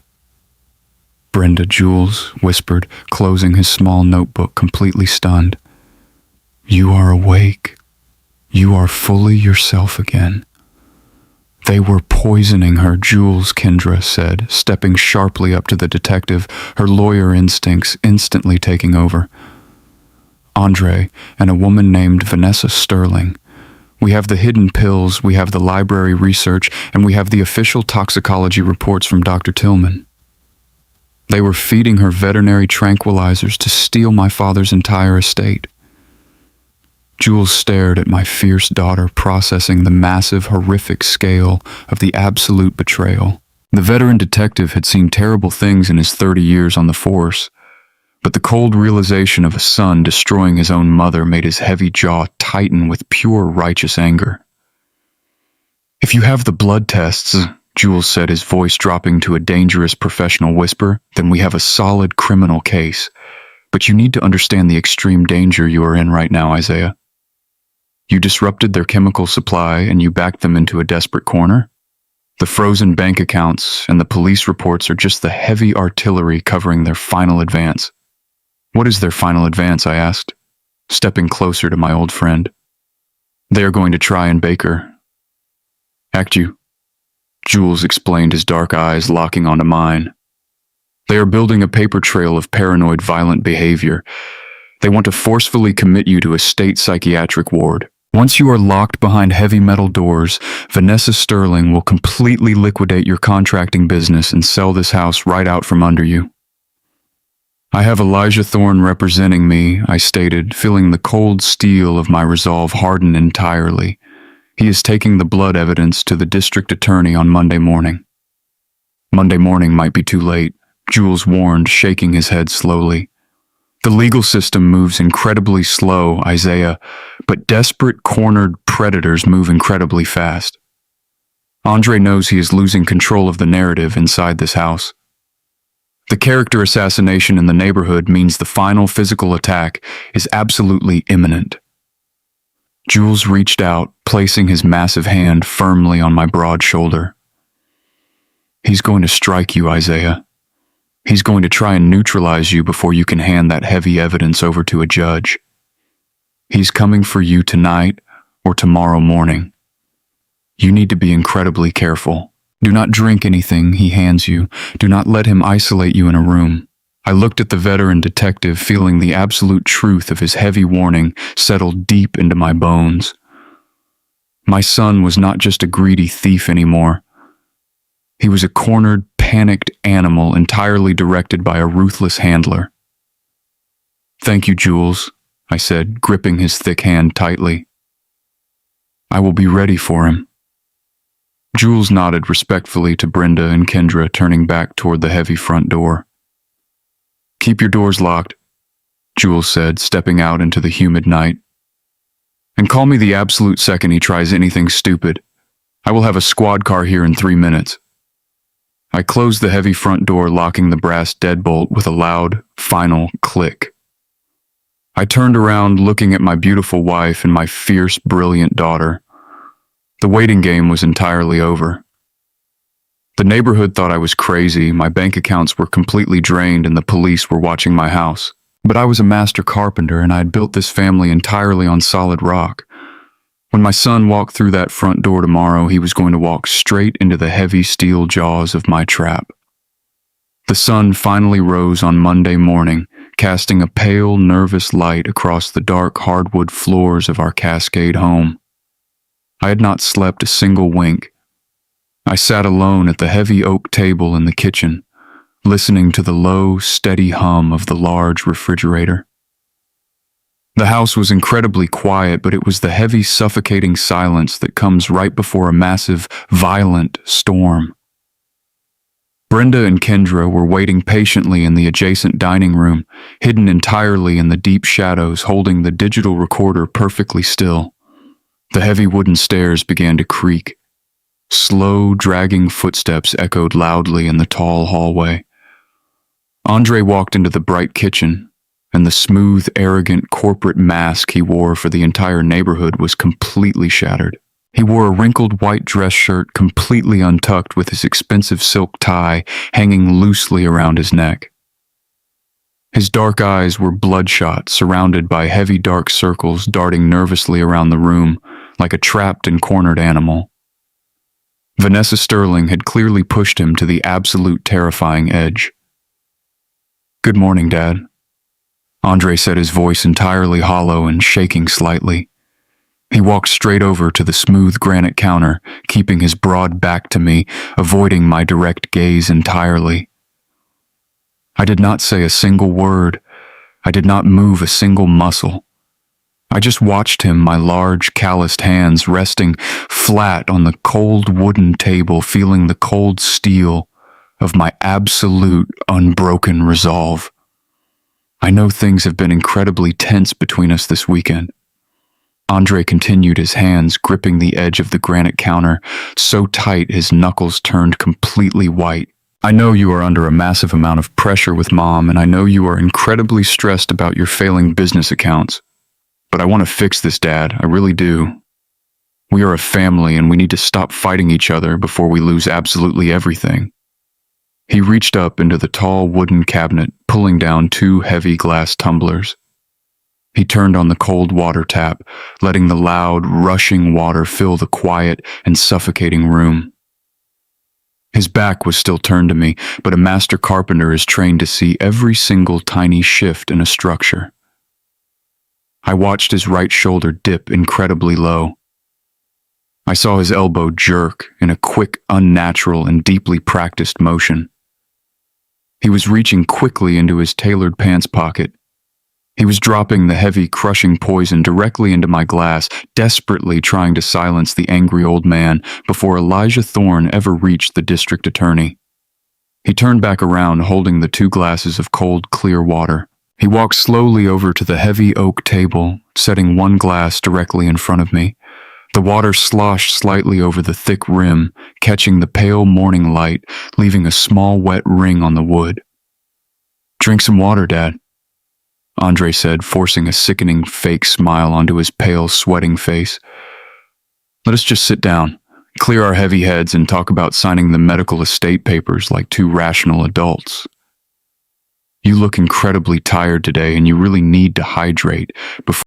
Brenda, Jules whispered, closing his small notebook, completely stunned. "You are awake. You are fully yourself again." "They were poisoning her, Jules," Kendra said, stepping sharply up to the detective, her lawyer instincts instantly taking over. "Andre and a woman named Vanessa Sterling. We have the hidden pills, we have the library research, and we have the official toxicology reports from Dr. Tillman. They were feeding her veterinary tranquilizers to steal my father's entire estate." Jules stared at my fierce daughter, processing the massive, horrific scale of the absolute betrayal. The veteran detective had seen terrible things in his 30 years on the force, but the cold realization of a son destroying his own mother made his heavy jaw tighten with pure righteous anger. "If you have the blood tests," Jules said, his voice dropping to a dangerous professional whisper, "then we have a solid criminal case. But you need to understand the extreme danger you are in right now, Isaiah. You disrupted their chemical supply and you backed them into a desperate corner. The frozen bank accounts and the police reports are just the heavy artillery covering their final advance." "What is their final advance?" I asked, stepping closer to my old friend. "They are going to try and bake her." "Act you," Jules explained, his dark eyes locking onto mine. "They are building a paper trail of paranoid violent behavior. They want to forcefully commit you to a state psychiatric ward. Once you are locked behind heavy metal doors, Vanessa Sterling will completely liquidate your contracting business and sell this house right out from under you." "I have Elijah Thorne representing me," I stated, feeling the cold steel of my resolve harden entirely. "He is taking the blood evidence to the district attorney on Monday morning." "Monday morning might be too late," Jules warned, shaking his head slowly. "The legal system moves incredibly slow, Isaiah, but desperate, cornered predators move incredibly fast. Andre knows he is losing control of the narrative inside this house. The character assassination in the neighborhood means the final physical attack is absolutely imminent." Jules reached out, placing his massive hand firmly on my broad shoulder. "He's going to strike you, Isaiah. He's going to try and neutralize you before you can hand that heavy evidence over to a judge. He's coming for you tonight or tomorrow morning. You need to be incredibly careful. Do not drink anything he hands you. Do not let him isolate you in a room." I looked at the veteran detective, feeling the absolute truth of his heavy warning settle deep into my bones. My son was not just a greedy thief anymore. He was a cornered, panicked animal entirely directed by a ruthless handler. "Thank you, Jules," I said, gripping his thick hand tightly. "I will be ready for him." Jules nodded respectfully to Brenda and Kendra, turning back toward the heavy front door. "Keep your doors locked," Jules said, stepping out into the humid night. "And call me the absolute second he tries anything stupid. I will have a squad car here in 3 minutes." I closed the heavy front door, locking the brass deadbolt with a loud, final click. I turned around, looking at my beautiful wife and my fierce, brilliant daughter. The waiting game was entirely over. The neighborhood thought I was crazy, my bank accounts were completely drained, and the police were watching my house. But I was a master carpenter, and I had built this family entirely on solid rock. When my son walked through that front door tomorrow, he was going to walk straight into the heavy steel jaws of my trap. The sun finally rose on Monday morning, casting a pale, nervous light across the dark hardwood floors of our Cascade home. I had not slept a single wink. I sat alone at the heavy oak table in the kitchen, listening to the low, steady hum of the large refrigerator. The house was incredibly quiet, but it was the heavy, suffocating silence that comes right before a massive, violent storm. Brenda and Kendra were waiting patiently in the adjacent dining room, hidden entirely in the deep shadows, holding the digital recorder perfectly still. The heavy wooden stairs began to creak. Slow, dragging footsteps echoed loudly in the tall hallway. Andre walked into the bright kitchen, and the smooth, arrogant corporate mask he wore for the entire neighborhood was completely shattered. He wore a wrinkled white dress shirt completely untucked with his expensive silk tie hanging loosely around his neck. His dark eyes were bloodshot, surrounded by heavy dark circles darting nervously around the room like a trapped and cornered animal. Vanessa Sterling had clearly pushed him to the absolute terrifying edge. "Good morning, Dad," Andre said, his voice entirely hollow and shaking slightly. He walked straight over to the smooth granite counter, keeping his broad back to me, avoiding my direct gaze entirely. I did not say a single word. I did not move a single muscle. I just watched him, my large, calloused hands resting flat on the cold wooden table, feeling the cold steel of my absolute, unbroken resolve. I know things have been incredibly tense between us this weekend. Andre continued, his hands gripping the edge of the granite counter, so tight his knuckles turned completely white. "I know you are under a massive amount of pressure with Mom, and I know you are incredibly stressed about your failing business accounts. But I want to fix this, Dad. I really do. We are a family, and we need to stop fighting each other before we lose absolutely everything." He reached up into the tall wooden cabinet, pulling down 2 heavy glass tumblers. He turned on the cold water tap, letting the loud, rushing water fill the quiet and suffocating room. His back was still turned to me, but a master carpenter is trained to see every single tiny shift in a structure. I watched his right shoulder dip incredibly low. I saw his elbow jerk in a quick, unnatural, and deeply practiced motion. He was reaching quickly into his tailored pants pocket. He was dropping the heavy, crushing poison directly into my glass, desperately trying to silence the angry old man before Elijah Thorne ever reached the district attorney. He turned back around, holding the 2 glasses of cold, clear water. He walked slowly over to the heavy oak table, setting 1 glass directly in front of me. The water sloshed slightly over the thick rim, catching the pale morning light, leaving a small wet ring on the wood. "Drink some water, Dad," Andre said, forcing a sickening fake smile onto his pale, sweating face. "Let us just sit down, clear our heavy heads, and talk about signing the medical estate papers like 2 rational adults. You look incredibly tired today, and you really need to hydrate before